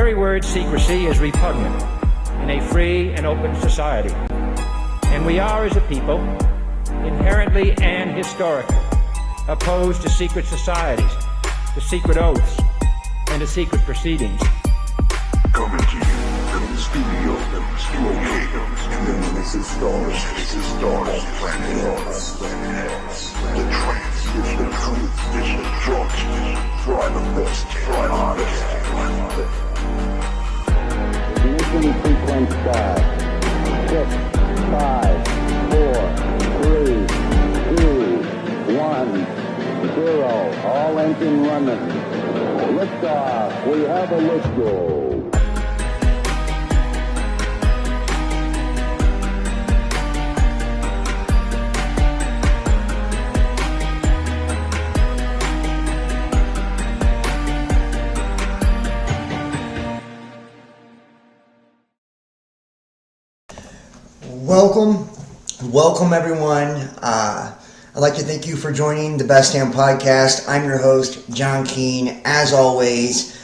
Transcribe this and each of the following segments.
very word secrecy is repugnant in a free and open society. And we are, as a people, inherently and historically opposed to secret societies, to secret oaths, and to secret proceedings. Coming to you from the studio, and then this is stars, on planet Earth. The trance is the truth, is the drugs, try the best, try the hardest. Ignition sequence start. 6, 5, 4, 3, 2, 1, 0. All engine running. Liftoff. We have a lift. Welcome everyone. I'd like to thank you for joining the Best Damn Podcast. I'm your host, John Keane. As always,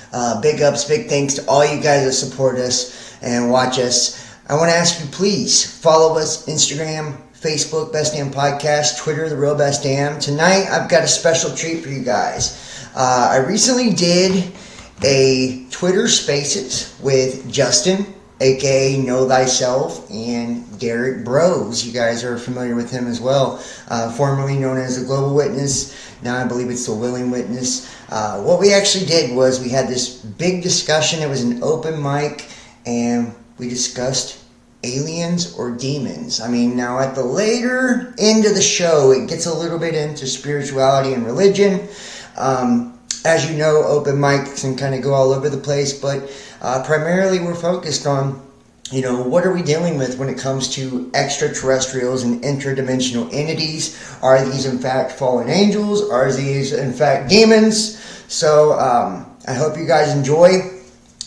big ups, big thanks to all you guys that support us and watch us. I want to ask you, please follow us, Instagram, Facebook, Best Damn Podcast, Twitter, The Real Best Damn. Tonight, I've got a special treat for you guys. I recently did a Twitter Spaces with Justin, aka Know Thyself, and Derek Bros. You guys are familiar with him as well, formerly known as the Global Witness. Now I believe it's the Willing Witness. What we actually did was we had this big discussion. It was an open mic, and we discussed aliens or demons. I mean, now at the later end of the show, it gets a little bit into spirituality and religion. As you know, open mics can kind of go all over the place, but primarily we're focused on, what are we dealing with when it comes to extraterrestrials and interdimensional entities? Are these in fact fallen angels? Are these in fact demons? So I hope you guys enjoy.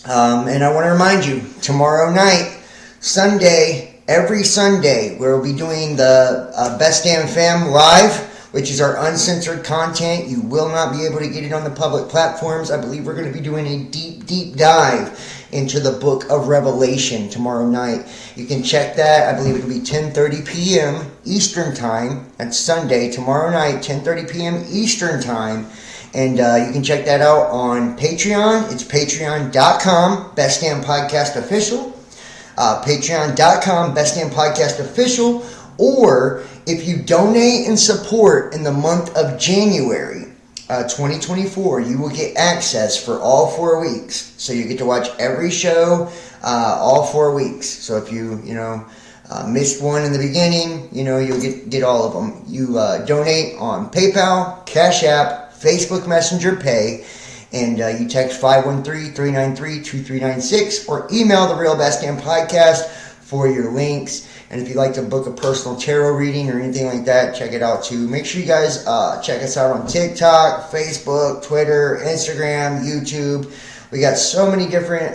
And I want to remind you, tomorrow night, Sunday, every Sunday, we'll be doing the Best Damn Fam Live, which is our uncensored content. You will not be able to get it on the public platforms. I believe we're going to be doing a deep dive into the book of Revelation tomorrow night. You can check that. I believe it'll be 10:30 p.m. Eastern Time. That's Sunday, tomorrow night, 10:30 p.m. Eastern Time. And you can check that out on Patreon. It's patreon.com, Best Damn Podcast Official. Patreon.com, Best Damn Podcast Official. Or if you donate and support in the month of January 2024, you will get access for all 4 weeks. So you get to watch every show all 4 weeks. So if you missed one in the beginning, you'll get all of them. You donate on PayPal, Cash App, Facebook Messenger Pay, and you text 513-393-2396 or email the Real Best Damn Podcast for your links. And if you'd like to book a personal tarot reading or anything like that, check it out too. Make sure you guys check us out on TikTok, Facebook, Twitter, Instagram, YouTube. We got so many different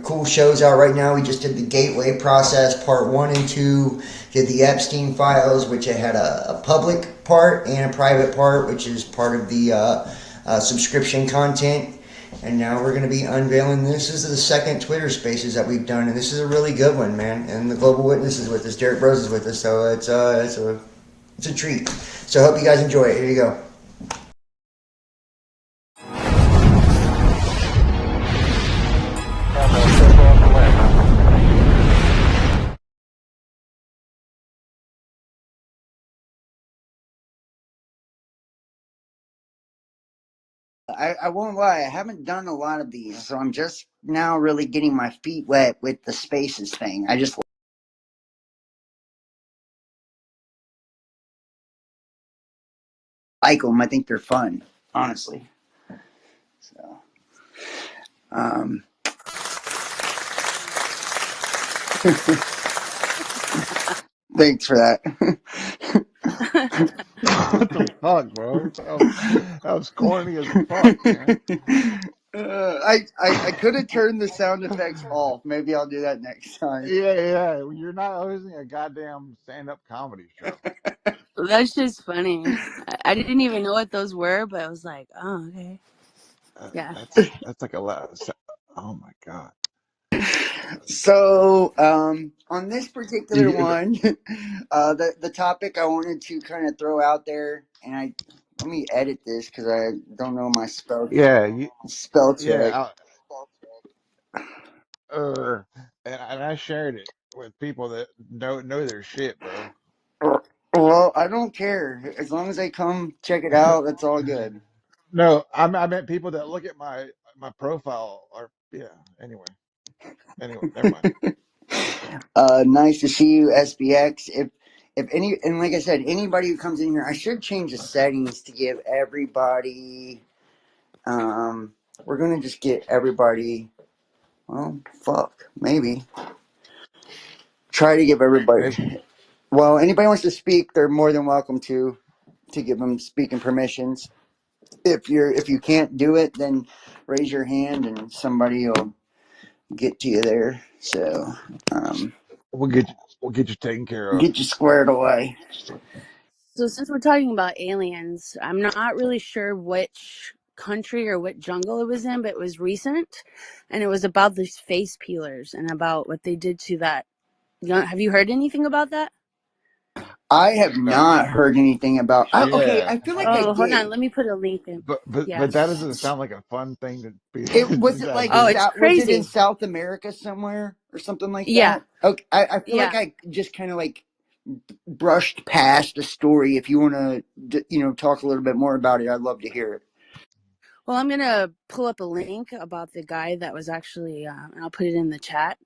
cool shows out right now. We just did the Gateway Process, part 1 and 2. Did the Epstein Files, which it had a public part and a private part, which is part of the subscription content. And now we're going to be unveiling, this is the second Twitter Spaces that we've done, and this is a really good one, man. And the Global Witness is with us, Derek Bros is with us, so it's a treat. So I hope you guys enjoy it. Here you go. I won't lie, I haven't done a lot of these, so I'm just now really getting my feet wet with the Spaces thing. I just like them. I think they're fun, honestly. So, thanks for that. What the fuck, bro? That was corny as fuck, man. I could have turned the sound effects off. Maybe I'll do that next time. Yeah. You're not hosting a goddamn stand-up comedy show. That's just funny. I didn't even know what those were, but I was like, oh, okay. Yeah. That's like a lot. Oh So, on this particular You, one, the topic I wanted to kind of throw out there, and let me edit this because I don't know my yeah, you, spell check. yeah. Uh, and I shared it with people that know their shit, bro. Well, I don't care as long as they come check it out. That's all good. No, I meant people that look at my profile or yeah. Anyway, never mind. Nice to see you, SBX. If any, and like I said, anybody who comes in here, I should change the settings to give everybody. We're gonna just get everybody. Well, fuck, maybe try to give everybody. Maybe Well, anybody wants to speak, they're more than welcome to give them speaking permissions. If you can't do it, then raise your hand and somebody will get to you there. So, um, we'll get you taken care of. get you squared away. So since we're talking about aliens, I'm not really sure which country or what jungle it was in, but it was recent, and it was about these face peelers and about what they did to that. Have you heard anything about that? I have No, not heard anything about. Okay, yeah, I feel like I Oh, hold on. did. Let me put a link in. Yeah. but that doesn't sound like a fun thing to be It was it to like Oh, do. it's Was it in crazy. South America somewhere or something like Yeah. that? Okay, I feel like Yeah. I just kind of like brushed past the story. If you want to, talk a little bit more about it, I'd love to hear it. Well, I'm gonna pull up a link about the guy that was actually, and I'll put it in the chat.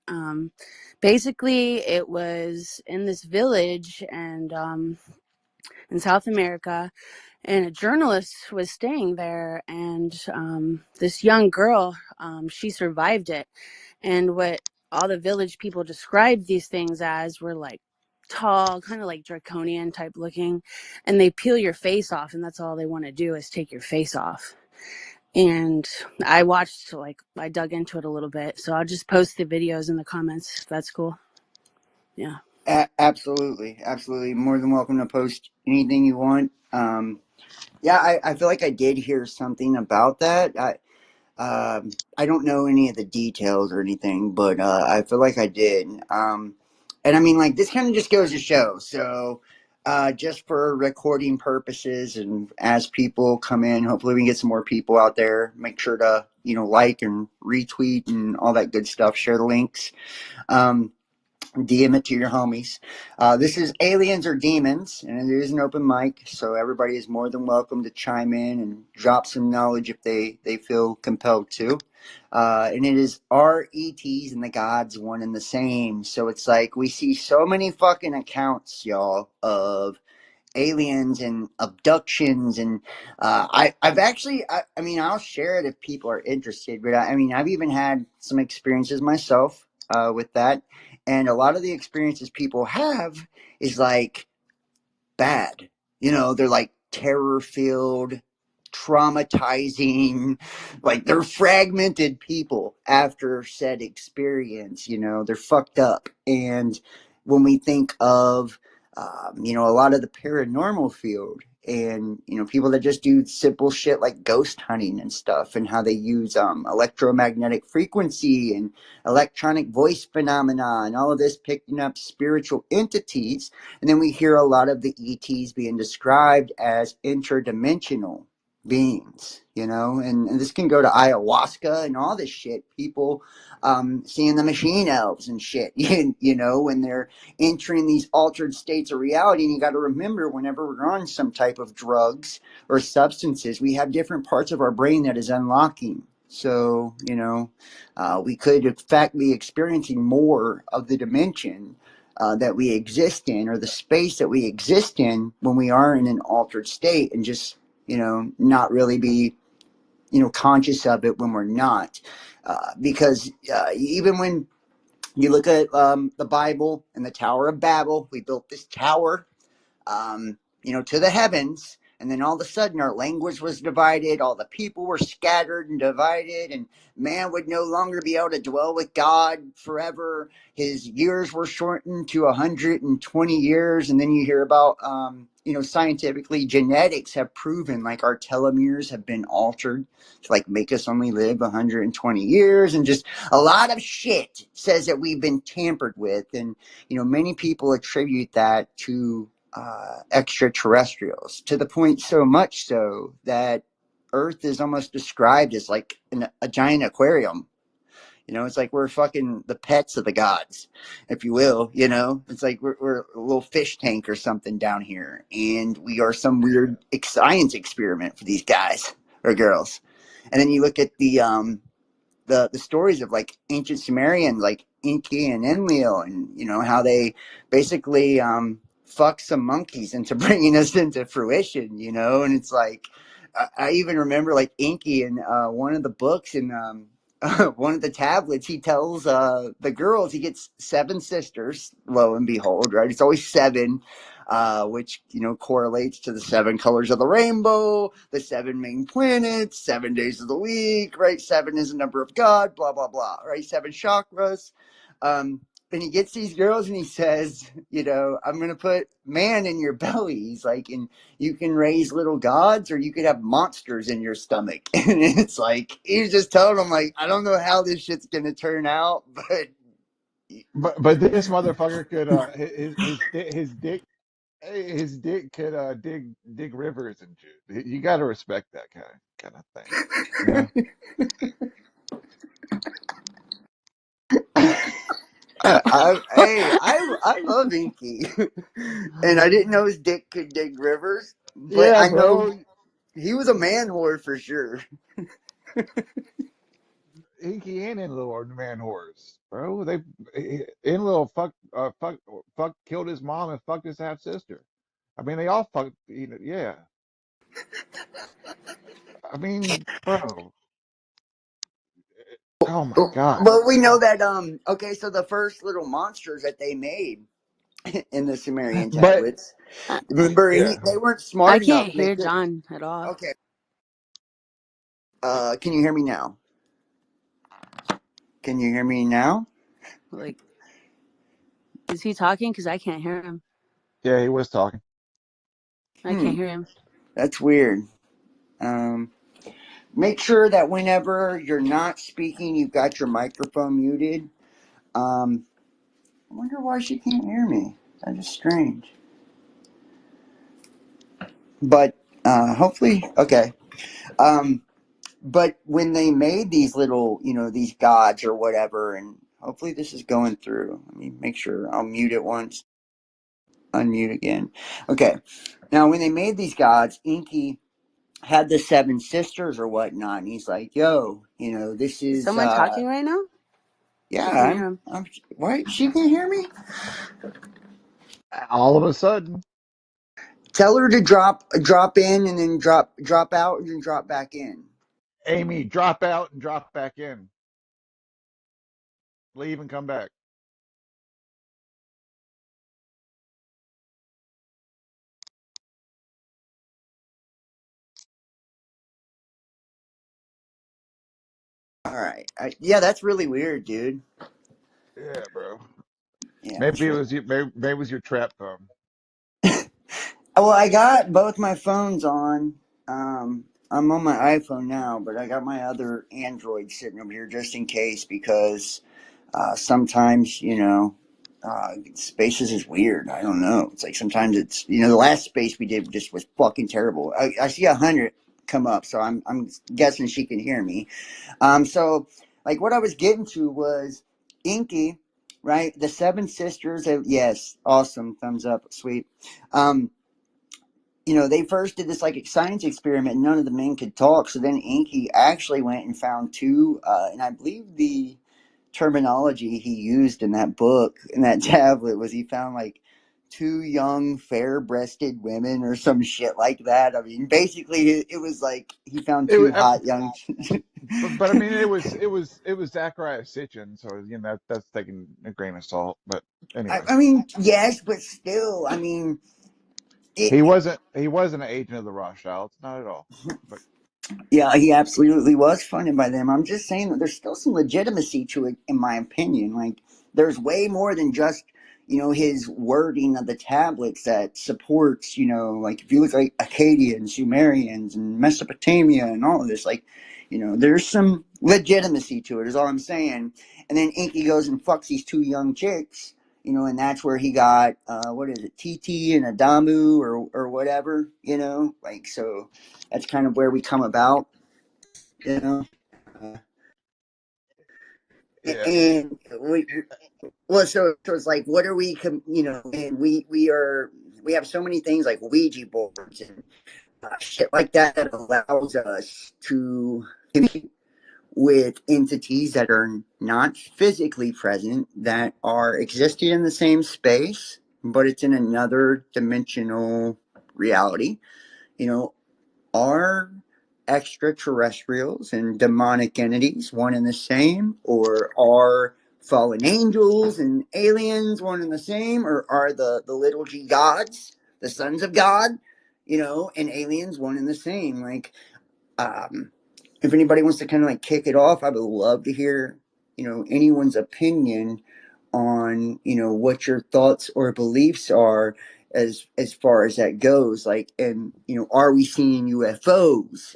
Basically, it was in this village and in South America, and a journalist was staying there, and this young girl, she survived it, and what all the village people described these things as were like tall, kind of like draconian type looking, and they peel your face off, and that's all they want to do is take your face off. And I watched, like, I dug into it a little bit, so I'll just post the videos in the comments if that's cool. Yeah. Absolutely, absolutely. More than welcome to post anything you want. Yeah, I feel like I did hear something about that. I don't know any of the details or anything, but I feel like I did. And I mean, like, this kind of just goes to show. So, just for recording purposes, and as people come in, hopefully we can get some more people out there. Make sure to like and retweet and all that good stuff. Share the links. DM it to your homies. This is Aliens or Demons, and it is an open mic, so everybody is more than welcome to chime in and drop some knowledge if they feel compelled to. And it is our ETs and the gods one and the same. So it's like we see so many fucking accounts, y'all, of aliens and abductions and I've actually I mean I'll share it if people are interested, but I mean I've even had some experiences myself with that, and a lot of the experiences people have is like bad. They're like terror filled, traumatizing, like they're fragmented people after said experience. They're fucked up. And when we think of, a lot of the paranormal field, and people that just do simple shit like ghost hunting and stuff, and how they use electromagnetic frequency and electronic voice phenomena and all of this, picking up spiritual entities. And then we hear a lot of the ETs being described as interdimensional beings, and this can go to ayahuasca and all this shit. People seeing the machine elves and shit, when they're entering these altered states of reality. And you got to remember, whenever we're on some type of drugs or substances, we have different parts of our brain that is unlocking. So, we could in fact be experiencing more of the dimension that we exist in, or the space that we exist in, when we are in an altered state, and just not really be conscious of it when we're not, because even when you look at the Bible and the Tower of Babel, we built this tower to the heavens, And then all of a sudden, our language was divided, all the people were scattered and divided, and man would no longer be able to dwell with God forever. His years were shortened to 120 years. And then you hear about, scientifically, genetics have proven like our telomeres have been altered to like make us only live 120 years. And just a lot of shit says that we've been tampered with. And, many people attribute that to extraterrestrials, to the point so much so that Earth is almost described as like a giant aquarium. It's like we're fucking the pets of the gods, if you will. It's like we're a little fish tank or something down here, and we are some weird science experiment for these guys or girls. And then you look at the stories of like ancient Sumerians, like Enki and Enlil, and how they basically fuck some monkeys into bringing us into fruition. And it's like I even remember like Enki in one of the books in one of the tablets, he tells the girls he gets 7 sisters. Lo and behold, right? It's always 7. Which correlates to the 7 colors of the rainbow, the 7 main planets, 7 days of the week, right? 7 is the number of God, blah blah blah, right? 7 chakras. And he gets these girls and he says, I'm gonna put man in your belly. He's like, and you can raise little gods, or you could have monsters in your stomach. And it's like he's just telling them, like, I don't know how this shit's gonna turn out, but But this motherfucker could his dick could dig rivers and shit. You got to respect that kind of thing, you know. I love Inky, and I didn't know his dick could dig rivers, but Yeah, I know bro. he was a man whore for sure. Inky and Enlil are man whores, bro. Enlil fuck killed his mom and fucked his half sister. I mean, they all fucked. Yeah. I mean, bro. Oh my God. But we know that okay, so the first little monsters that they made in the Sumerian But tablets, remember yeah, they weren't I smart enough. can't They hear could. John at all. Okay, can you hear me now? Can you hear me now? Like, is he talking? Because I can't hear him. yeah, he was talking. I can't hear him. That's weird. Um, Make sure that whenever you're not speaking, you've got your microphone muted. I wonder why she can't hear me. That is strange. But hopefully, okay. Um, but when they made these little, these gods or whatever, and hopefully this is going through. Let me make sure. I'll mute it once, unmute again. Okay. Now, when they made these gods, Inky had the 7 sisters or whatnot, and he's like, "Yo, this Is is someone talking right now? yeah, I can't hear him. I'm. Why she can't hear me? All of a sudden, Tell her to drop in and then drop out and then drop back in. Amy, drop out and drop back in. Leave and come back. All right. Yeah, that's really weird, dude. Yeah, bro. Yeah, Maybe it sure. was you. Maybe it was your trap phone. Well, I got both my phones on. I'm on my iPhone now, but I got my other Android sitting over here just in case because sometimes, spaces is weird. I don't know. It's like sometimes it's, the last space we did just was fucking terrible. I see 100 come up, so I'm guessing she can hear me. So like what I was getting to was Inky, right? The 7 sisters. Yes, awesome, thumbs up, sweet. Um, they first did this like science experiment. And none of the men could talk. So then Inky actually went and found 2, and I believe the terminology he used in that book, in that tablet, was he found like 2 young, fair-breasted women or some shit like that. I mean, basically, it was like he found It, 2 hot young. but I mean, it was Zachariah Sitchin, so that's taking a grain of salt. But anyway, I mean, yes, but still, I mean, He it, wasn't. He wasn't an agent of the Rothschilds, not at all. But yeah, he absolutely was funded by them. I'm just saying that there's still some legitimacy to it, in my opinion. Like, there's way more than just, his wording of the tablets that supports, like if you look like Akkadians, Sumerians, and Mesopotamia and all of this, like, there's some legitimacy to it, is all I'm saying. And then Inky goes and fucks these two young chicks, and that's where he got, what is it, TT and Adamu or whatever, like, so that's kind of where we come about, you know. Uh, yeah, and well, so it's like, what are we, and we have so many things like Ouija boards and shit like that that allows us to communicate with entities that are not physically present, that are existing in the same space, but it's in another dimensional reality. You know, Are extraterrestrials and demonic entities one and the same? Or are fallen angels and aliens one and the same? Or are the little g gods, the sons of God, and aliens one and the same? Like, um, if anybody wants to kind of like kick it off, I would love to hear, anyone's opinion on, what your thoughts or beliefs are as far as that goes. Like, and are we seeing UFOs?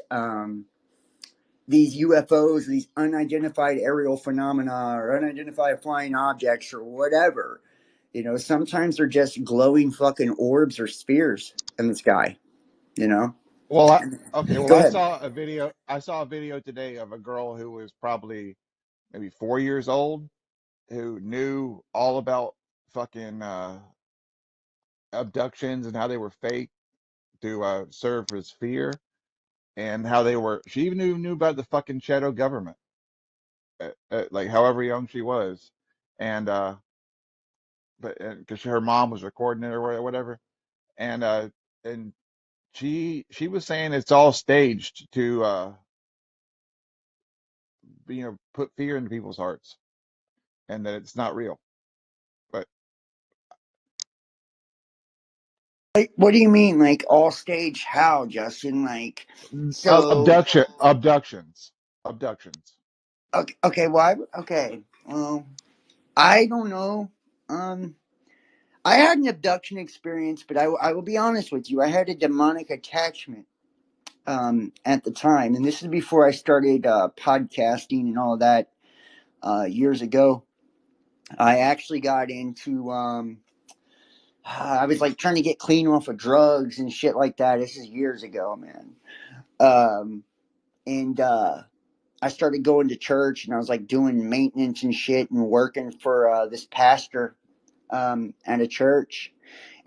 These UFOs, these unidentified aerial phenomena or unidentified flying objects or whatever. Sometimes they're just glowing fucking orbs or spheres in the sky. You know. well, okay. Well, Go ahead. I saw a video today of a girl who was probably maybe 4 years old who knew all about fucking abductions and how they were fake to serve as fear, and how they were. She even knew about the fucking shadow government, like however young she was, and but because her mom was recording it or whatever, and and she was saying it's all staged to put fear into people's hearts, and that it's not real. But Like, what do you mean, like all stage? How, Justin? Like, so abductions. okay, okay, well, okay, well, I don't know. Um, I had an abduction experience, but I will be honest with you. I had a demonic attachment at the time, and this is before I started podcasting and all of that years ago. I actually got into I was like trying to get clean off of drugs and shit like that. This is years ago, man. And I started going to church, and I was like doing maintenance and shit and working for this pastor at a church.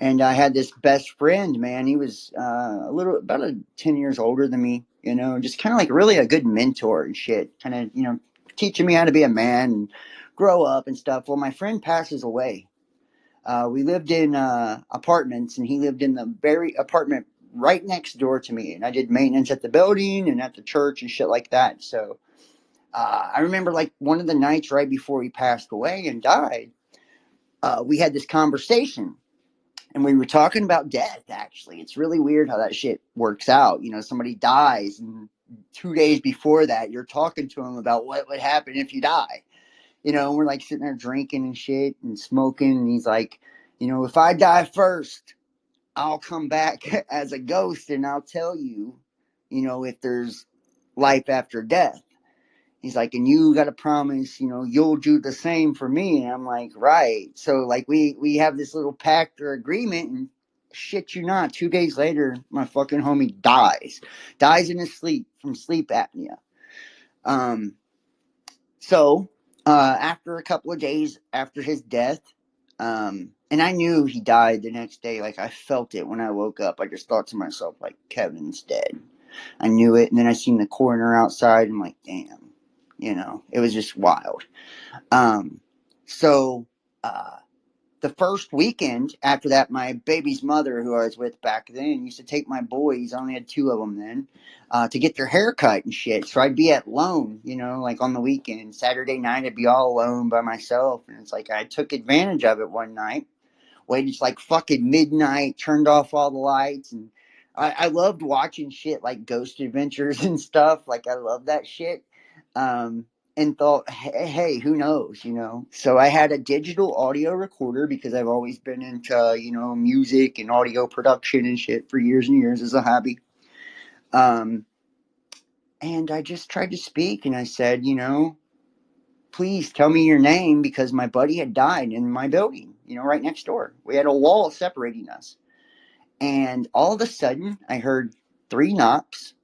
And I had this best friend, man. He was about 10 years older than me, just kind of like really a good mentor and shit, kind of, teaching me how to be a man and grow up and stuff. Well, my friend passes away. We lived in apartments, and he lived in the very apartment right next door to me. And I did maintenance at the building and at the church and shit like that. So I remember like one of the nights right before he passed away and died, we had this conversation, and we were talking about death. Actually, it's really weird how that shit works out. Somebody dies, and 2 days before that, you're talking to him about what would happen if you die. And we're like sitting there drinking and shit and smoking, and he's like, if I die first, I'll come back as a ghost and I'll tell you, if there's life after death. He's like, and you got to promise, you'll do the same for me. And I'm like, right. So like we have this little pact or agreement, and shit you not, 2 days later, my fucking homie dies in his sleep from sleep apnea. Um, so after a couple of days after his death, and I knew he died the next day. Like, I felt it when I woke up. I just thought to myself, like, Kevin's dead. I knew it. And then I seen the coroner outside. I'm like, damn, it was just wild. Um, so, the first weekend after that, my baby's mother, who I was with back then, used to take my boys, I only had two of them then, to get their hair cut and shit. So I'd be at Lone, like on the weekend. Saturday night, I'd be all alone by myself. And it's like I took advantage of it one night. waited till like fucking midnight, turned off all the lights, and I loved watching shit like Ghost Adventures and stuff. Like I love that shit. And thought, hey, who knows, you know? So I had a digital audio recorder because I've always been into, you know, music and audio production and shit for years and years as a hobby. And I just tried to speak and I said, you know, please tell me your name because my buddy had died in my building, you know, right next door. We had a wall separating us. And all of a sudden, I heard 3 knocks.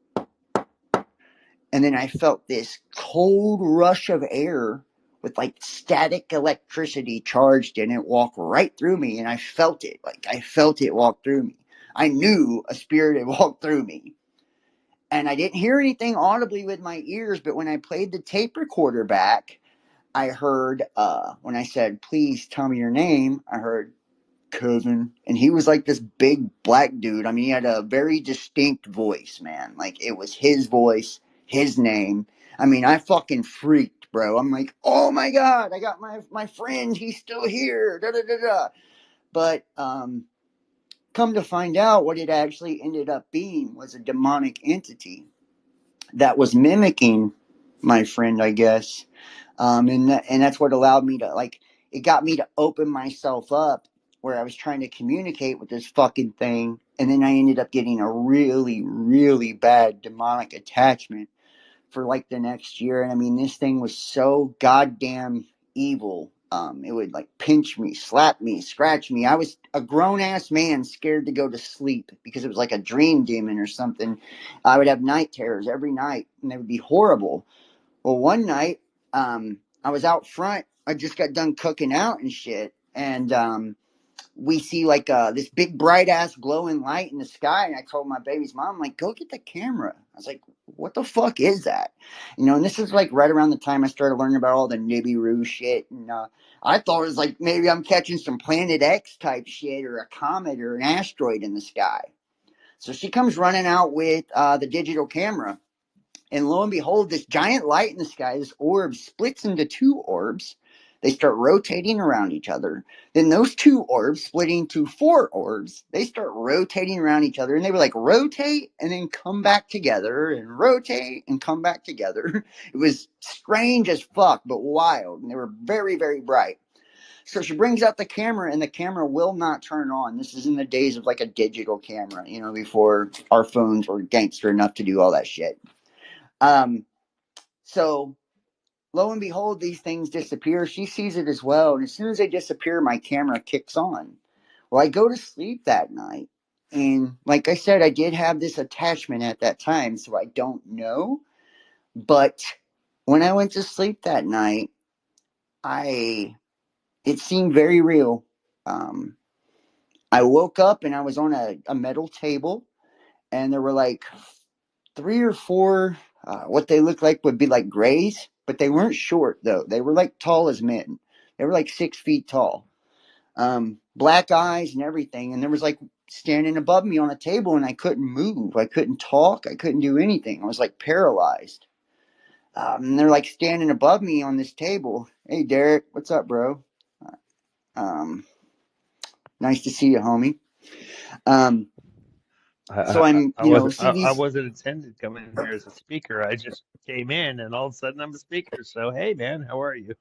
And then I felt this cold rush of air with like static electricity charged in it walk right through me. And I felt it. Like I felt it walk through me. I knew a spirit had walked through me. And I didn't hear anything audibly with my ears. But when I played the tape recorder back, I heard, when I said, please tell me your name, I heard, Kevin. And he was like this big black dude. I mean, he had a very distinct voice, man. Like it was his voice, his name. I mean, I fucking freaked, bro. I'm like, oh my God, I got my friend. He's still here. Da, da, da, da. But come to find out, what it actually ended up being was a demonic entity that was mimicking my friend, I guess. And that's what allowed me to, like, it got me to open myself up where I was trying to communicate with this fucking thing. And then I ended up getting a really, really bad demonic attachment for like the next year. And I mean, this thing was so goddamn evil. It would like pinch me, slap me, scratch me. I was a grown ass man scared to go to sleep because it was like a dream demon or something. I would have night terrors every night and they would be horrible. Well, one night, I was out front. I just got done cooking out and shit. And we see like this big bright ass glowing light in the sky. And I told my baby's mom, like, go get the camera. I was like, what the fuck is that? You know, and this is like right around the time I started learning about all the Nibiru shit. And I thought it was like maybe I'm catching some Planet X type shit or a comet or an asteroid in the sky. So she comes running out with the digital camera. And lo and behold, this giant light in the sky, this orb splits into 2 orbs. They start rotating around each other. Then those 2 orbs split into 4 orbs. They start rotating around each other. And they would like rotate and then come back together and rotate and come back together. It was strange as fuck, but wild. And they were very, very bright. So she brings out the camera and the camera will not turn on. This is in the days of like a digital camera, you know, before our phones were gangster enough to do all that shit. So lo and behold, these things disappear. She sees it as well. And as soon as they disappear, my camera kicks on. Well, I go to sleep that night. And like I said, I did have this attachment at that time, so I don't know. But when I went to sleep that night, it seemed very real. I woke up and I was on a metal table, and there were like 3 or 4 what they looked like would be like grays, but they weren't short though. They were like tall as men. They were like 6 feet tall, black eyes and everything. And there was like standing above me on a table, and I couldn't move. I couldn't talk. I couldn't do anything. I was like paralyzed. And they're like standing above me on this table. Hey, Derek, what's up, bro? Um, nice to see you, homie. So I'm, I you know, wasn't see I these. wasn't intended to come in here as a speaker. I just came in and all of a sudden I'm a speaker. So hey man, how are you?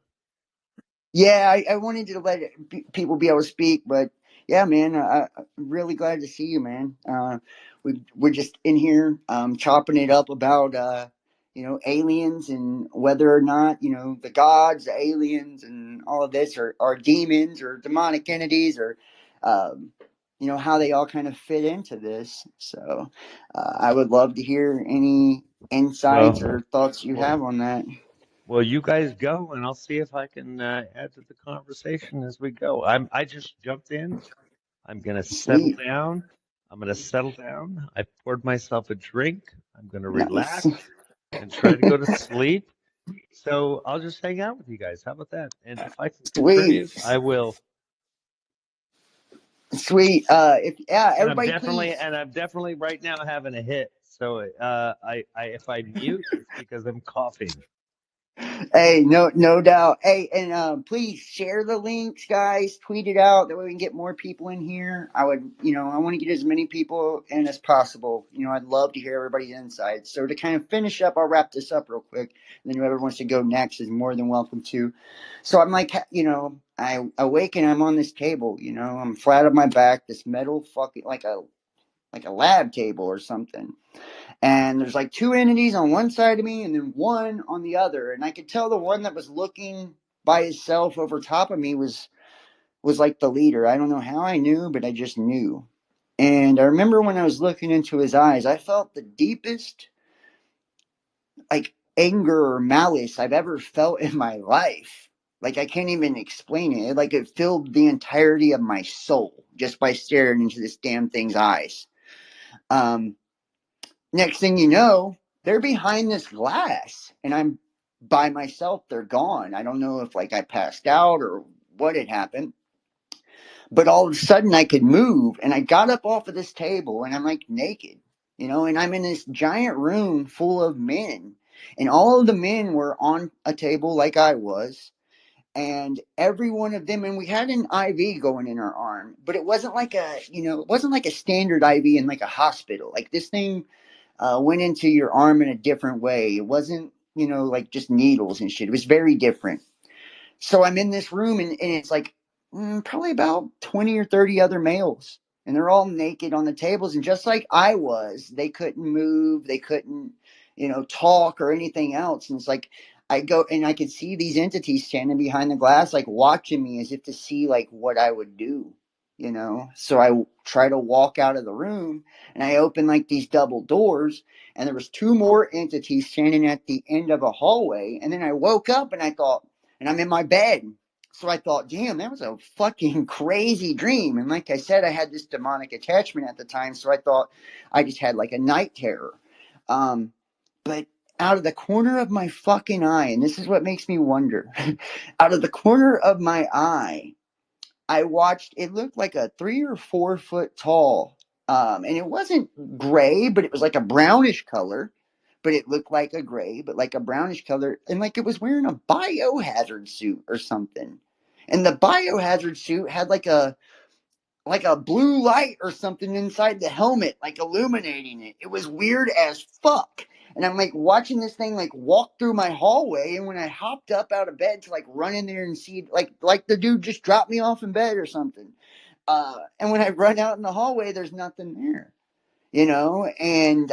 Yeah, I wanted to let people be able to speak, but yeah, man, I'm really glad to see you, man. We're just in here chopping it up about, you know, aliens and whether or not, you know, the gods, the aliens, and all of this are demons or demonic entities or, you know, how they all kind of fit into this. So I would love to hear any insights or Well, thoughts you well, have on that. well, you guys go and I'll see if I can add to the conversation as we go. I just jumped in. I'm gonna settle Sweet. down. I'm gonna settle down. I poured myself a drink. I'm gonna Nice. relax and try to go to sleep. So I'll just hang out with you guys. How about that? And if I can Sweet. contribute, I will. Sweet. If yeah, And I'm everybody, definitely please. and I'm definitely right now having a hit. So I if I mute, it's because I'm coughing. Hey, no doubt. Hey, and please share the links, guys. Tweet it out. That way we can get more people in here. I would, I want to get as many people in as possible. I'd love to hear everybody's insights. So to kind of finish up, I'll wrap this up real quick. And then whoever wants to go next is more than welcome to. So I'm like, I awaken. I'm on this table. I'm flat on my back. This metal fucking like a lab table or something. And there's like two entities on one side of me and then one on the other. And I could tell the one that was looking by itself over top of me was like the leader. I don't know how I knew, but I just knew. And I remember when I was looking into his eyes, I felt the deepest like anger or malice I've ever felt in my life. Like I can't even explain it. Like it filled the entirety of my soul just by staring into this damn thing's eyes. Um, Next thing you know, they're behind this glass and I'm by myself. They're gone. I don't know if like I passed out or what had happened, but all of a sudden I could move and I got up off of this table and I'm like naked, and I'm in this giant room full of men and all of the men were on a table like I was. And every one of them, and we had an IV going in our arm, but it wasn't like it wasn't like a standard IV in like a hospital. Like this thing went into your arm in a different way. It wasn't, like just needles and shit. It was very different. So I'm in this room and it's like probably about 20 or 30 other males. And they're all naked on the tables. And just like I was, they couldn't move. They couldn't, talk or anything else. And it's like I go and I could see these entities standing behind the glass, like watching me as if to see like what I would do. So I try to walk out of the room and I open like these double doors and there was two more entities standing at the end of a hallway. And then I woke up and I thought, and I'm in my bed. So I thought, damn, that was a fucking crazy dream. And like I said, I had this demonic attachment at the time. So I thought I just had like a night terror. But out of the corner of my fucking eye, and this is what makes me wonder, out of the corner of my eye, I watched, it looked like a 3 or 4 foot tall, and it wasn't gray, but it was like a brownish color, but it looked like a gray, but like a brownish color. And like it was wearing a biohazard suit or something. And the biohazard suit had like a blue light or something inside the helmet, like illuminating it. It was weird as fuck. And I'm like watching this thing like walk through my hallway. And when I hopped up out of bed to like run in there and see like the dude just dropped me off in bed or something. And when I run out in the hallway, there's nothing there, and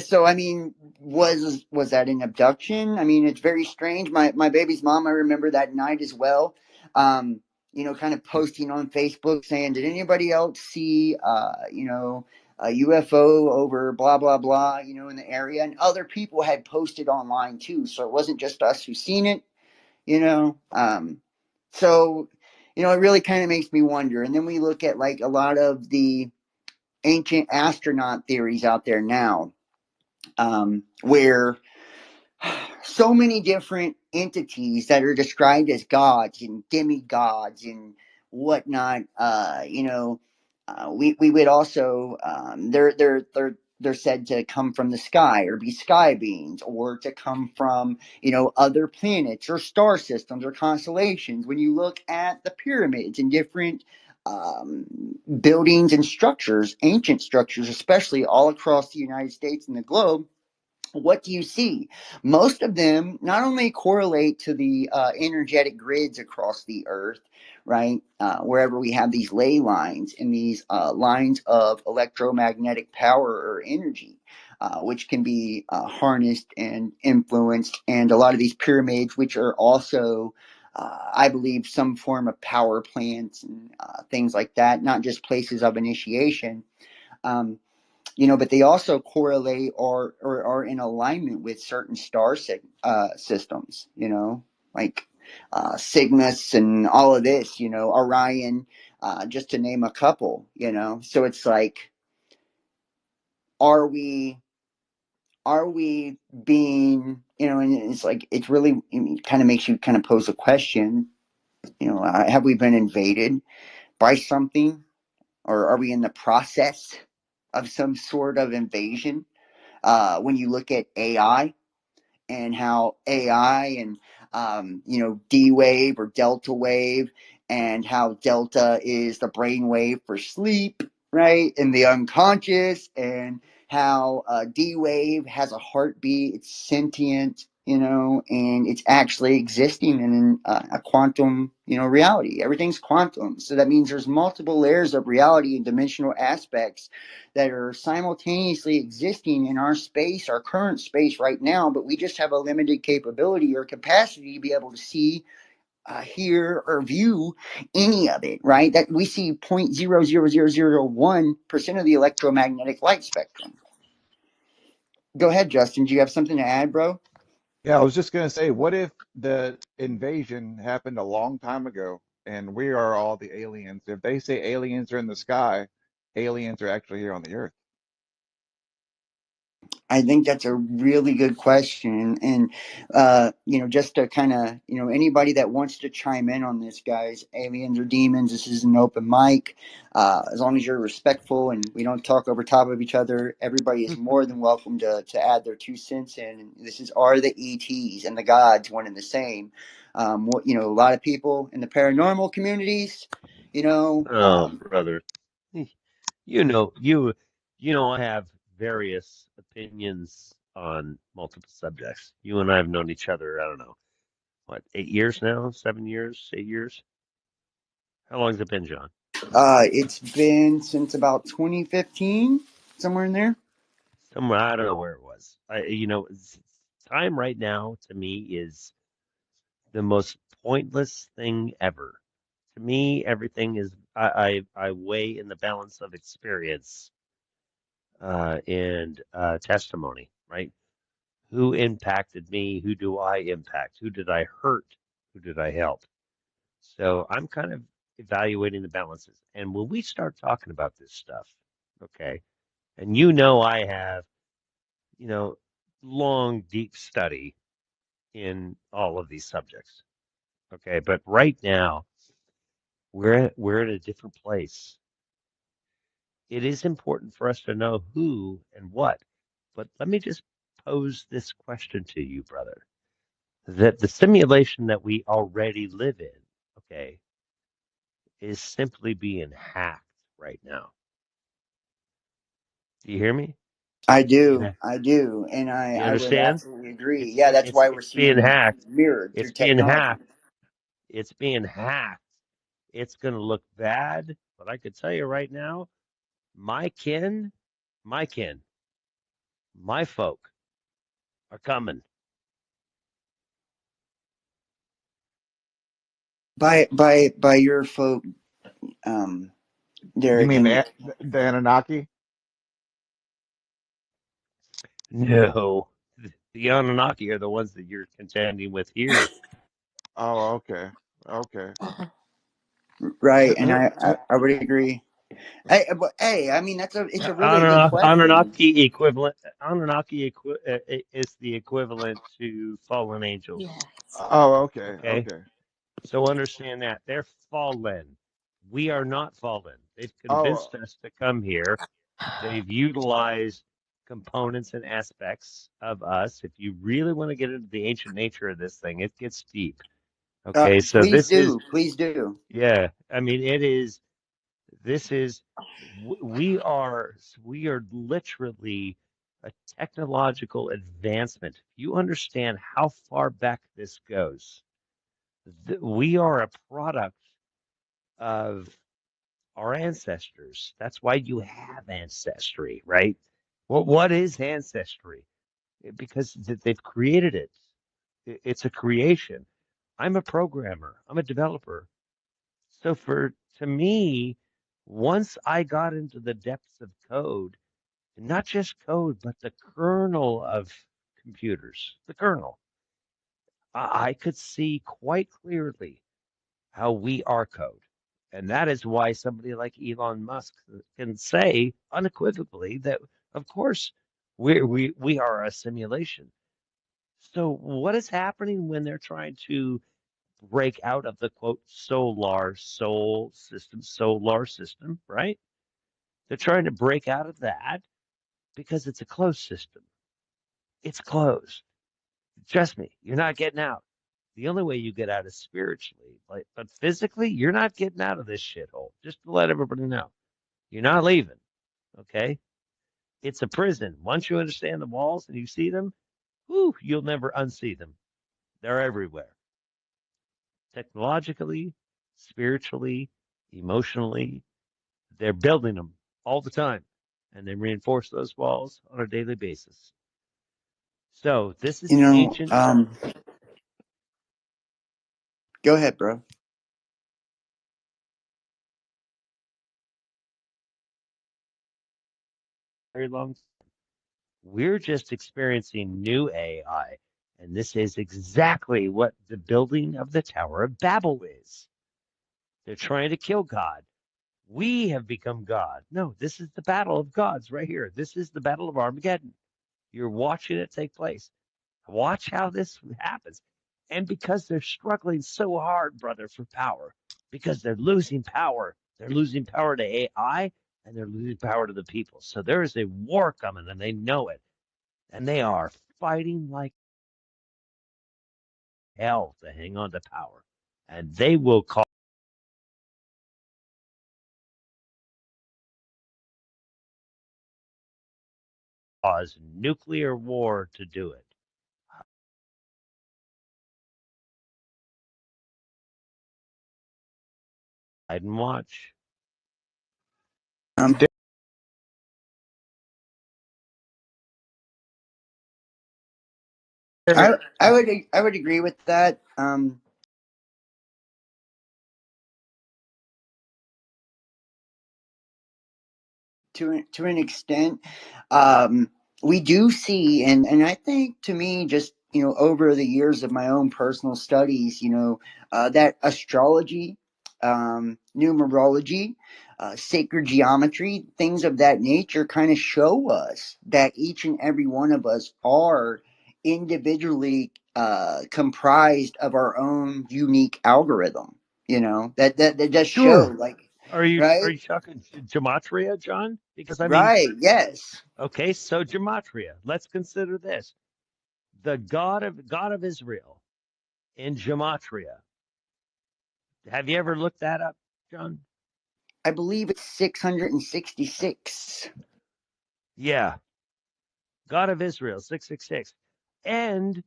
so I mean, was that an abduction? I mean, it's very strange. My baby's mom, I remember that night as well. Kind of posting on Facebook saying, "Did anybody else see, a UFO over blah blah blah, in the area?" And other people had posted online too, so it wasn't just us who seen it, you know. So, it really kind of makes me wonder. And then we look at like a lot of the ancient astronaut theories out there now, where so many different entities that are described as gods and demigods and whatnot. We would also they're said to come from the sky or be sky beings or to come from other planets or star systems or constellations. When you look at the pyramids and different buildings and structures, ancient structures, especially all across the United States and the globe, what do you see? Most of them not only correlate to the energetic grids across the earth, right? Wherever we have these ley lines and these lines of electromagnetic power or energy, which can be harnessed and influenced, and a lot of these pyramids, which are also I believe some form of power plants and things like that, not just places of initiation. Um, but they also correlate or are in alignment with certain star systems, like Cygnus and all of this, Orion, just to name a couple, So it's like, are we being, and it's like, it's really kind of makes you kind of pose a question, have we been invaded by something, or are we in the process of some sort of invasion? When you look at AI, and how AI and D wave or delta wave, and how delta is the brain wave for sleep, right, and the unconscious, and how D wave has a heartbeat, it's sentient, and it's actually existing in a quantum, reality. Everything's quantum, so that means there's multiple layers of reality and dimensional aspects that are simultaneously existing in our space, our current space right now, but we just have a limited capability or capacity to be able to see, hear, or view any of it, right? That we see 0.00001% of the electromagnetic light spectrum. Go ahead, Justin. Do you have something to add, bro? Yeah, I was just gonna say, what if the invasion happened a long time ago and we are all the aliens? If they say aliens are in the sky, aliens are actually here on the earth. I think that's a really good question. And, just to kind of, anybody that wants to chime in on this, guys, aliens or demons, this is an open mic. As long as you're respectful and we don't talk over top of each other, everybody is more than welcome to add their 2 cents in. And this is Are the ETs and the gods one and the same? A lot of people in the paranormal communities, Oh, brother. You know, you I have various opinions on multiple subjects. You and I have known each other, I don't know, what, 8 years now? 7 years? 8 years? How long has it been, John? it's been since about 2015, somewhere in there. Somewhere, I don't know where it was. Time right now to me is the most pointless thing ever. To me, everything is I weigh in the balance of experience and testimony, right? Who impacted me? Who do I impact? Who did I hurt? Who did I help? So I'm kind of evaluating the balances. And when we start talking about this stuff, okay, and I have, you know, long, deep study in all of these subjects. Okay, but right now we're in a different place. It is important for us to know who and what. But let me just pose this question to you, brother. That the simulation that we already live in, okay, is simply being hacked right now. Do you hear me? I It's being do, hacked. I do, and You I would understand? absolutely agree. It's Yeah, be that's it's why we're it's being seeing hacked. mirrored through It's being technology. hacked. It's being hacked. It's going to look bad, but I could tell you right now, my kin, my kin, my folk are coming. By your folk, um, You Derek, mean and the Anunnaki? No, the Anunnaki are the ones that you're contending with here. Oh, okay, okay. right, Who, and who, who, I would agree. Hey, I mean it's a really good question. Anunnaki is the equivalent to fallen angels. Yes. oh, okay, Okay, okay. so understand that they're fallen. We are not fallen. They've Oh, convinced us to come here. They've utilized components and aspects of us. If you really want to get into the ancient nature of this thing, it gets deep. Okay, so Please this is, do, please do. yeah, I mean, it is, this is, we are literally a technological advancement. You understand how far back this goes. We are a product of our ancestors. That's why you have ancestry, right? What is ancestry? Because they've created it. It's a creation. I'm a programmer. I'm a developer. So to me, once I got into the depths of code, and not just code, but the kernel of computers, the kernel, I could see quite clearly how we are code. And that is why somebody like Elon Musk can say unequivocally that, of course, we are a simulation. So what is happening when they're trying to break out of the quote solar system, right? They're trying to break out of that because it's a closed system. It's closed. Trust me, you're not getting out. The only way you get out is spiritually. But physically, you're not getting out of this shithole. Just to let everybody know, you're not leaving. Okay, it's a prison. Once you understand the walls and you see them, whew, you'll never unsee them. They're everywhere. Technologically, spiritually, emotionally, they're building them all the time, and they reinforce those walls on a daily basis. So this is You the know, ancient. go ahead, bro. Very long. We're just experiencing new AI, and this is exactly what the building of the Tower of Babel is. They're trying to kill God. We have become God. No, this is the battle of gods right here. This is the battle of Armageddon. You're watching it take place. Watch how this happens. And because they're struggling so hard, brother, for power, because they're losing power to AI and they're losing power to the people. So there is a war coming and they know it. And they are fighting like hell to hang on to power. And they will cause nuclear war to do it. Hide and watch. Um, I would agree with that. To an extent, um, we do see, and I think to me, just over the years of my own personal studies, that astrology, numerology, sacred geometry, things of that nature, kind of show us that each and every one of us are individually comprised of our own unique algorithm. That just show Sure. like, Are right, you talking gematria, John? Because I mean, right, yes. okay, so gematria. Let's consider this: the God of Israel in gematria. Have you ever looked that up, John? I believe it's 666. Yeah, God of Israel, 666, and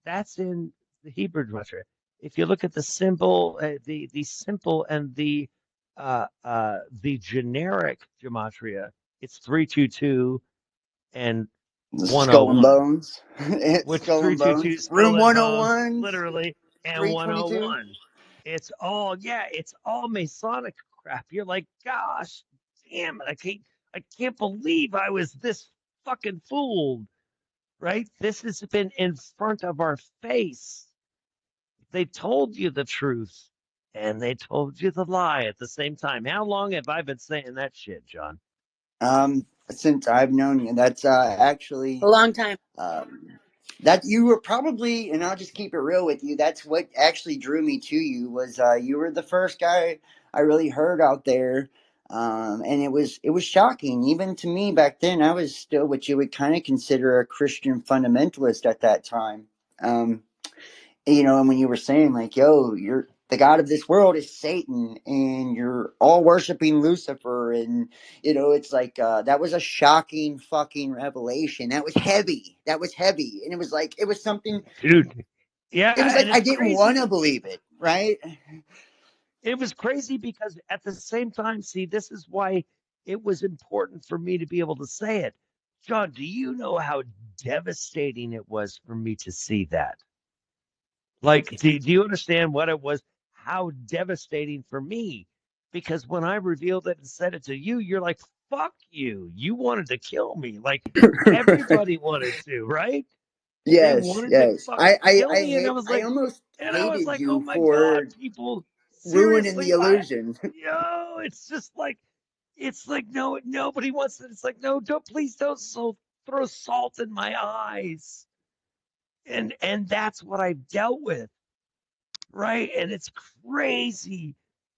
that's in the Hebrew gematria. If you look at the symbol, the simple and the generic gematria, it's 322 and The Skull and 101, Bones. which Skull and 322 Bones. skull Room and bones 101, literally, and 322. 101. It's all Masonic crap. You're like, gosh, damn it, I can't believe I was this fucking fooled, right? This has been in front of our face. They told you the truth and they told you the lie at the same time. How long have I been saying that shit, John? Since I've known you, that's A actually long time. um, that you were probably, and I'll just keep it real with you. That's what actually drew me to you was you were the first guy I really heard out there, and it was shocking even to me back then. I was still what you would kind of consider a Christian fundamentalist at that time. Um, and when you were saying like, yo, you're the god of this world is Satan and you're all worshiping Lucifer, and it's like that was a shocking fucking revelation. That was heavy, and it was like it was something. Dude, It was yeah, like and I it's didn't want crazy. to believe it, right? It was crazy because at the same time, see, this is why it was important for me to be able to say it. John, do you know how devastating it was for me to see that? Like, do you understand what it was? How devastating for me? Because when I revealed it and said it to you, you're like, fuck you. You wanted to kill me. Like, everybody wanted to, right? They Yes, wanted to yes. fucking kill me. I almost And I was hated like, oh you my God, for people, ruining seriously, the why? illusion. It's just like, it's like, no, nobody wants it. It's like, no, please don't throw salt in my eyes. And that's what I've dealt with, right? And it's crazy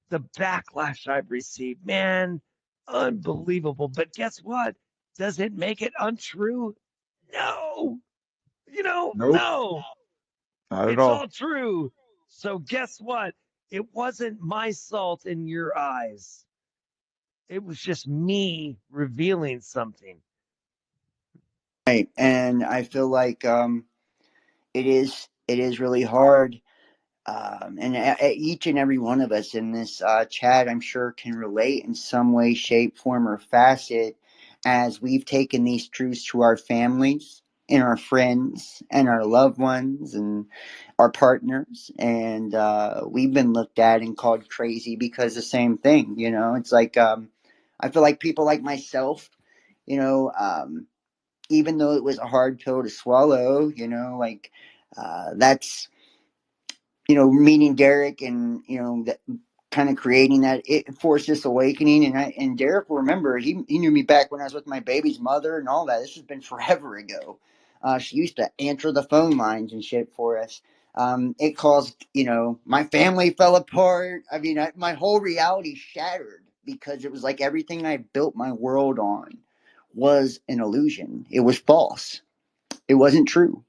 the backlash I've received, man, unbelievable. But guess what? Does it make it untrue? No, Nope. no. Not at It's all. all true. So guess what? It wasn't my salt in your eyes. It was just me revealing something. Right. And I feel like it is really hard. And each and every one of us in this chat, I'm sure, can relate in some way, shape, form, or facet as we've taken these truths to our families and our friends and our loved ones and our partners. And we've been looked at and called crazy because the same thing, it's like, I feel like people like myself, you know, even though it was a hard pill to swallow, like that's meeting Derek and that kind of creating that, it forced this awakening. And Derek will remember, he knew me back when I was with my baby's mother and all that. This has been forever ago. She used to answer the phone lines and shit for us. It caused, my family fell apart. I mean, my whole reality shattered because it was like everything I built my world on was an illusion. It was false. It wasn't true.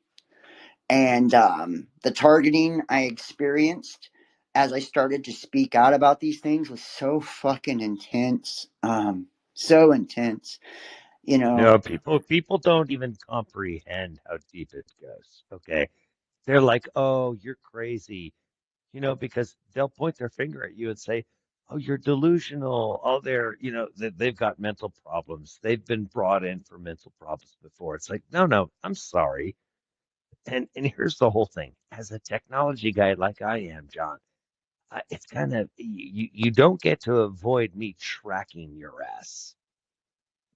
And the targeting I experienced as I started to speak out about these things was so fucking intense. So intense, you know. No, people don't even comprehend how deep it goes. Okay. They're like, "Oh, you're crazy." Because they'll point their finger at you and say, "Oh, you're delusional." Oh, they've got mental problems. They've been brought in for mental problems before. It's like, no, no, I'm sorry. And here's the whole thing. As a technology guy like I am, John, it's kind of you don't get to avoid me tracking your ass.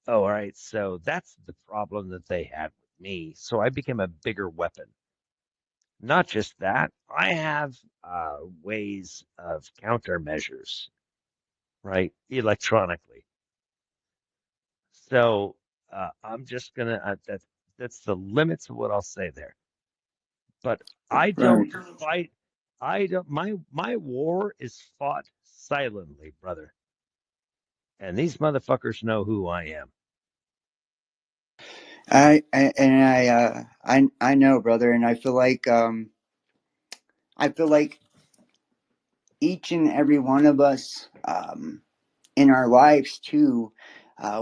Oh, all right. So that's the problem that they had with me. So I became a bigger weapon. Not just that, I have ways of countermeasures, right, electronically. So I'm just gonna that's the limits of what I'll say there. But I Right. don't fight. I don't. My war is fought silently, brother. And these motherfuckers know who I am. I know, brother, and I feel like each and every one of us, in our lives too,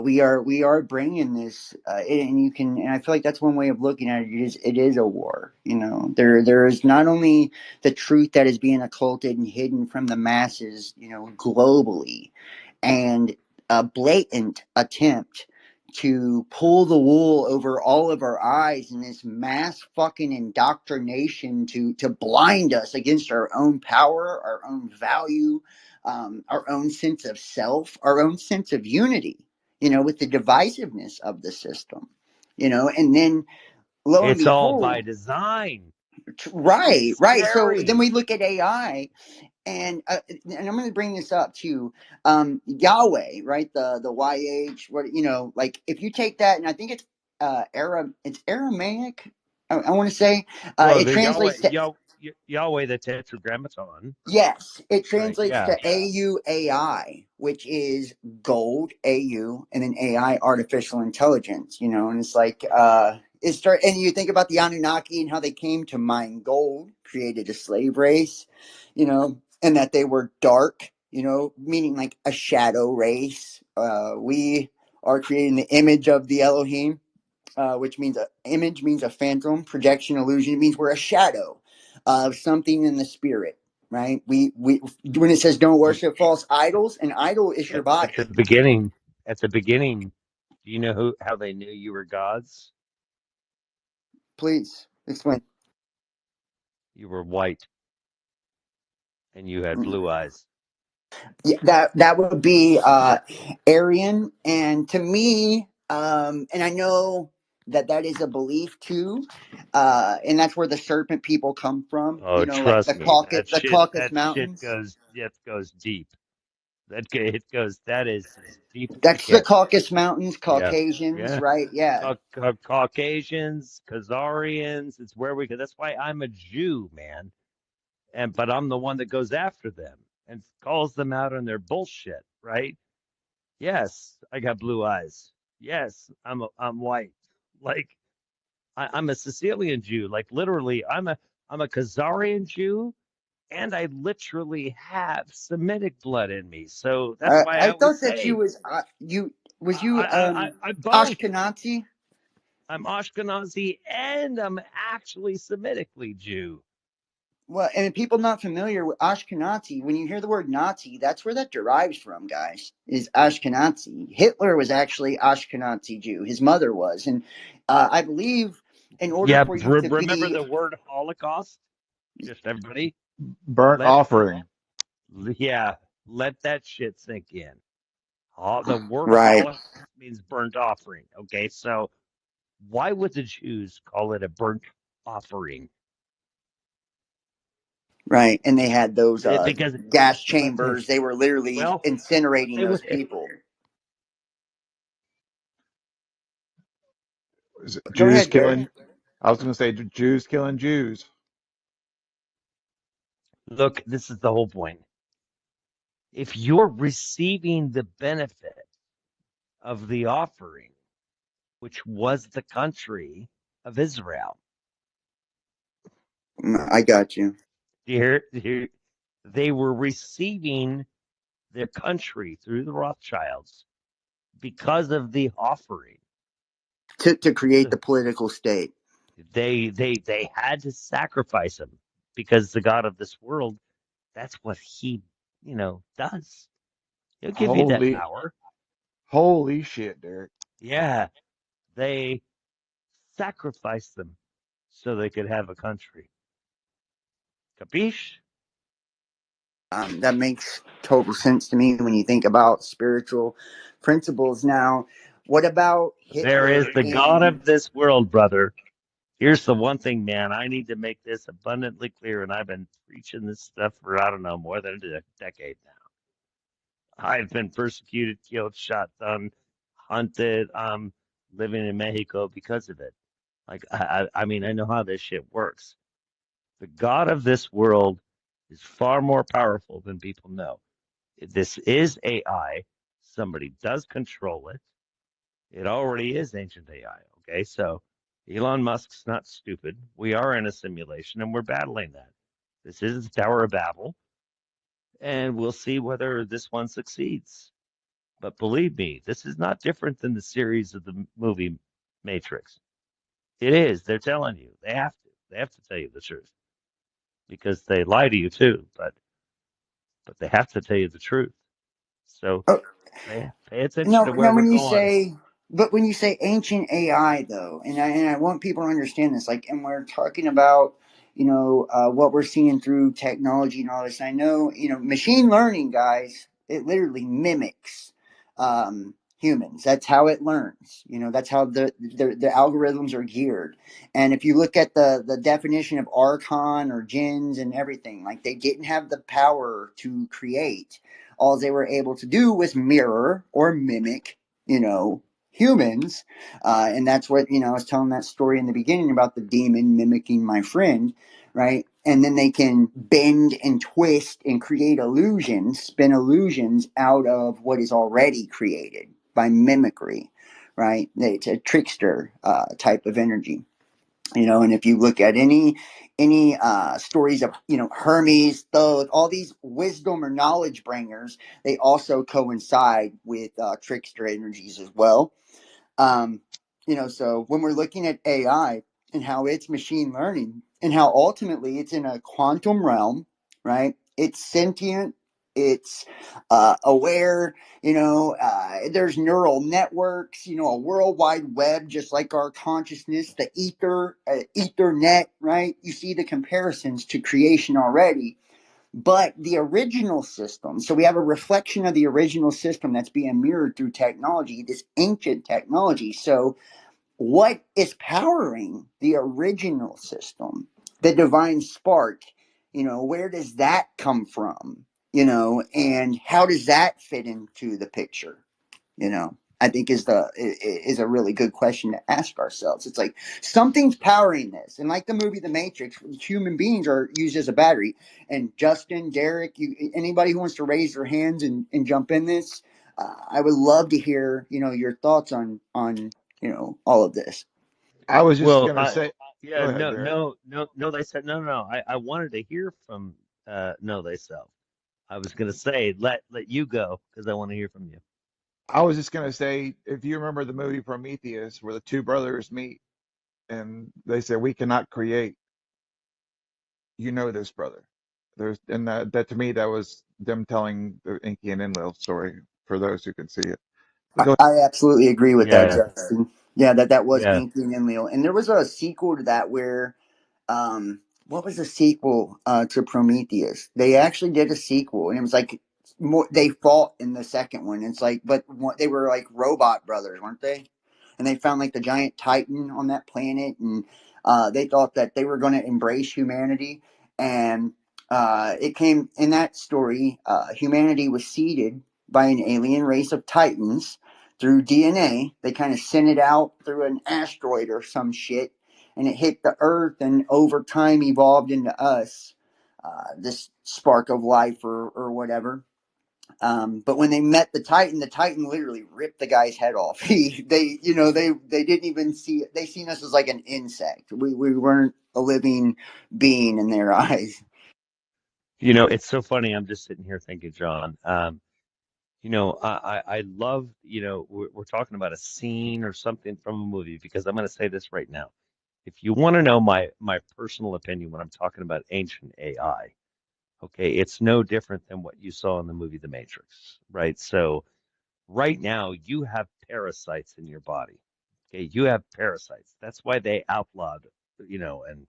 we are bringing this, and I feel like that's one way of looking at it. It is a war. There is not only the truth that is being occulted and hidden from the masses, globally, and a blatant attempt to pull the wool over all of our eyes in this mass fucking indoctrination to blind us against our own power, our own value, our own sense of self, our own sense of unity, with the divisiveness of the system, and then lo and It's all by behold, design. right, It's right. So then scary. we look at AI, and I'm going to bring this up too. Yahweh, right? The YH, what like if you take that, and I think it's Aramaic. I want to say Well, it the translates to. Yahweh, the Tetragrammaton, Yes, it right? translates Yeah. to AUAI, which is gold, AU, and then AI, artificial intelligence. And it's like and you think about the Anunnaki and how they came to mine gold, created a slave race, and that they were dark, meaning like a shadow race. We are creating the image of the Elohim, which means image means a phantom, projection, illusion. It means we're a shadow of something in the spirit, right? We when it says don't But worship false idols, an idol is your at the body. beginning, do you know how they knew you were gods? Please explain. You were white and you had blue eyes. Yeah, that would be Aryan, and to me, and I know that is a belief too, and that's where the serpent people come from. Oh, Like trust the me, Caucasus that shit Mountains. goes deep. It goes that is as deep as it That's the gets. Caucasus Mountains, Yeah, Caucasians, yeah. right? Yeah. Caucasians, Khazarians, it's where we go. That's why I'm a Jew, man. But I'm the one that goes after them and calls them out on their bullshit, right? Yes, I got blue eyes. Yes, I'm white. Like I'm a Sicilian Jew. Like literally, I'm a Khazarian Jew, and I literally have Semitic blood in me. So that's why I I always thought that say you I'm both. Ashkenazi. I'm Ashkenazi and I'm actually Semitically Jew. Well, and people not familiar with Ashkenazi, when you hear the word Nazi, that's where that derives from, guys, is Ashkenazi. Hitler was actually Ashkenazi Jew. His mother was. And I believe in order Yeah, for you to remember be, the word Holocaust? Just everybody, Burnt let offering. yeah, let that shit sink in. The word right, Holocaust means burnt offering. Okay, so why would the Jews call it a burnt offering? right. And they had those Because gas chambers. They were literally well, incinerating they those would. people. Is it Go Jews ahead, Derek. killing? I was going to say Jews killing Jews. Look, this is the whole point. If you're receiving the benefit of the offering, which was the country of Israel, I got you. here they were receiving their country through the Rothschilds because of the offering. To create So the political state. they had to sacrifice him because the God of this world, that's what he, does. He'll give you that Holy, power. holy shit, Derek. Yeah, they sacrificed them so they could have a country. Capiche? That makes total sense to me when you think about spiritual principles. Now, what about There is Hitler the God and of this world, brother. Here's the one thing, man. I need to make this abundantly clear, and I've been preaching this stuff for, I don't know, more than a decade now. I've been persecuted, killed, shot, done, hunted. I'm living in Mexico because of it. Like, I mean, I know how this shit works. The God of this world is far more powerful than people know. This is AI. Somebody does control it. It already is ancient AI. Okay, so Elon Musk's not stupid. We are in a simulation and we're battling that. This is the Tower of Babel, and we'll see whether this one succeeds. But believe me, this is not different than the series of the movie Matrix. It is. They're telling you. They have to. They have to tell you the truth because they lie to you too. But they have to tell you the truth. So oh, pay attention no, to where no, we're going. when you say ancient AI though, and I want people to understand this, like, and we're talking about, what we're seeing through technology and all this. I know, machine learning, guys, it literally mimics humans. That's how it learns. That's how the algorithms are geared. And if you look at the definition of archon or jinns and everything, like, they didn't have the power to create. All they were able to do was mirror or mimic, humans. And that's what, I was telling that story in the beginning about the demon mimicking my friend, right? And then they can bend and twist and create illusions, spin illusions out of what is already created by mimicry, right? It's a trickster type of energy. And if you look at any stories of Hermes, Thoth, all these wisdom or knowledge bringers, they also coincide with trickster energies as well. um, so when we're looking at AI and how it's machine learning and how ultimately it's in a quantum realm, right? It's sentient, it's aware, there's neural networks, a worldwide web, just like our consciousness, the ethernet, right? You see the comparisons to creation already. But the original system, so we have a reflection of the original system that's being mirrored through technology, this ancient technology. So what is powering the original system, the divine spark? Where does that come from? And how does that fit into the picture? I think is a really good question to ask ourselves. It's like something's powering this, and like the movie The Matrix, human beings are used as a battery. And Justin, Derek, anybody who wants to raise their hands and jump in this, I would love to hear your thoughts on all of this. I was just Well, gonna say. Yeah, Go ahead, no, Derek. no, no, no. They said no, no, no. I wanted to hear from no, they self. I was gonna say let you go because I want to hear from you. I was just gonna say, if you remember the movie Prometheus, where the two brothers meet and they say, "We cannot create. You know this, brother." There's and that to me that was them telling the Inky and Enlil story for those who can see it. But go I absolutely agree with that, Yeah, Justin. Yeah, that was yeah. Inky and Enlil, and there was a sequel to that where what was the sequel to Prometheus? They actually did a sequel, and it was like more. They fought in the second one. It's like, but they were like robot brothers, weren't they? And they found like the giant Titan on that planet, and they thought that they were going to embrace humanity. And it came in that story. Humanity was seeded by an alien race of Titans through DNA. They kind of sent it out through an asteroid or some shit, and it hit the earth and over time evolved into us, this spark of life or whatever. But when they met the Titan literally ripped the guy's head off. They didn't even see it. They seen us as like an insect. We weren't a living being in their eyes. It's so funny. I'm just sitting here thinking, John. I love, we're talking about a scene or something from a movie because I'm going to say this right now. If you want to know my personal opinion when I'm talking about ancient AI, okay, it's no different than what you saw in the movie The Matrix, right? So right now you have parasites in your body. Okay, you have parasites. That's why they outlawed, and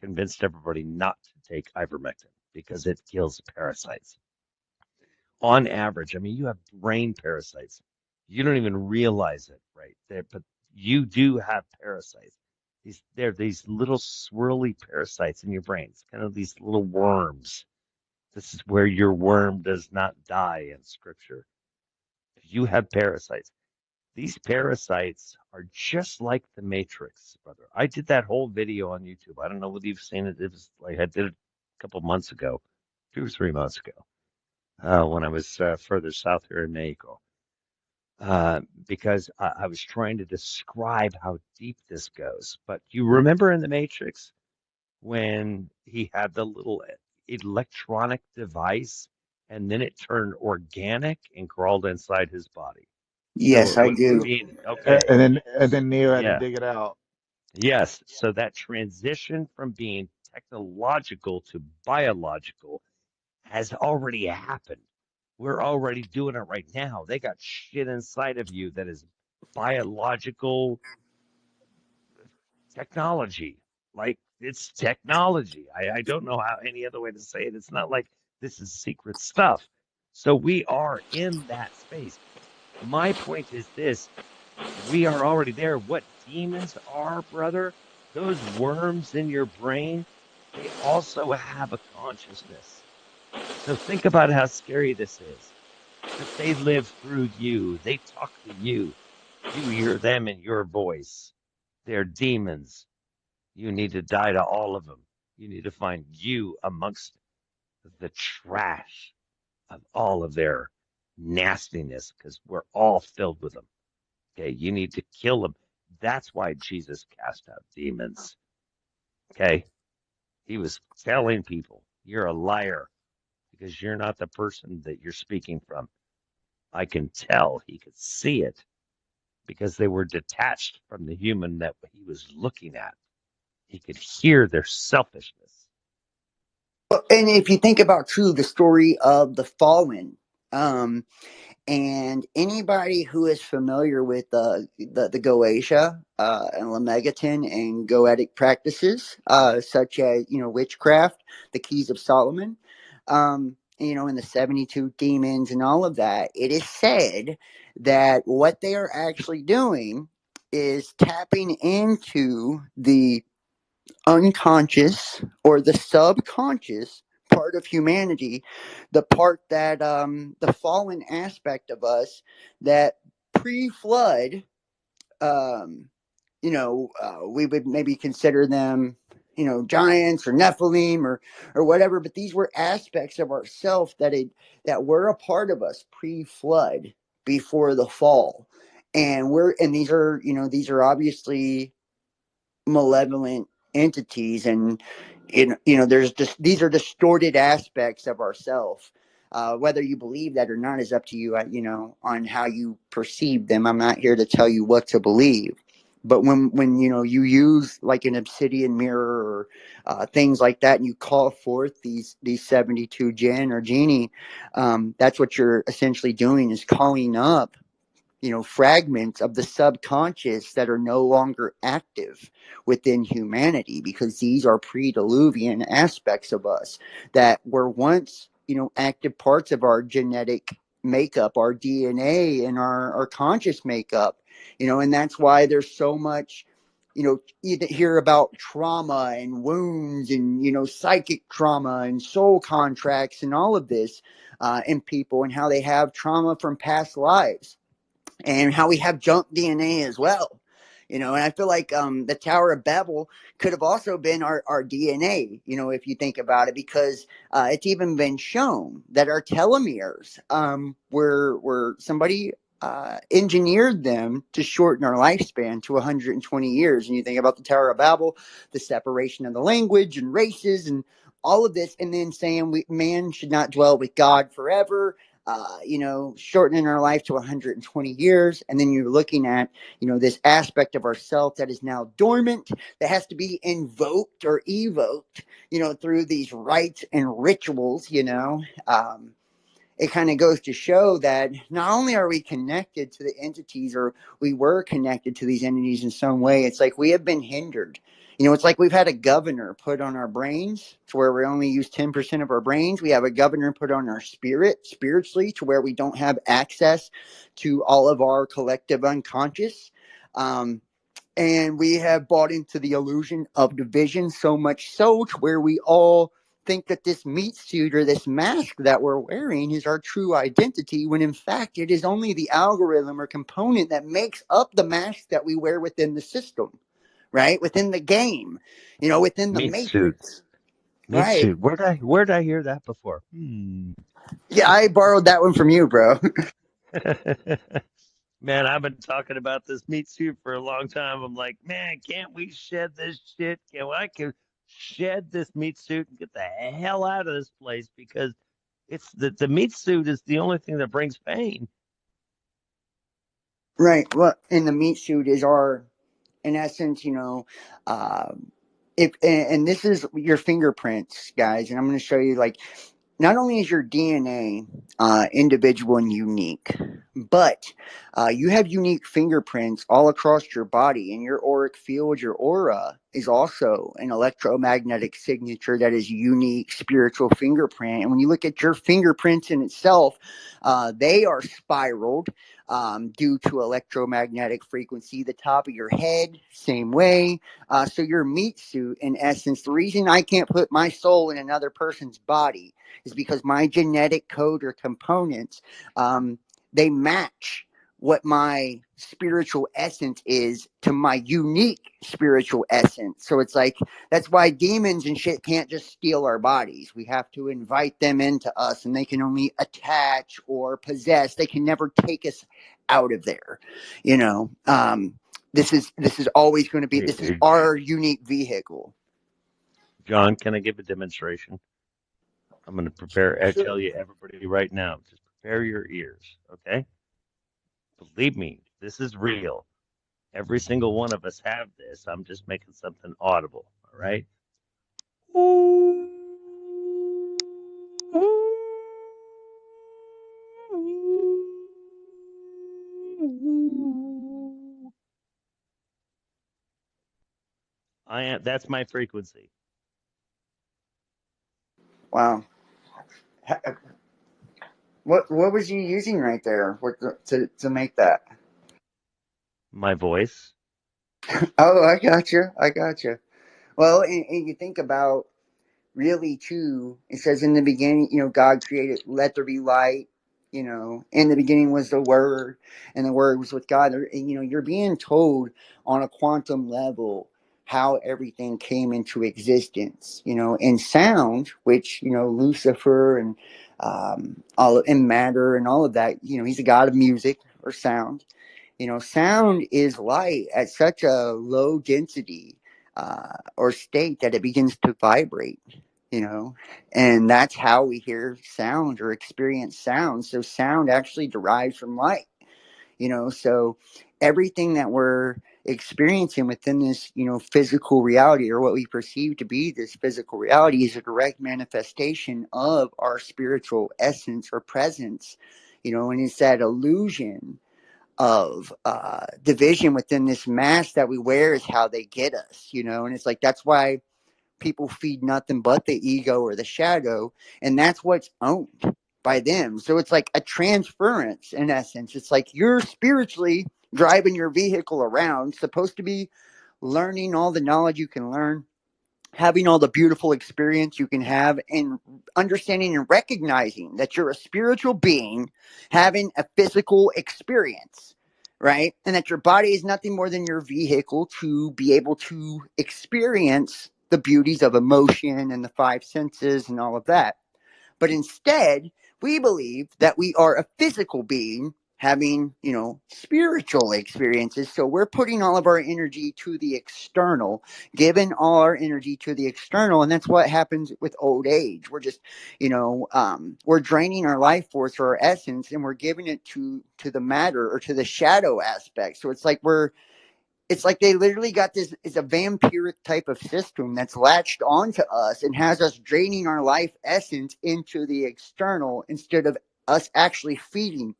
convinced everybody not to take ivermectin because it kills parasites. On average, I mean, you have brain parasites. You don't even realize it, right? But you do have parasites. They're these little swirly parasites in your brain. It's kind of these little worms. This is where your worm does not die in scripture. You have parasites. These parasites are just like the Matrix, brother. I did that whole video on YouTube. I don't know whether you've seen it. It was like I did it a couple months ago, 2 or 3 months ago, when I was further south here in Mexico. Because I was trying to describe how deep this goes. But you remember in the Matrix when he had the little electronic device and then it turned organic and crawled inside his body. So Yes, it I went from do. being and okay. then Neo had to Yeah. dig it out. Yes. So that transition from being technological to biological has already happened. We're already doing it right now. They got shit inside of you that is biological technology. Like it's technology. I don't know how any other way to say it. It's not like this is secret stuff. So we are in that space. My point is this: we are already there. What demons are, brother, those worms in your brain, they also have a consciousness. So think about how scary this is that they live through you. They talk to you. You hear them in your voice. They're demons. You need to die to all of them. You need to find you amongst the trash of all of their nastiness because we're all filled with them. Okay, you need to kill them. That's why Jesus cast out demons. Okay, he was telling people, you're a liar because you're not the person that you're speaking from. I can tell he could see it because they were detached from the human that he was looking at. He could hear their selfishness. And if you think about too the story of the fallen, um, and anybody who is familiar with the Goetia and Lemegeton and Goetic practices, such as witchcraft, the Keys of Solomon, and the 72 demons and all of that, it is said that what they are actually doing is tapping into the unconscious or the subconscious part of humanity, the part that the fallen aspect of us that pre-flood, um, we would maybe consider them, giants or Nephilim or whatever. But these were aspects of ourself that were a part of us pre-flood, before the fall, and these are obviously malevolent entities, and there's just, these are distorted aspects of ourself. Whether you believe that or not is up to you, on how you perceive them. I'm not here to tell you what to believe. But when you use like an obsidian mirror or things like that, and you call forth these 72 jinn or genie, that's what you're essentially doing, is calling up fragments of the subconscious that are no longer active within humanity, because these are pre-diluvian aspects of us that were once active parts of our genetic makeup, our DNA, and our conscious makeup. And that's why there's so much, you hear about trauma and wounds and psychic trauma and soul contracts and all of this in people, and how they have trauma from past lives, and how we have junk DNA as well. And I feel like the Tower of Babel could have also been our DNA, if you think about it, because it's even been shown that our telomeres were somebody engineered them to shorten our lifespan to 120 years. And you think about the Tower of Babel, the separation of the language and races and all of this, and then saying man should not dwell with God forever, shortening our life to 120 years. And then you're looking at, this aspect of ourself that is now dormant, that has to be invoked or evoked, through these rites and rituals. It kind of goes to show that not only are we connected to the entities, or we were connected to these entities in some way, it's like we have been hindered. It's like we've had a governor put on our brains to where we only use 10% of our brains. We have a governor put on our spiritually, to where we don't have access to all of our collective unconscious. And we have bought into the illusion of division, so much so to where we all think that this meat suit or this mask that we're wearing is our true identity, when in fact it is only the algorithm or component that makes up the mask that we wear within the system, right? Within the game, within the Meat suit. matrix. Meat Right. suit. Where'd I hear that before? Yeah, I borrowed that one from you, bro. Man, I've been talking about this meat suit for a long time. I'm like, man, can't we shed this shit? Can shed this meat suit and get the hell out of this place? Because it's the meat suit is the only thing that brings pain. Right. Well, and the meat suit is our, in essence, uh, if and this is your fingerprints, guys, and I'm going to show you, like, not only is your DNA individual and unique, but you have unique fingerprints all across your body, and your auric field, your aura, is also an electromagnetic signature that is unique spiritual fingerprint. And when you look at your fingerprints in itself, they are spiraled due to electromagnetic frequency. The top of your head, same way. So your meat suit, in essence, the reason I can't put my soul in another person's body is because my genetic code or components, they match what my spiritual essence is to my unique spiritual essence. So it's like, that's why demons and shit can't just steal our bodies. We have to invite them into us, and they can only attach or possess. They can never take us out of there. This is always going to be, this is our unique vehicle. John, can I give a demonstration? I'm going to prepare. I Sure. tell you, everybody, right now, just prepare your ears, okay? Believe me, this is real. Every single one of us have this. I'm just making something audible, all right? That's my frequency. Wow. What was you using right there to make that? My voice. Oh, I got you. I got you. Well, and you think about, really too, it says in the beginning, God created, let there be light. In the beginning was the Word, and the Word was with God. And, you're being told on a quantum level how everything came into existence. In sound, which Lucifer and all in matter and all of that. He's a god of music or sound. Sound is light at such a low density or state that it begins to vibrate, you know, and that's how we hear sound or experience sound. So sound actually derives from light, you know, so everything that we're experiencing within this, you know, physical reality, or what we perceive to be this physical reality, is a direct manifestation of our spiritual essence or presence, you know, and it's that illusion of division within this mask that we wear is how they get us, you know. And it's like, that's why people feed nothing but the ego or the shadow, and that's what's owned by them. So it's like a transference in essence. It's like you're spiritually driving your vehicle around, supposed to be learning all the knowledge you can learn, having all the beautiful experience you can have, and understanding and recognizing that you're a spiritual being having a physical experience, right? And that your body is nothing more than your vehicle to be able to experience the beauties of emotion and the five senses and all of that. But instead, we believe that we are a physical being having, you know, spiritual experiences. So we're putting all of our energy to the external, giving all our energy to the external. And that's what happens with old age. We're just, you know, we're draining our life force or our essence, and we're giving it to the matter or to the shadow aspect. So it's like they literally got this, it's a vampiric type of system that's latched onto us and has us draining our life essence into the external, instead of us actually feeding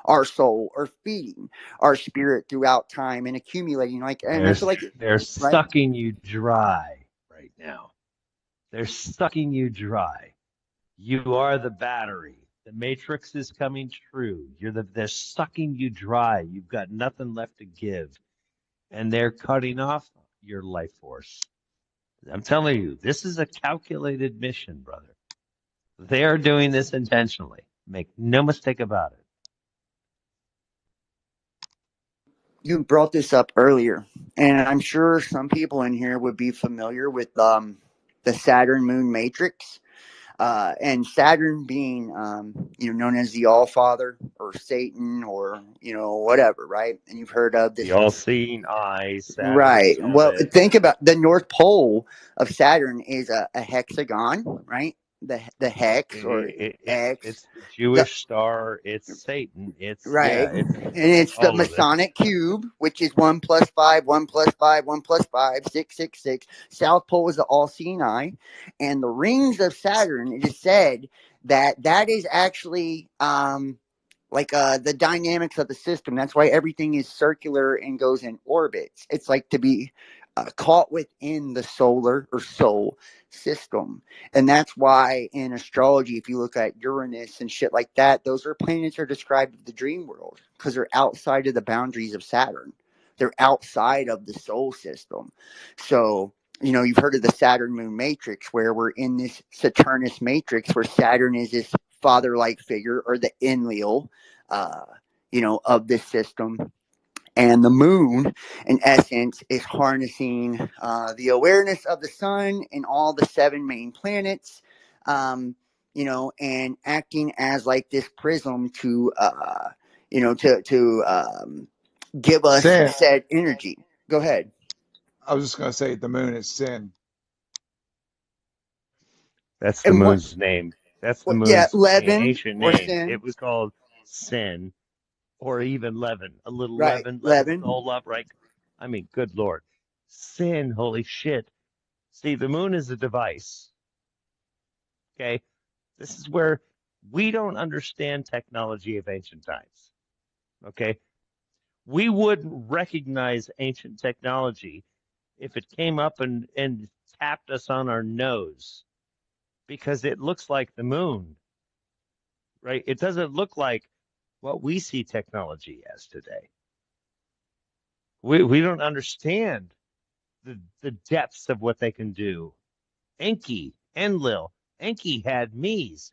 our soul or feeding our spirit throughout time and accumulating. Like, and I feel like, They're right? sucking you dry right now. They're sucking you dry. You are the battery. The matrix is coming true. They're sucking you dry. You've got nothing left to give. And they're cutting off your life force. I'm telling you, this is a calculated mission, brother. They are doing this intentionally. Make no mistake about it. You brought this up earlier, and I'm sure some people in here would be familiar with the Saturn moon matrix. And Saturn being, you know, known as the All Father or Satan or, you know, whatever, right? And you've heard of The this, all-seeing eye, Saturn right? Well, seven. think about the North Pole of Saturn is a hexagon, right? The hex or X, It's the the Jewish star. It's Satan. It's right, yeah. and it's the All of it. Masonic cube, which is 1 + 5, 1 + 5, 1 + 5, 666. South Pole is the all-seeing eye, and the rings of Saturn. It is said that that is actually like the dynamics of the system. That's why everything is circular and goes in orbits. It's like to be caught within the solar or soul system. And that's why in astrology, if you look at Uranus and shit like that, those are planets are described as the dream world because they're outside of the boundaries of Saturn. They're outside of the soul system. So, you know, you've heard of the Saturn moon matrix, where we're in this Saturnus matrix where Saturn is this father like figure, or the Enlil, uh, you know, of this system. And the moon, in essence, is harnessing the awareness of the sun and all the seven main planets, you know, and acting as like this prism to, you know, to give us Sin. said energy. Go ahead. I was just gonna say the moon is sin. That's the And moon's name. That's the yeah, moon's leaven ancient or name. sin, It was called Sin, or even leaven. A little right? leaven leavens the Leaven. whole lump, right? I mean, good Lord. Sin, holy shit. See, the moon is a device. Okay. This is where we don't understand technology of ancient times. Okay. We wouldn't recognize ancient technology if it came up and tapped us on our nose, because it looks like the moon, right? It doesn't look like what we see technology as today. We don't understand the depths of what they can do. Enki, Enlil, Enki had Mies.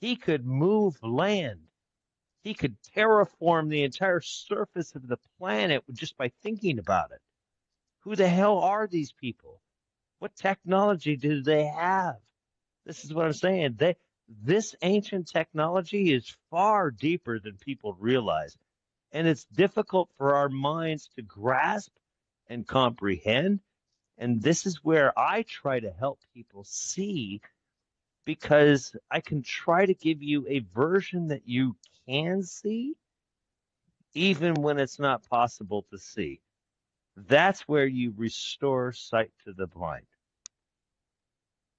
He could move land. He could terraform the entire surface of the planet just by thinking about it. Who the hell are these people? What technology do they have? This is what I'm saying. This ancient technology is far deeper than people realize. And it's difficult for our minds to grasp and comprehend. And this is where I try to help people see, because I can try to give you a version that you can see, even when it's not possible to see. That's where you restore sight to the blind.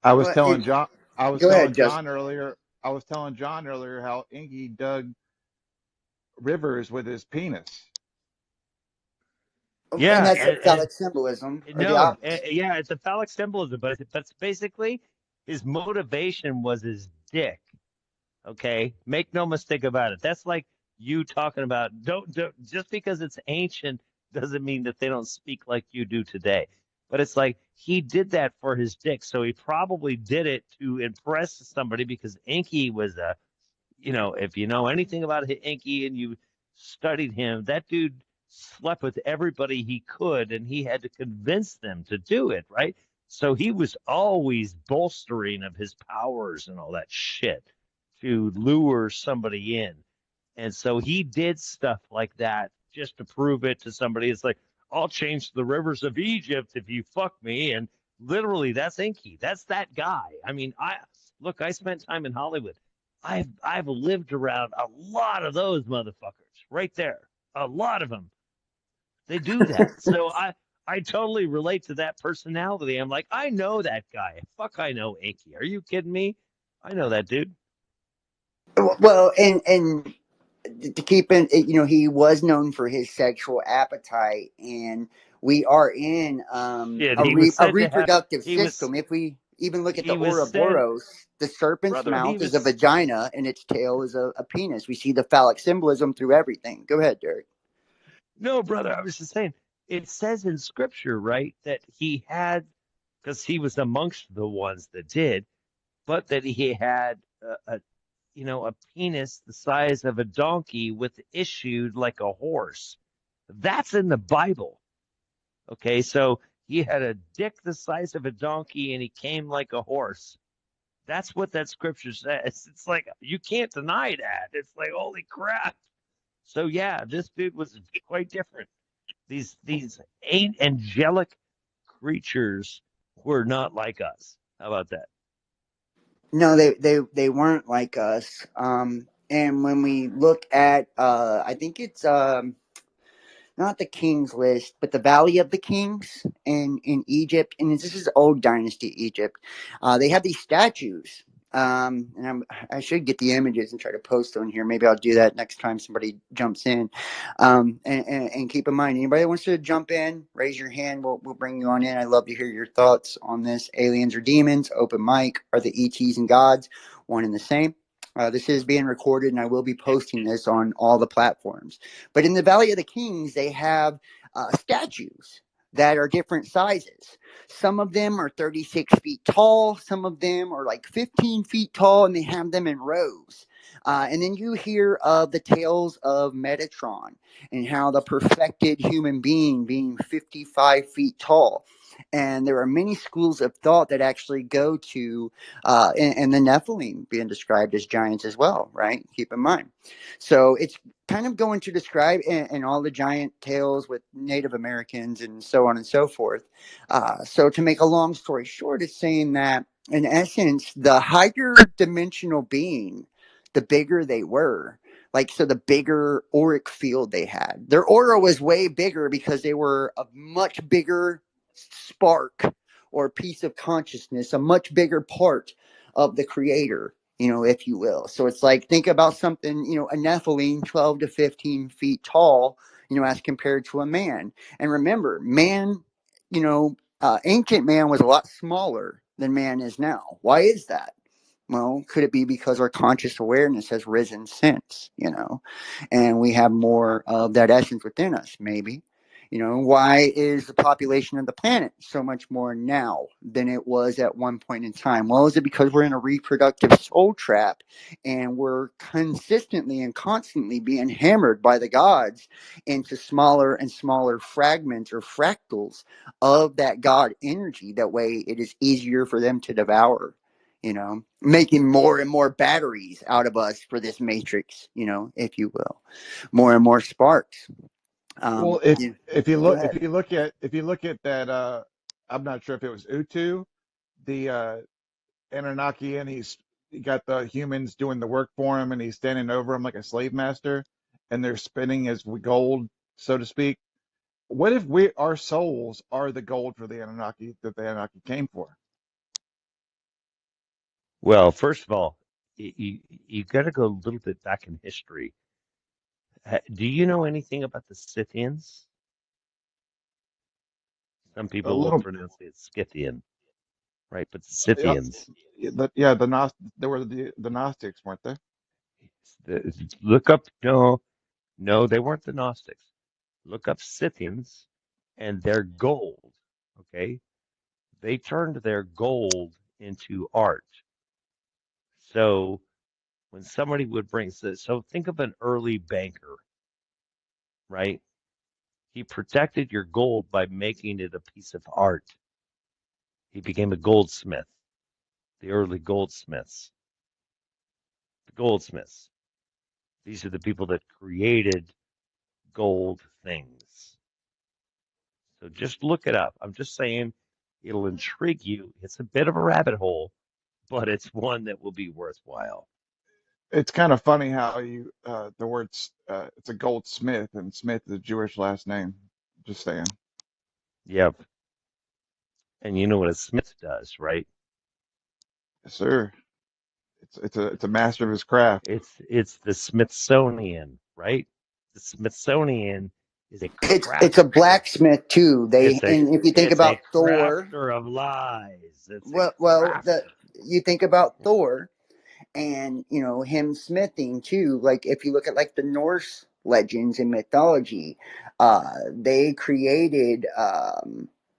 I was Well, telling John. I was go ahead, telling Justin. John earlier. I was telling John earlier how Inky dug rivers with his penis. And Yeah, that's the phallic symbolism, or the no, optics. yeah, it's a phallic symbolism, but that's basically his motivation was his dick. Okay, make no mistake about it. That's like you talking about don't just because it's ancient doesn't mean that they don't speak like you do today. But it's like he did that for his dick, so he probably did it to impress somebody, because Inky was a, if you know anything about Inky and you studied him, that dude slept with everybody he could, and he had to convince them to do it, right? So he was always bolstering of his powers and all that shit to lure somebody in. And so he did stuff like that just to prove it to somebody. It's like, I'll change the rivers of Egypt if you fuck me. And literally, that's Inky. That's that guy. I mean, I spent time in Hollywood. I've lived around a lot of those motherfuckers right there. A lot of them. They do that. So I totally relate to that personality. I'm like, I know that guy. Fuck, I know Inky. Are you kidding me? I know that dude. Well, and to keep in, he was known for his sexual appetite, and we are in Shit, he was a said to have. reproductive He was system. If we even look at the he was said, Ouroboros, the serpent's brother. He mouth is a was vagina and its tail is a penis. We see the phallic symbolism through everything. Go ahead, Derek. no, brother. I was just saying. It says in scripture, right, that he had, because he was amongst the ones that did, but that he had a penis the size of a donkey with issued like a horse. That's in the Bible. Okay, so he had a dick the size of a donkey and he came like a horse. That's what that scripture says. It's like you can't deny that. It's like holy crap. So yeah, this dude was quite different. These ain't angelic creatures were not like us. How about that? No, they weren't like us. And when we look at, I think it's not the King's List, but the Valley of the Kings in Egypt, and this is old dynasty Egypt. They have these statues, and I should get the images and try to post on here. Maybe I'll do that next time somebody jumps in. And keep in mind, anybody that wants to jump in, raise your hand. We'll bring you on in. I'd love to hear your thoughts on this. Aliens or demons? Open mic. Are the ETs and gods one and the same? This is being recorded, and I will be posting this on all the platforms. But in the Valley of the Kings, they have statues that are different sizes. Some of them are 36 feet tall. Some of them are like 15 feet tall, and they have them in rows. And then you hear of the tales of Metatron and how the perfected human being 55 feet tall. And there are many schools of thought that actually go to, and the Nephilim being described as giants as well, right? Keep in mind. So it's kind of going to describe and all the giant tales with Native Americans and so on and so forth. So to make a long story short, it's saying that in essence, the higher dimensional being, the bigger they were. Like, so the bigger auric field they had. Their aura was way bigger because they were a much bigger spark or piece of consciousness, a much bigger part of the creator, if you will. So it's like, think about something, a Nephilim 12 to 15 feet tall, as compared to a man. And remember, man, ancient man was a lot smaller than man is now. Why is that? Well, could it be because our conscious awareness has risen since, and we have more of that essence within us, maybe? Why is the population of the planet so much more now than it was at one point in time? Well, is it because we're in a reproductive soul trap and we're consistently and constantly being hammered by the gods into smaller and smaller fragments or fractals of that God energy? That way it is easier for them to devour, making more and more batteries out of us for this matrix, if you will, more and more sparks. Well, Go if you ahead. look at that I'm not sure if it was Utu, the Anunnaki, and he got the humans doing the work for him, and he's standing over him like a slave master, and they're spinning as gold, so to speak. What if our souls are the gold for the Anunnaki that the Anunnaki came for? Well, first of all, you got to go a little bit back in history. Do you know anything about the Scythians? Some A people will little, pronounce it Scythian, right? But the yeah, Scythians, yeah, they were the Gnostics, weren't they? look up, no, they weren't the Gnostics. Look up Scythians and their gold, okay? They turned their gold into art. So when somebody would bring, so think of an early banker, right? He protected your gold by making it a piece of art. He became a goldsmith, the early goldsmiths. The goldsmiths. These are the people that created gold things. So just look it up. I'm just saying it'll intrigue you. It's a bit of a rabbit hole, but it's one that will be worthwhile. It's kind of funny how the words, it's a goldsmith, and Smith is a Jewish last name. Just saying. Yep. And you know what a smith does, right? Yes, sir. It's a master of his craft. It's the Smithsonian, right? The Smithsonian is a It's a crafter. blacksmith too. They, It's a and if you think it's a about Thor, crafter of lies. It's a well, crafter. you think about Thor, and him smithing too. Like if you look at like the Norse legends and mythology, they created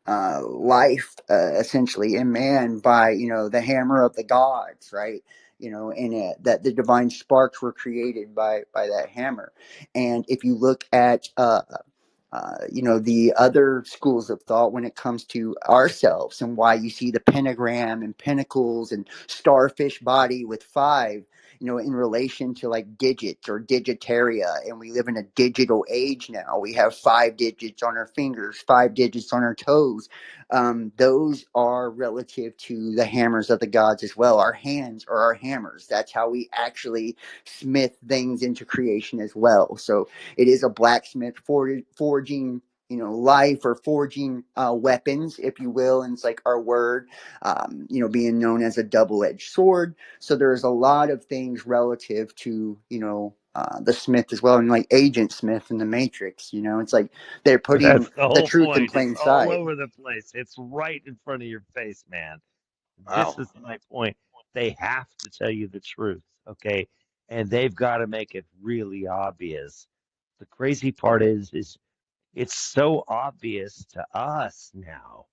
life essentially in man by the hammer of the gods, right? And that the divine sparks were created by that hammer. And if you look at the other schools of thought when it comes to ourselves, and why you see the pentagram and pentacles and starfish body with five, in relation to like digits or digitaria. And we live in a digital age now. We have 5 digits on our fingers, 5 digits on our toes. Those are relative to the hammers of the gods as well. Our hands are our hammers. That's how we actually smith things into creation as well. So it is a blacksmith forging, life, or forging weapons, if you will. And it's like our word, being known as a double-edged sword. So there's a lot of things relative to, the Smith as well. And like Agent Smith in the Matrix, it's like they're putting That's the the whole truth in point. It's plain all sight. over the place. It's right in front of your face, man. This Wow. is my point. They have to tell you the truth, okay? And they've got to make it really obvious. The crazy part is it's so obvious to us now,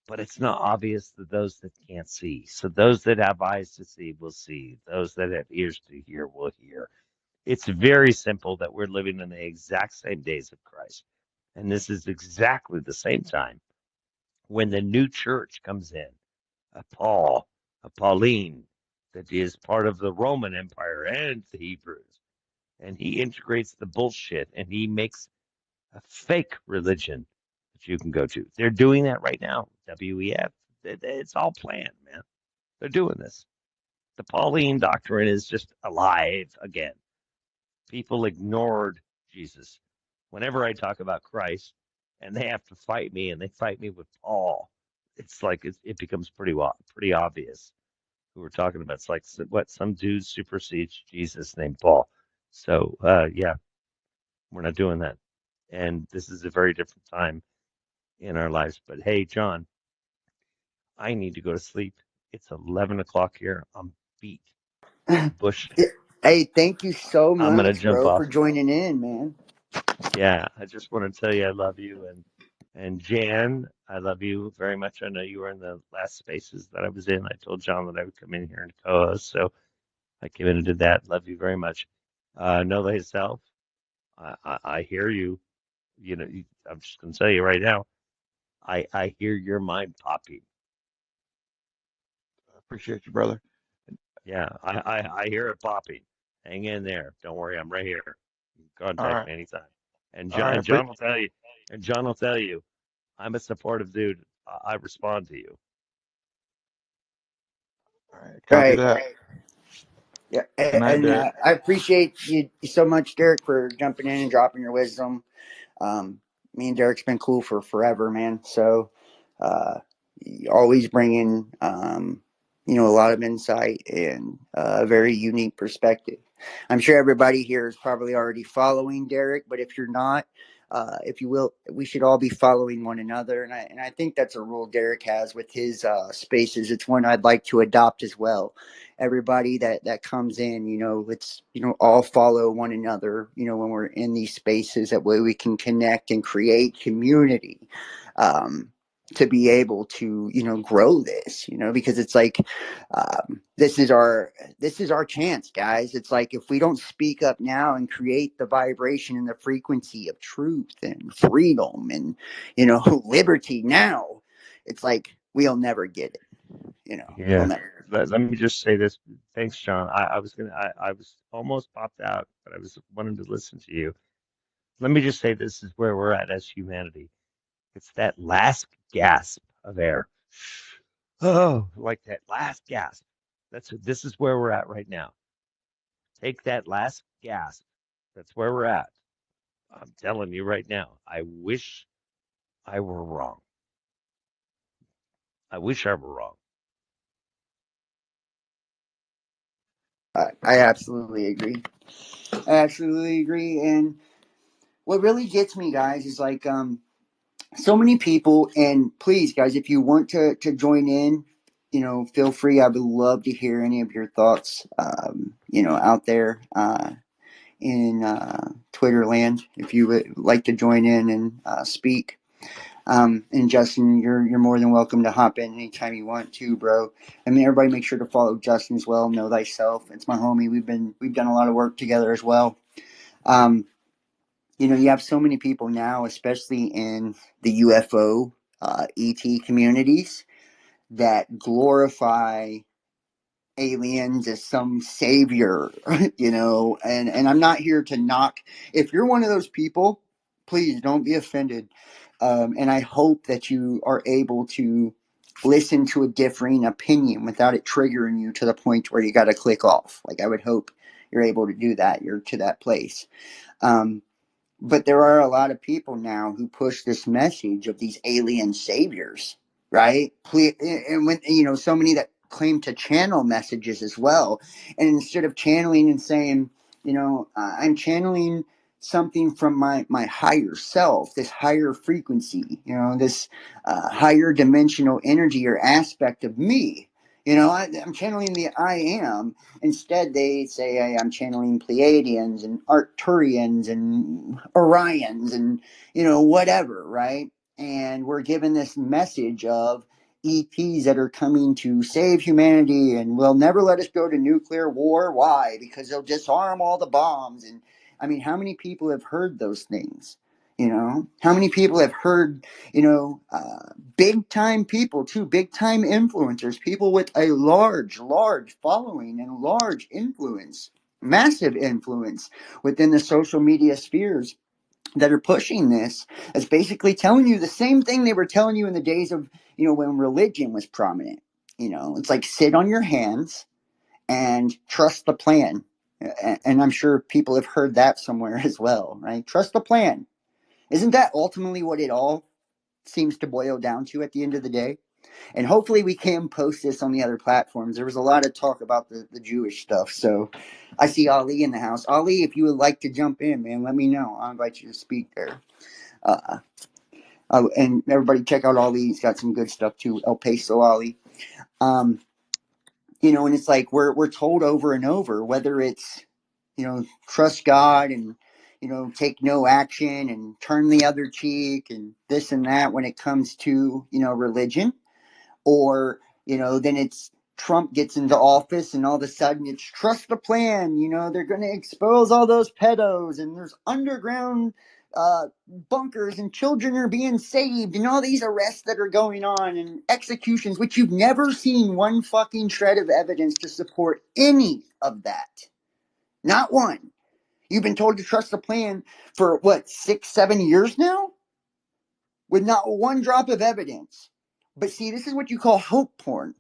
but it's not obvious to those that can't see. So those that have eyes to see will see. Those that have ears to hear will hear. It's very simple that we're living in the exact same days of Christ. And this is exactly the same time when the new church comes in, a Pauline, that is part of the Roman Empire and the Hebrews. And he integrates the bullshit and he makes a fake religion that you can go to. They're doing that right now. WEF. It's all planned, man. They're doing this. The Pauline doctrine is just alive again. People ignored Jesus. Whenever I talk about Christ and they have to fight me and they fight me with Paul, it's like it becomes pretty obvious who we're talking about. It's like what some dude supersedes Jesus named Paul. So yeah, we're not doing that. And this is a very different time in our lives. But hey, John, I need to go to sleep. It's 11 o'clock here. I'm beat. I'm bushy. Hey, thank you so I'm gonna much, jump bro, for off. joining in, man. Yeah, I just want to tell you I love you, and Jan, I love you very much. I know you were in the last spaces that I was in. I told John that I would come in here and co-host, so I came in and did that. Love you very much. Know thyself. I hear you. I'm just gonna tell you right now. I hear your mind popping. I appreciate you, brother. Yeah, I hear it popping. Hang in there. Don't worry, I'm right here. You can All contact right. me anytime. And All right. John will tell you. And John will tell you. I'm a supportive dude I respond to you. All right, copy Right. that. Yeah, Good night, and Derek. I appreciate you so much, Derek, for jumping in and dropping your wisdom. Um, Me and Derek's been cool for forever, man. So, uh, you always bringing, a lot of insight and a very unique perspective. I'm sure everybody here is probably already following Derek, but if you're not, if you will, we should all be following one another. And I think that's a rule Derek has with his spaces. It's one I'd like to adopt as well. Everybody that comes in, let's all follow one another, when we're in these spaces. That way we can connect and create community, um to be able to grow this, because it's like, this is our chance, guys. It's like, if we don't speak up now and create the vibration and the frequency of truth and freedom and liberty now, it's like we'll never get it. We'll Yeah. never. Let me just say this. Thanks, John. I was almost popped out, but I was wanting to listen to you. Let me just say this is where we're at as humanity. It's that last gasp of air. Oh, like that last gasp. This is where we're at right now. Take that last gasp. That's where we're at. I'm telling you right now. I wish I were wrong. I wish I were wrong. I absolutely agree. I absolutely agree. And what really gets me, guys, is like, so many people. And please, guys, if you want to join in, feel free. I would love to hear any of your thoughts, out there in Twitter land. If you would like to join in and speak. And Justin, you're more than welcome to hop in anytime you want to, bro. I mean, everybody, make sure to follow Justin as well. Know Thyself. It's my homie. We've done a lot of work together as well. Um, you have so many people now, especially in the UFO ET communities, that glorify aliens as some savior, and I'm not here to knock. If you're one of those people, please don't be offended. And I hope that you are able to listen to a differing opinion without it triggering you to the point where you got to click off. Like, I would hope you're able to do that. You're to that place. But there are a lot of people now who push this message of these alien saviors, right? And when so many that claim to channel messages as well, and instead of channeling and saying, I'm channeling something from my higher self, this higher frequency, this higher dimensional energy or aspect of me. I'm channeling the I am. Instead, they say, hey, I'm channeling Pleiadians and Arcturians and Orions and, whatever, right? And we're given this message of ETs that are coming to save humanity and will never let us go to nuclear war. Why? Because they'll disarm all the bombs. And I mean, how many people have heard those things? How many people have heard, big time people too, big time influencers, people with a large following and large influence, massive influence within the social media spheres that are pushing this, as basically telling you the same thing they were telling you in the days of, when religion was prominent. It's like, sit on your hands and trust the plan. And I'm sure people have heard that somewhere as well, right? Trust the plan. Isn't that ultimately what it all seems to boil down to at the end of the day? And hopefully we can post this on the other platforms. There was a lot of talk about the Jewish stuff. So I see Ali in the house. Ali, if you would like to jump in, man, let me know. I'll invite you to speak there. Uh, and everybody check out Ali. He's got some good stuff too. El Peso Ali. Um, and it's like we're told over and over, whether it's, trust God and, take no action and turn the other cheek and this and that when it comes to, religion. Or, then it's Trump gets into office and all of a sudden it's trust the plan. They're going to expose all those pedos and there's underground bunkers and children are being saved and all these arrests that are going on and executions, which you've never seen one fucking shred of evidence to support any of that. Not one. You've been told to trust the plan for what, 6, 7 years now? With not one drop of evidence. But see, this is what you call hope porn.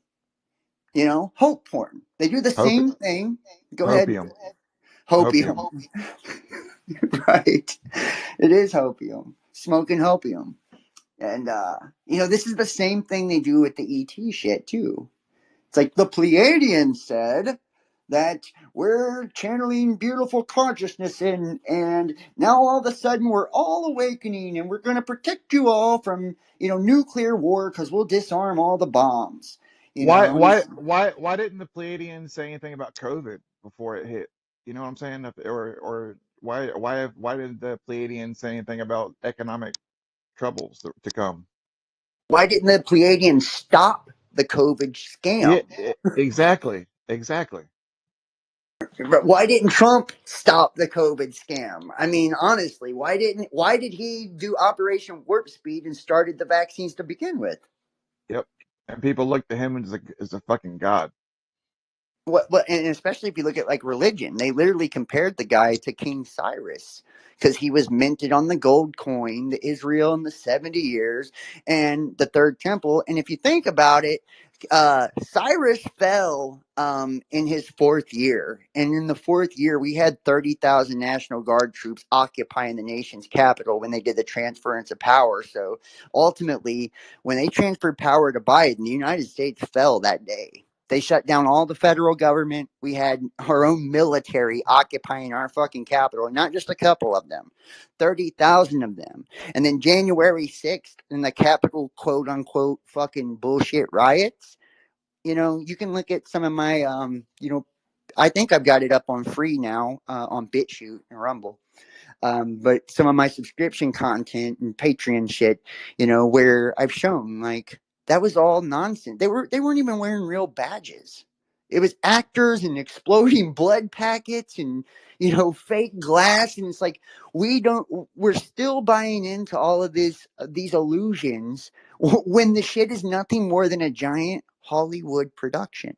You know, hope porn. They do the Hope same thing. Go ahead. hopium. Hopium. Hopium. Right. It is hopium. Smoking hopium. And, this is the same thing they do with the ET shit, too. It's like the Pleiadians said that we're channeling beautiful consciousness in, and now all of a sudden we're all awakening and we're going to protect you all from, nuclear war because we'll disarm all the bombs. Why And why why why didn't the Pleiadians say anything about COVID before it hit? You know what I'm saying? Or why did the Pleiadians say anything about economic troubles to come? why didn't the Pleiadians stop the COVID Yeah, scam? exactly. Why didn't Trump stop the COVID scam? I mean, honestly, why did he do Operation Warp Speed and started the vaccines to begin with? Yep. And people look to him as a fucking god. What, and especially if you look at like religion, they literally compared the guy to King Cyrus because he was minted on the gold coin, the Israel in the 70 years, and the third temple. And if you think about it, Cyrus fell in his fourth year. And in the fourth year, we had 30,000 National Guard troops occupying the nation's capital when they did the transference of power. So ultimately, when they transferred power to Biden, the United States fell that day. They shut down all the federal government. We had our own military occupying our fucking capital, and not just a couple of them, 30,000 of them. And then January 6th, in the Capitol quote unquote fucking bullshit riots, you can look at some of my, I think I've got it up on free now on BitChute and Rumble. But some of my subscription content and Patreon shit, where I've shown like that was all nonsense. They weren't even wearing real badges. It was actors and exploding blood packets and fake glass, and it's like we're still buying into all of these illusions when the shit is nothing more than a giant Hollywood production.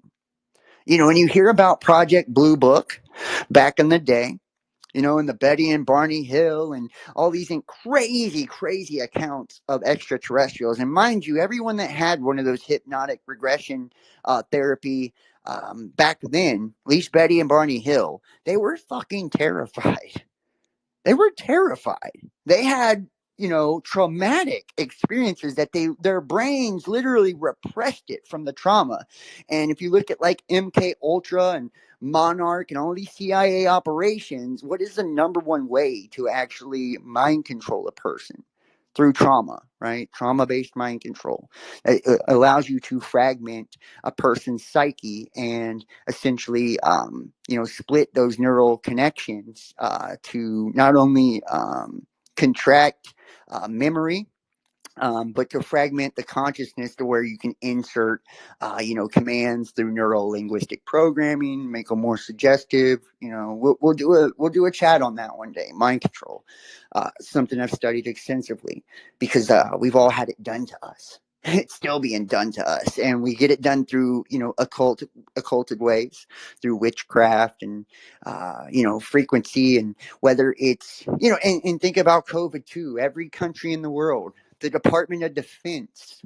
And you hear about Project Blue Book back in the day, and the Betty and Barney Hill and all these crazy, crazy accounts of extraterrestrials. And mind you, everyone that had one of those hypnotic regression therapy back then, at least Betty and Barney Hill, they were fucking terrified. They were terrified. They had, traumatic experiences that their brains literally repressed it from the trauma. And if you look at like MK Ultra and Monarch and all these CIA operations, what is the number one way to actually mind control a person? Through trauma, right? Trauma-based mind control. It allows you to fragment a person's psyche and essentially, split those neural connections to not only contract memory, but to fragment the consciousness to where you can insert, commands through neural linguistic programming, make them more suggestive. We'll do a chat on that one day. Mind control, something I've studied extensively because we've all had it done to us. It's still being done to us, and we get it done through occulted ways, through witchcraft and frequency, and whether it's and think about COVID too. Every country in the world, the Department of Defense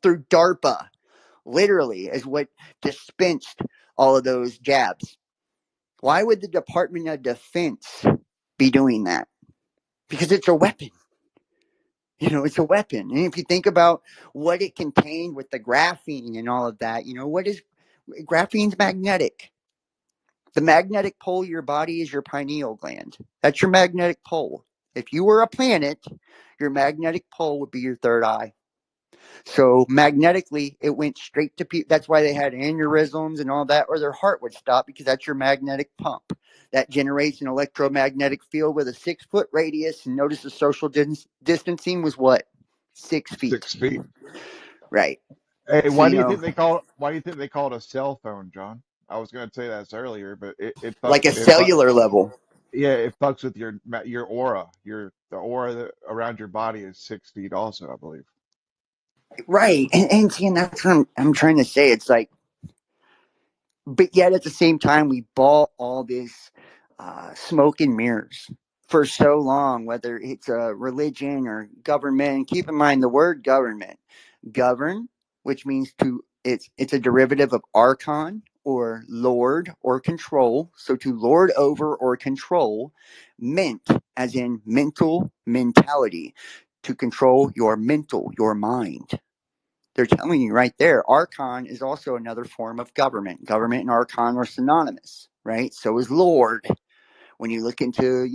through DARPA, literally, is what dispensed all of those jabs. Why would the Department of Defense be doing that? Because it's a weapon. It's a weapon. And if you think about what it contained with the graphene and all of that, what is graphene's magnetic? The magnetic pole of your body is your pineal gland. That's your magnetic pole. If you were a planet, your magnetic pole would be your third eye. So magnetically, it went straight to people. That's why they had aneurysms and all that, or their heart would stop, because that's your magnetic pump. That generates an electromagnetic field with a 6-foot radius. And notice the social distancing was what? 6 feet. 6 feet. Right. Hey, So, why do you think they call it a cell phone, John? I was going to say that earlier, but like a cellular level. yeah, it fucks with your aura. The aura around your body is 6 feet also, I believe. Right. And see, and that's what I'm trying to say. It's like, but yet at the same time, we bought all this smoke and mirrors for so long, whether it's a religion or government. Keep in mind the word government. Govern, which means it's a derivative of archon or lord or control. So to lord over or control. Ment, as in mental mentality, to control your mental, your mind. They're telling you right there, archon is also another form of government. Government and archon are synonymous, right? So is lord. When you look into,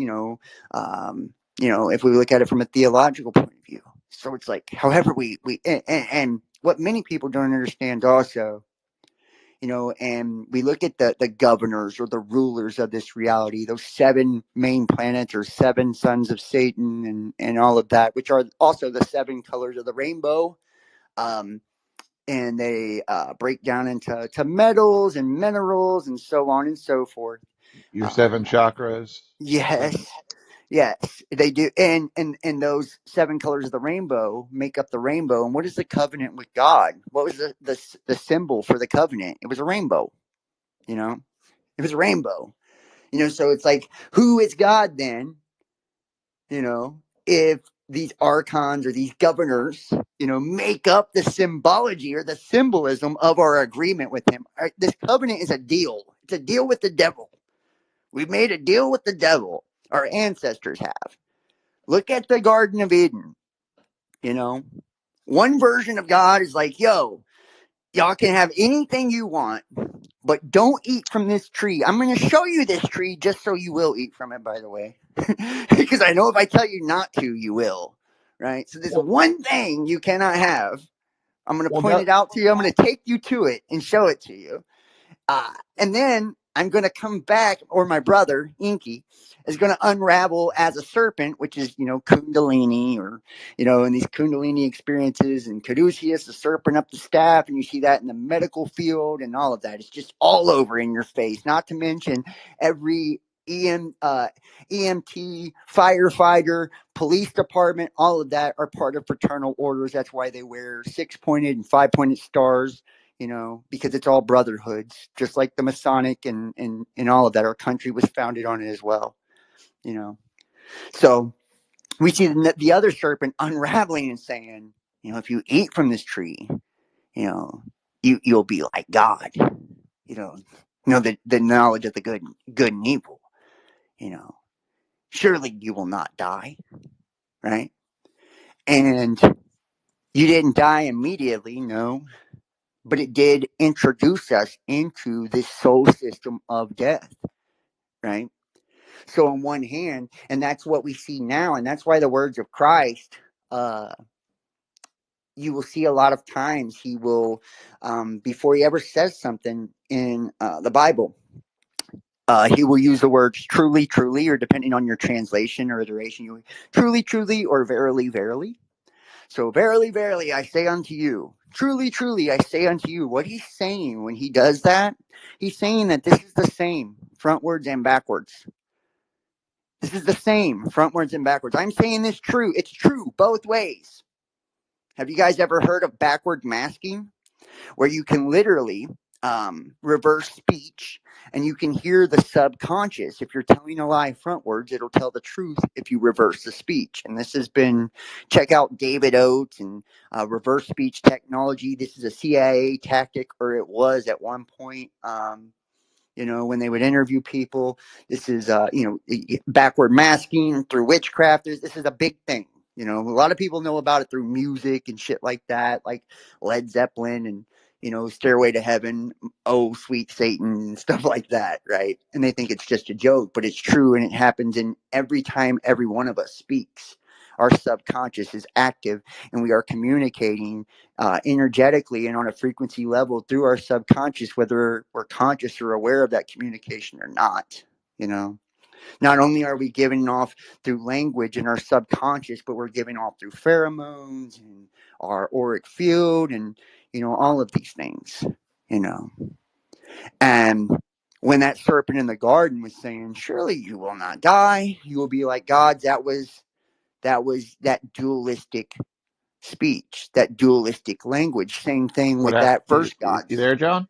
if we look at it from a theological point of view. So it's like, however and what many people don't understand also, and we look at the governors or the rulers of this reality, those 7 main planets or 7 sons of Satan and all of that, which are also the 7 colors of the rainbow. And they break down into metals and minerals and so on and so forth. Your 7 chakras. Yes, yes, they do. And those 7 colors of the rainbow make up the rainbow. And what is the covenant with God? What was the symbol for the covenant? It was a rainbow. It was a rainbow. So it's like, who is God then? If these archons or these governors, make up the symbology or the symbolism of our agreement with him. This covenant is a deal. It's a deal with the devil. We've made a deal with the devil. Our ancestors have. Look at the Garden of Eden. One version of God is like, yo, y'all can have anything you want, but don't eat from this tree. I'm going to show you this tree just so you will eat from it, by the way. Because I know if I tell you not to, you will. Right? So there's Well, one thing you cannot have. I'm going to well, point that it out to you. I'm going to take you to it and show it to you. And then I'm going to come back, or my brother, Inky, is going to unravel as a serpent, which is, Kundalini, or, in these Kundalini experiences, and Caduceus, the serpent up the staff, and you see that in the medical field and all of that. It's just all over in your face, not to mention every EMT, firefighter, police department, all of that are part of fraternal orders. That's why they wear 6-pointed and 5-pointed stars, because it's all brotherhoods, just like the Masonic and all of that. Our country was founded on it as well, So we see the other serpent unraveling and saying, if you eat from this tree, you'll be like God, the knowledge of the good and evil, surely you will not die, right? And you didn't die immediately, no, but it did introduce us into this soul system of death, right? So on one hand, and that's what we see now, and that's why the words of Christ, you will see a lot of times he will, before he ever says something in the Bible, he will use the words truly, truly, or depending on your translation or iteration, you truly, truly, or verily, verily. So verily, verily, I say unto you, truly, truly, I say unto you. What he's saying when he does that, he's saying that this is the same, frontwards and backwards. This is the same, frontwards and backwards. I'm saying this true. It's true both ways. Have you guys ever heard of backward masking? Where you can literally reverse speech and you can hear the subconscious. If you're telling a lie frontwards, it'll tell the truth if you reverse the speech. And this has been, check out David Oates and reverse speech technology. This is a CIA tactic, or it was at one point. When they would interview people, this is, backward masking through witchcraft. This is a big thing. A lot of people know about it through music and shit like that, like Led Zeppelin and, Stairway to Heaven, Oh, Sweet Satan, and stuff like that, right? And they think it's just a joke, but it's true, and it happens in every time every one of us speaks. Our subconscious is active, and we are communicating energetically and on a frequency level through our subconscious, whether we're conscious or aware of that communication or not. Not only are we giving off through language in our subconscious, but we're giving off through pheromones and our auric field and, all of these things, And when that serpent in the garden was saying, surely you will not die, you will be like gods, that was that dualistic speech, that dualistic language. Same thing what with happened? that first You gods. there, John?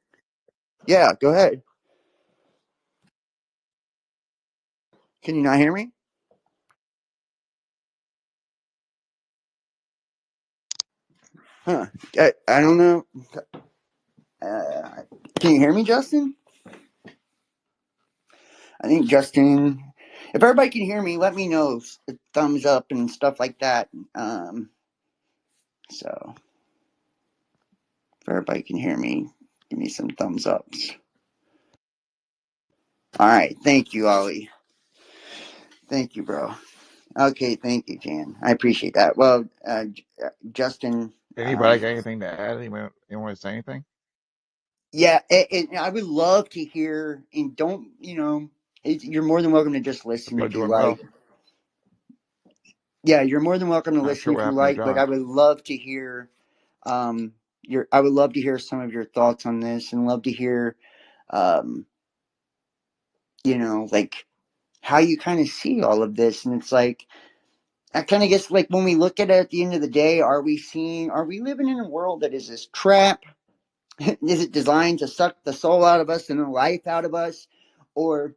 Yeah, go ahead. Can you not hear me? Huh. I don't know. Can you hear me, Justin? I think Justin. If everybody can hear me, let me know. Thumbs up and stuff like that. So if everybody can hear me, give me some thumbs ups. All right. Thank you, Ollie. Thank you, bro. Okay. Thank you, Jan. I appreciate that. Well, Justin. Anybody got anything to add? Anyone want to say anything? Yeah, I would love to hear. And don't you're more than welcome to just listen People if you doing like. well. Yeah, you're more than welcome to Not listen sure if what you happened to like. But I John. would love to hear I would love to hear some of your thoughts on this, and love to hear um like how you kind of see all of this. And it's like, I kind of guess, like, when we look at it at the end of the day, are we living in a world that is this trap? Is it designed to suck the soul out of us and the life out of us? Or,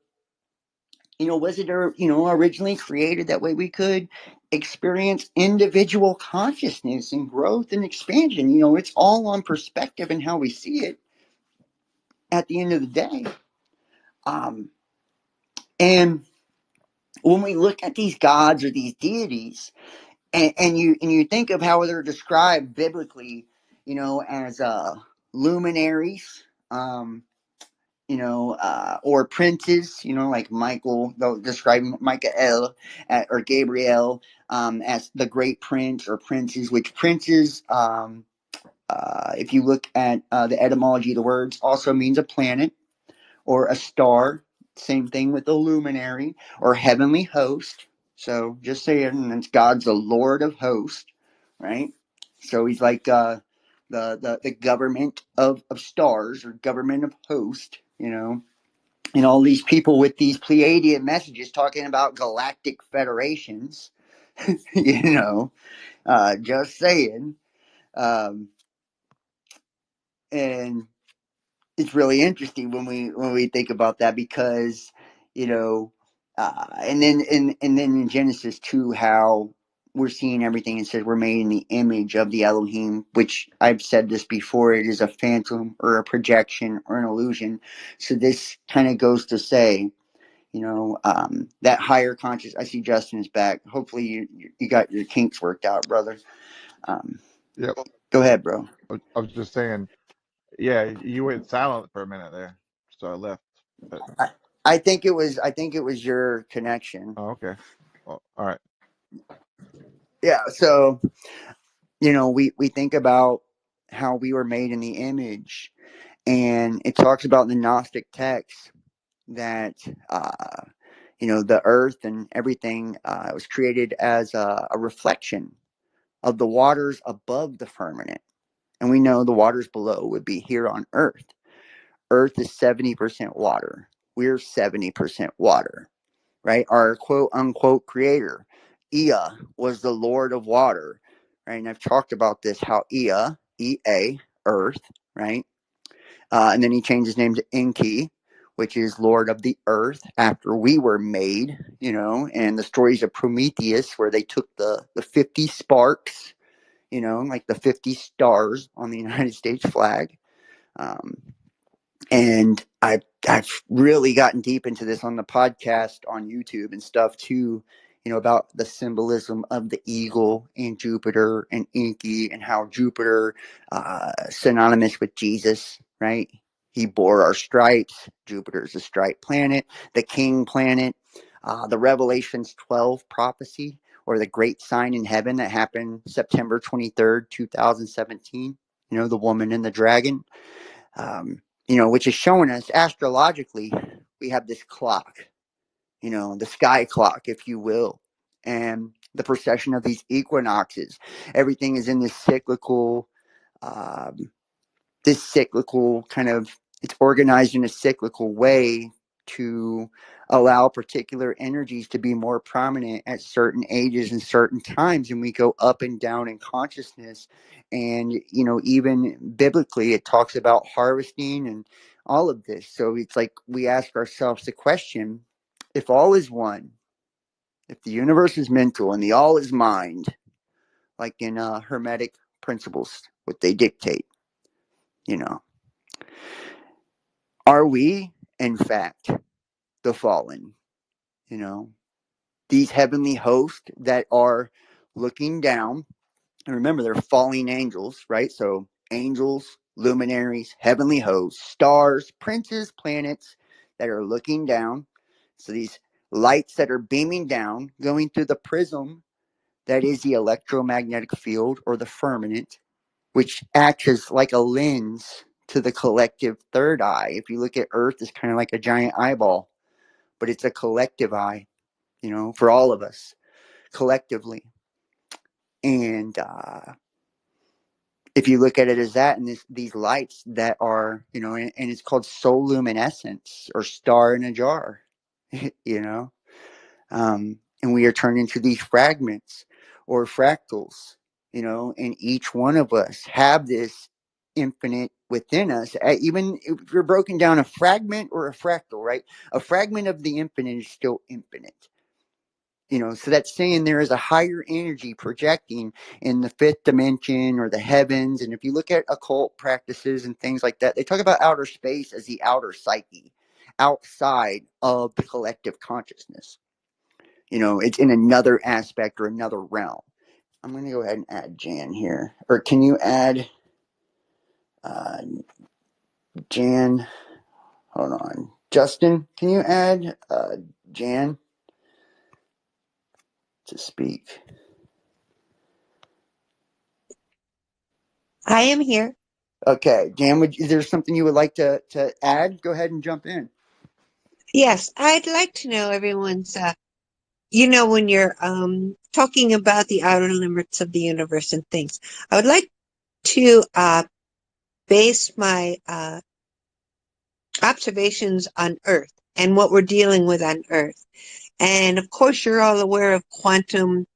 was it, originally created that way we could experience individual consciousness and growth and expansion? It's all on perspective and how we see it at the end of the day. And when we look at these gods or these deities, and you think of how they're described biblically, as luminaries, or princes, like Michael, they'll describe Michael or Gabriel as the great prince or princes, which princes, if you look at the etymology of the words, also means a planet or a star. Same thing with the luminary or heavenly host. So just saying, it's God's the Lord of hosts, right? So he's like the government of stars or government of host, and all these people with these Pleiadian messages talking about galactic federations, just saying. And it's really interesting when we think about that, because and then in Genesis 2, how we're seeing everything, and says we're made in the image of the Elohim, which I've said this before, it is a phantom or a projection or an illusion. So this kind of goes to say, that higher conscious. I see Justin is back. Hopefully you got your kinks worked out, brother. Yep. Go ahead, bro. I was just saying, yeah, you went silent for a minute there, so I left. But I think it was your connection. oh, okay. Well, all right. Yeah. So we think about how we were made in the image, and it talks about in the Gnostic text that the earth and everything was created as a reflection of the waters above the firmament, and we know the waters below would be here on earth. Earth is 70% water. We're 70% water, right? Our quote unquote creator, Ea, was the Lord of water, right? And I've talked about this, how Ea, E-A, earth, right? And then he changed his name to Enki, which is Lord of the earth, after we were made, and the stories of Prometheus, where they took the 50 sparks, like the 50 stars on the United States flag. And I've really gotten deep into this on the podcast on YouTube and stuff too, about the symbolism of the eagle and Jupiter and Enki, and how Jupiter synonymous with Jesus, right? He bore our stripes. Jupiter's a stripe planet, the king planet. The Revelations 12 prophecy, or the great sign in heaven that happened September 23rd, 2017. The woman and the dragon. Which is showing us astrologically, we have this clock, the sky clock, if you will, and the precession of these equinoxes. Everything is in um, this cyclical kind of, it's organized in a cyclical way to allow particular energies to be more prominent at certain ages and certain times, and we go up and down in consciousness. And even biblically it talks about harvesting and all of this. So it's like we ask ourselves the question, if all is one, if the universe is mental and the all is mind, like in hermetic principles, what they dictate, you know. Are we, in fact, the fallen? You know, these heavenly hosts that are looking down, and remember, they're falling angels, right? So, angels, luminaries, heavenly hosts, stars, princes, planets that are looking down. So, these lights that are beaming down, going through the prism that is the electromagnetic field or the firmament, which acts as like a lens to the collective third eye. If you look at Earth, it's kind of like a giant eyeball, but it's a collective eye, you know, for all of us collectively. And if you look at it as that, and these lights that are, you know, and it's called soul luminescence or star in a jar, you know, and we are turned into these fragments or fractals, you know, and each one of us have this infinite within us. Even if you're broken down a fragment or a fractal, right? A fragment of the infinite is still infinite. You know, so that's saying there is a higher energy projecting in the fifth dimension or the heavens. And if you look at occult practices and things like that, they talk about outer space as the outer psyche, outside of the collective consciousness. You know, it's in another aspect or another realm. I'm going to go ahead and add Jan here. Or can you add Jan? Hold on. Justin, can you add Jan to speak? I am here. Okay, Jan, is there something you would like to add? Go ahead and jump in. Yes, I'd like to know everyone's, when you're talking about the outer limits of the universe and things, I would like to base my observations on Earth and what we're dealing with on Earth. And of course, you're all aware of quantum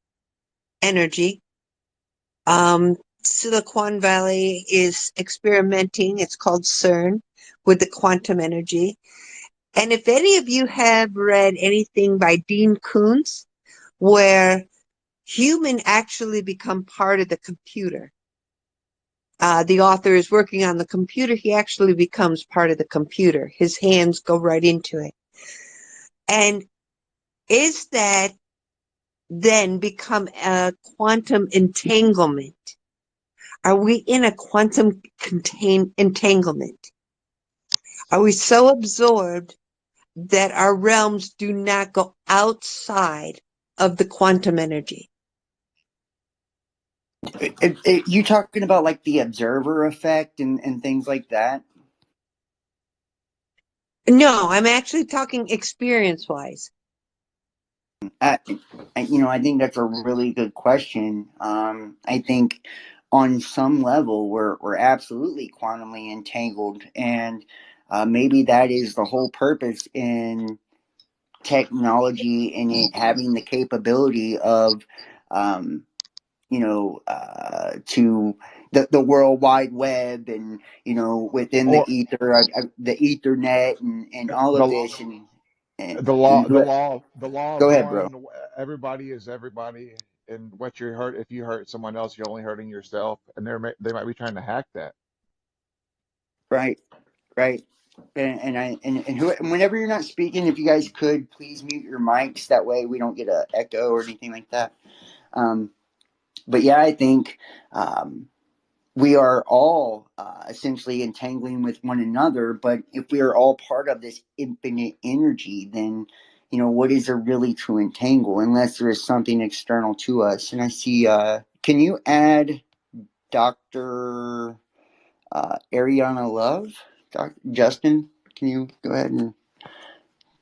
energy. Silicon Valley is experimenting, it's called CERN, with the quantum energy. And if any of you have read anything by Dean Koontz, where human actually become part of the computer, the author is working on the computer, he actually becomes part of the computer. His hands go right into it. And is that then become a quantum entanglement? Are we in a quantum entanglement? Are we so absorbed that our realms do not go outside of the quantum energy? You talking about like the observer effect and things like that? No, I'm actually talking experience-wise. I, I think that's a really good question. I think on some level we're absolutely quantumly entangled, and maybe that is the whole purpose in technology and it having the capability of, to the World Wide Web and within the Or ether, the Ethernet and all of the this the law and the law the law go of ahead, bro. one. Everybody is everybody, and what you hurt, if you hurt someone else, you're only hurting yourself, and they might be trying to hack that. Right. Right. And whenever you're not speaking, if you guys could please mute your mics, that way we don't get a echo or anything like that. Um, but yeah, I think we are all essentially entangling with one another. But if we are all part of this infinite energy, then what is there really to entangle unless there is something external to us? And I see. Can you add Dr. Ariana Love? Justin, can you go ahead and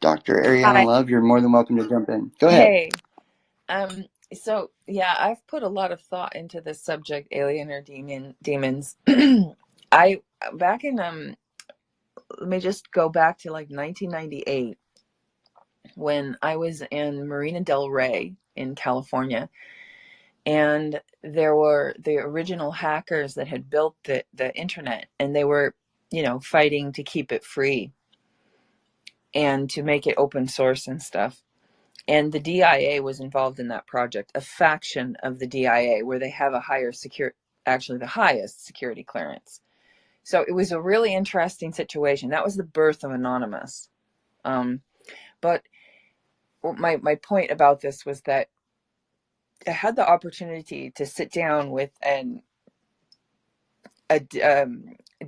Dr. Ariana Hi. Love, you're more than welcome to jump in. Go ahead. Hey. So yeah, I've put a lot of thought into this subject, alien or demons. I back in let me just go back to like 1998 when I was in Marina del Rey in California, and there were the original hackers that had built the internet, and they were, fighting to keep it free and to make it open source and stuff. And the DIA was involved in that project, a faction of the DIA where they have a higher actually the highest security clearance. So it was a really interesting situation. That was the birth of Anonymous. But my point about this was that I had the opportunity to sit down with a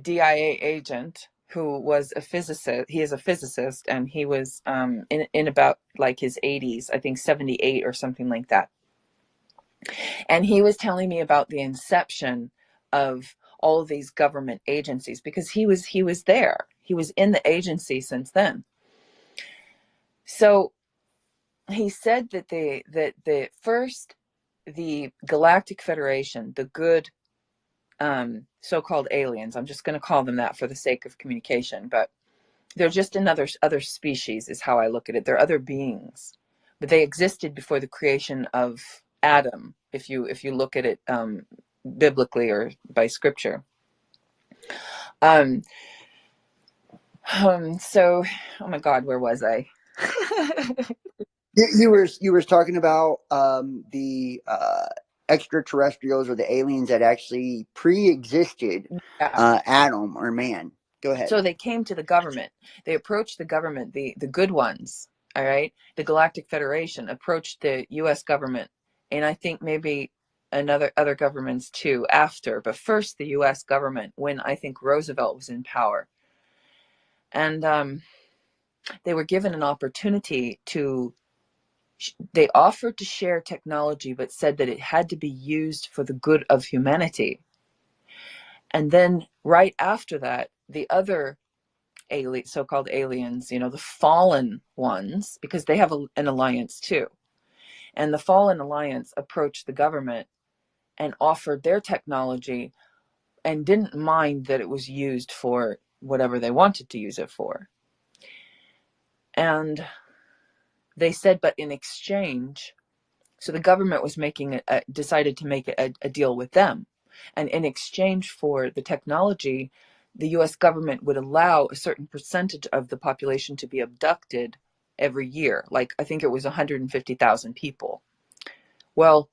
DIA agent who was a physicist. He is a physicist, and he was in about like his 80s, I think 78 or something like that. And he was telling me about the inception of all of these government agencies, because he was there. He was in the agency since then. So he said that the first, the Galactic Federation, the good so-called aliens, I'm just going to call them that for the sake of communication, but they're just another other species is how I look at it. They're other beings, but they existed before the creation of Adam, if you look at it biblically or by scripture. So, oh my God, where was I? You were talking about the extraterrestrials or the aliens that actually pre-existed Yeah. Adam or man. Go ahead. So they came to the government. They approached the government, the good ones. All right, the Galactic Federation approached the U.S. government, and I think maybe other governments too after, but first the U.S. government, when I think Roosevelt was in power, and they were given an opportunity to. They offered to share technology, but said that it had to be used for the good of humanity. And then right after that, the other so-called aliens, the fallen ones, because they have an alliance too. And the fallen alliance approached the government and offered their technology and didn't mind that it was used for whatever they wanted to use it for. And they said, but in exchange, so the government was decided to make a deal with them. And in exchange for the technology, the US government would allow a certain percentage of the population to be abducted every year. Like, I think it was 150,000 people. Well,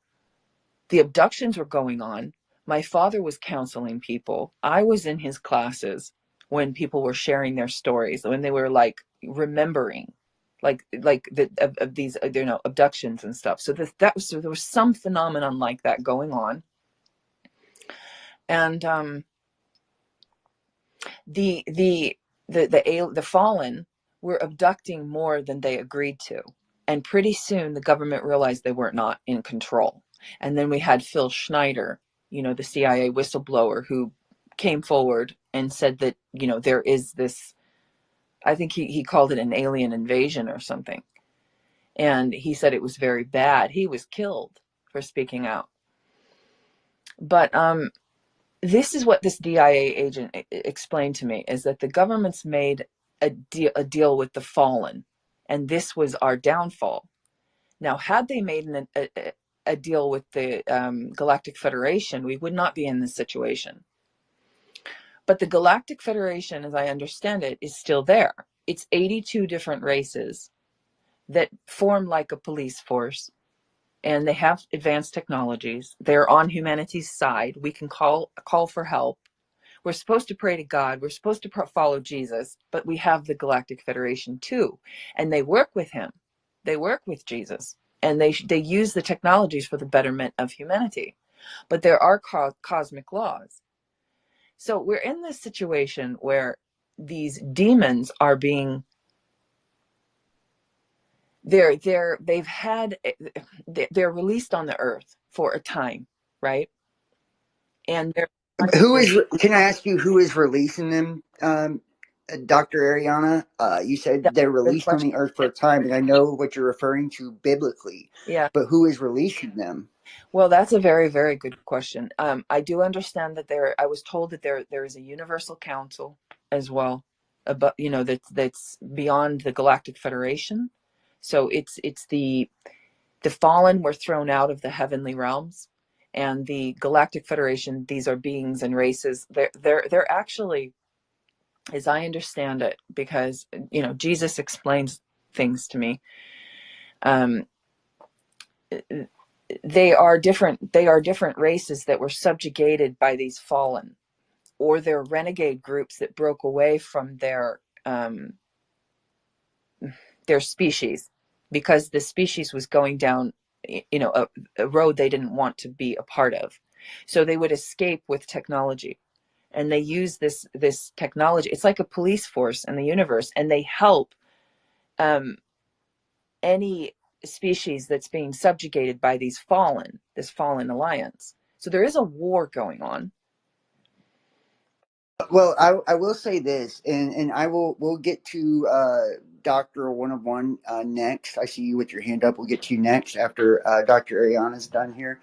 the abductions were going on. My father was counseling people. I was in his classes when people were sharing their stories, when they were like remembering of these abductions and stuff. So there was some phenomenon like that going on. And the fallen were abducting more than they agreed to. And pretty soon the government realized they were not in control. And then we had Phil Schneider, the CIA whistleblower, who came forward and said that, there is this, I think he called it an alien invasion or something. And he said it was very bad. He was killed for speaking out. But this is what this DIA agent explained to me, is that the government's made a deal with the fallen, and this was our downfall. Now, had they made a deal with the Galactic Federation, we would not be in this situation. But the Galactic Federation, as I understand it, is still there. It's 82 different races that form like a police force, and they have advanced technologies. They're on humanity's side. We can call for help. We're supposed to pray to God. We're supposed to follow Jesus, but we have the Galactic Federation too, and they work with him. They work with Jesus, and they use the technologies for the betterment of humanity. But there are cosmic laws. So we're in this situation where these demons are being they're released on the earth for a time, right? And they're Can I ask you who is releasing them, Dr. Ariana? You said that's they're a good released on question. the earth for a time, and I know what you're referring to biblically, Yeah. but who is releasing them? Well, that's a very, very good question. I do understand that I was told that there is a universal council as well, but that's beyond the Galactic Federation. So it's the fallen were thrown out of the heavenly realms, and the Galactic Federation. These are beings and races. They're actually, as I understand it, because Jesus explains things to me. Um, they are different races that were subjugated by these fallen, or they're renegade groups that broke away from their species because the species was going down, a road they didn't want to be a part of. So they would escape with technology, and they use this technology. It's like a police force in the universe, and they help any species that's being subjugated by this fallen alliance. So there is a war going on. Well, I will say this, and we'll get to Doctor One of One next. I see you with your hand up. We'll get to you next after Dr. Ariana's done here.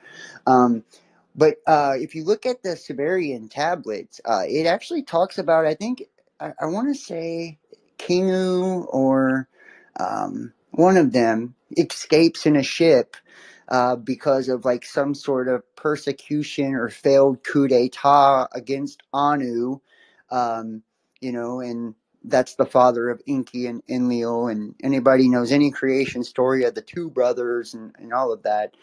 But if you look at the Sumerian tablets, it actually talks about, I think, I want to say Kingu or one of them escapes in a ship because of like some sort of persecution or failed coup d'etat against Anu, and that's the father of Enki and Enlil, and anybody knows any creation story of the two brothers and all of that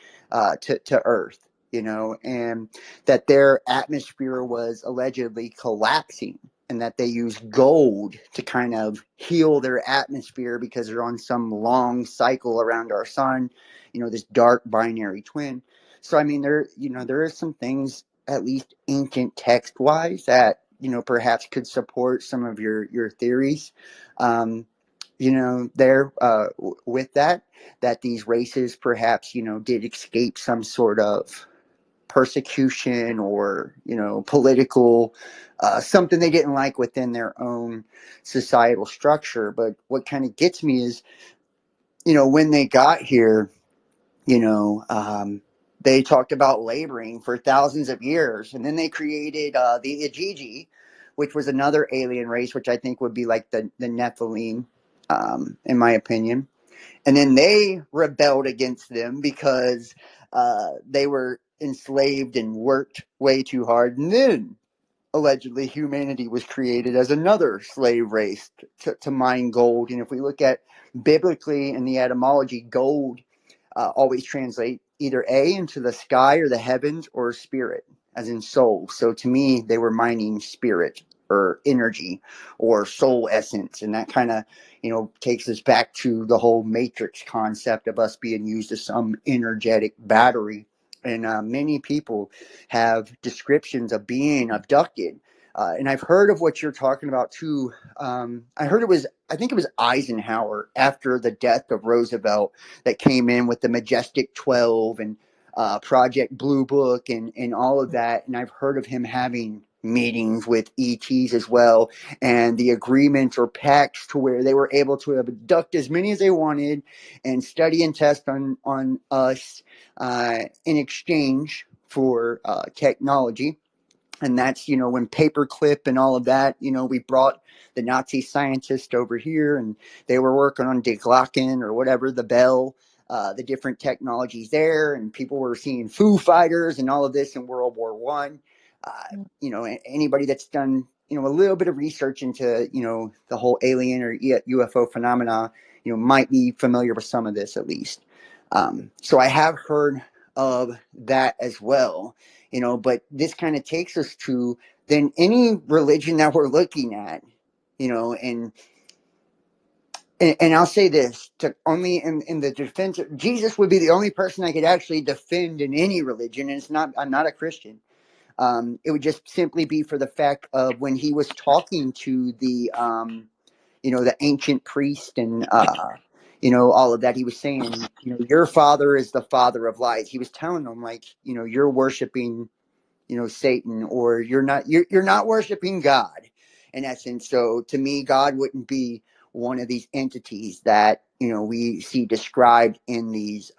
to Earth, and that their atmosphere was allegedly collapsing, and that they use gold to kind of heal their atmosphere because they're on some long cycle around our sun, this dark binary twin. So I mean, there is some things, at least ancient text wise, that perhaps could support some of your theories. There with that these races perhaps did escape some sort of persecution or political something they didn't like within their own societal structure. But what kind of gets me is when they got here, they talked about laboring for thousands of years, and then they created the Ajiji, which was another alien race, which I think would be like the Nephilim, in my opinion. And then they rebelled against them because they were enslaved and worked way too hard. And then allegedly humanity was created as another slave race to mine gold. And if we look at biblically in the etymology, gold always translate either A, into the sky or the heavens, or spirit, as in soul. So to me, they were mining spirit or energy or soul essence. And that kind of, takes us back to the whole matrix concept of us being used as some energetic battery. And many people have descriptions of being abducted. And I've heard of what you're talking about too. I think it was Eisenhower after the death of Roosevelt that came in with the Majestic 12 and Project Blue Book and all of that. And I've heard of him having meetings with ETs as well, and the agreements or pacts to where they were able to abduct as many as they wanted and study and test on us in exchange for technology. And that's, when paperclip and all of that, we brought the Nazi scientists over here, and they were working on Die Glocken or whatever, the bell, the different technologies there. And people were seeing Foo Fighters and all of this in World War One. Anybody that's done, a little bit of research into, the whole alien or UFO phenomena, might be familiar with some of this at least. So I have heard of that as well. But this kind of takes us to then any religion that we're looking at, and I'll say this to only in the defense of Jesus would be the only person I could actually defend in any religion. And I'm not a Christian. It would just simply be for the fact of when he was talking to the ancient priest and, all of that, he was saying, your father is the father of lies. He was telling them like, you're worshiping, Satan, or you're not worshiping God in essence. So to me, God wouldn't be one of these entities that, we see described in these,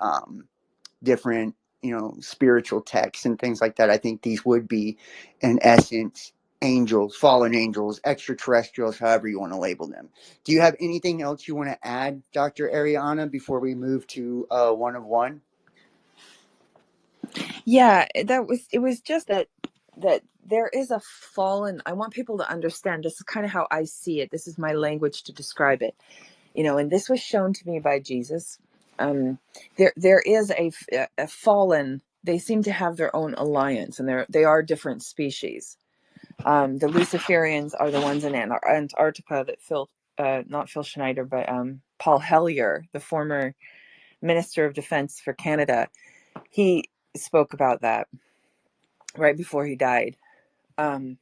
different, spiritual texts and things like that. I think these would be, in essence, angels, fallen angels, extraterrestrials, however you want to label them. Do you have anything else you want to add, Dr. Ariana, before we move to one of one? Yeah, it was just that there is a fallen. I want people to understand, this is kind of how I see it. This is my language to describe it. And this was shown to me by Jesus. there is a fallen. They seem to have their own alliance, and they are different species. The Luciferians are the ones in Antarctica that not Phil Schneider, but Paul Hellyer, the former Minister of Defense for Canada, he spoke about that right before he died. And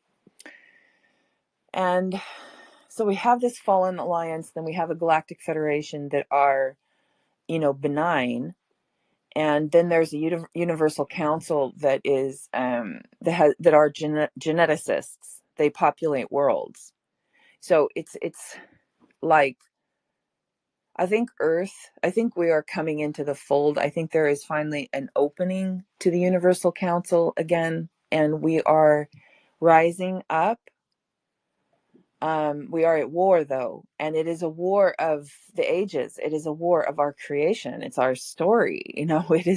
so we have this fallen alliance, then we have a galactic federation that are, benign. And then there's a universal council that is that are geneticists. They populate worlds. So it's like, I think we are coming into the fold. I think there is finally an opening to the universal council again, and we are rising up. We are at war, though, and it is a war of the ages. It is a war of our creation. It's our story. It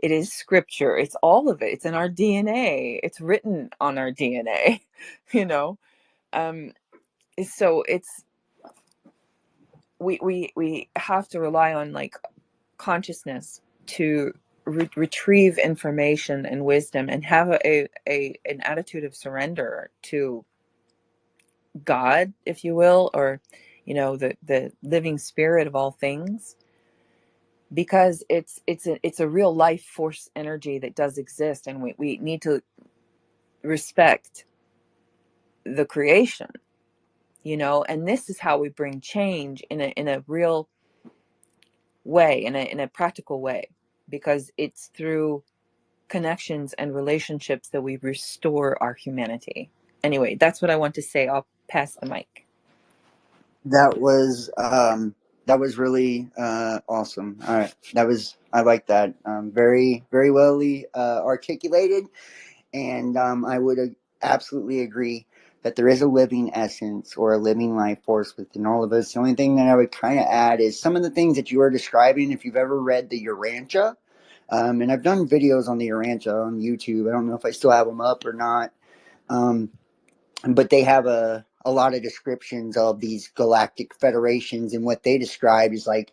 is scripture. It's all of it. It's in our DNA. It's written on our DNA. you know so it's we have to rely on, like, consciousness to retrieve information and wisdom, and have an attitude of surrender to God, if you will, or the living spirit of all things, because it's a real life force energy that does exist, and we need to respect the creation, and this is how we bring change in a real way, in a practical way, because it's through connections and relationships that we restore our humanity. Anyway, that's what I want to say. I'll pass the mic. That was really awesome. All right, I like that. Very very wellly articulated, and I would absolutely agree that there is a living essence or a living life force within all of us. The only thing that I would kind of add is some of the things that you are describing. If you've ever read the Urantia, and I've done videos on the Urantia on YouTube. I don't know if I still have them up or not. But they have a lot of descriptions of these galactic federations, and what they describe is like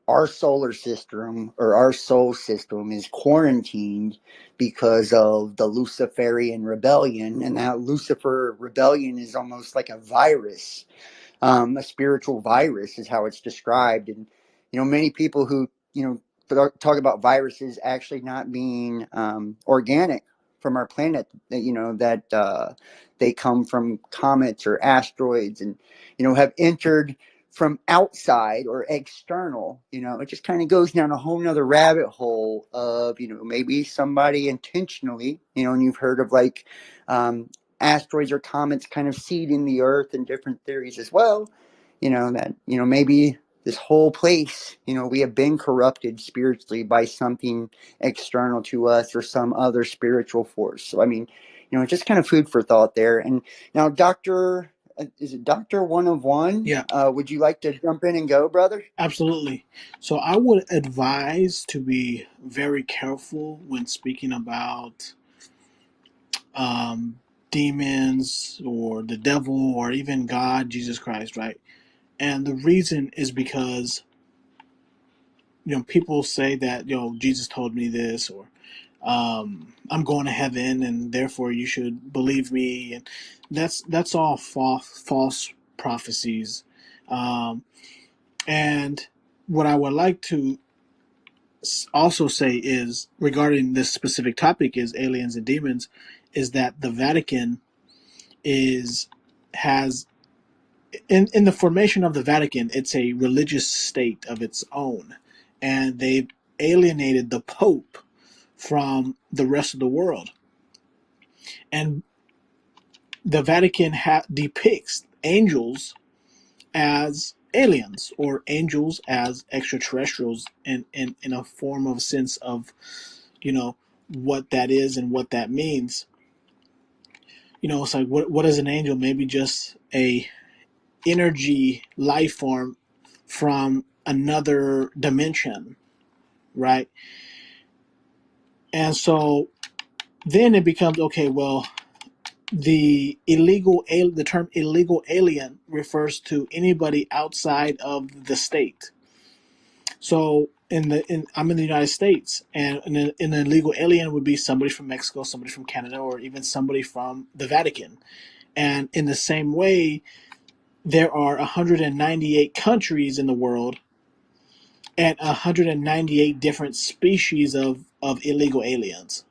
our solar system or our soul system is quarantined because of the Luciferian rebellion, and that Lucifer rebellion is almost like a virus, a spiritual virus is how it's described. And many people who talk about viruses actually not being organic from our planet, that they come from comets or asteroids, and have entered from outside or external. It just kind of goes down a whole nother rabbit hole of maybe somebody intentionally, and you've heard of like asteroids or comets kind of seeding the earth, and different theories as well, that maybe this whole place, we have been corrupted spiritually by something external to us or some other spiritual force. So I mean, just kind of food for thought there. And now, Dr. Is it Dr. One of One? Yeah, Would you like to jump in and go, brother? absolutely. So I would advise to be very careful when speaking about um, demons or the devil or even God, Jesus Christ, right? And the reason is because people say that Jesus told me this, or I'm going to heaven and therefore you should believe me, and that's all false prophecies. And what I would like to also say is regarding this specific topic is aliens and demons, is that the Vatican has in the formation of the Vatican, it's a religious state of its own, and they've alienated the Pope from the rest of the world. And the Vatican depicts angels as aliens or angels as extraterrestrials in a form of sense of what that is and what that means. It's like what is an angel? Maybe just a energy life form from another dimension, right? And so then it becomes okay, well, the term illegal alien refers to anybody outside of the state. So I'm in the United States, and an illegal alien would be somebody from Mexico, somebody from Canada, or even somebody from the Vatican. And in the same way, there are 198 countries in the world and 198 different species of illegal aliens.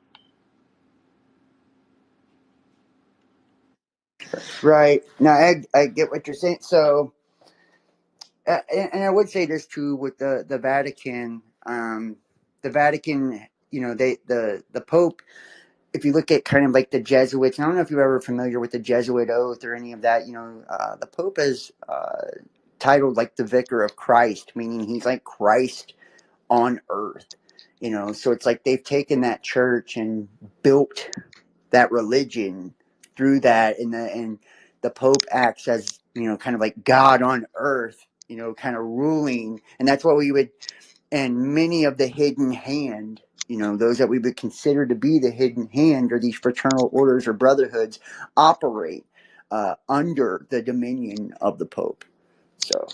Right. Now, I get what you're saying. So, and I would say this too with the Vatican. The Vatican, the Pope. If you look at kind of like the Jesuits, I don't know if you're ever familiar with the Jesuit oath or any of that. The Pope is titled like the Vicar of Christ, meaning he's like Christ on earth. So it's like they've taken that church and built that religion through that, and the Pope acts as kind of like God on earth, kind of ruling, and that's what we would. And many of the hidden hand, those that we would consider to be the hidden hand, or these fraternal orders or brotherhoods, operate under the dominion of the Pope. So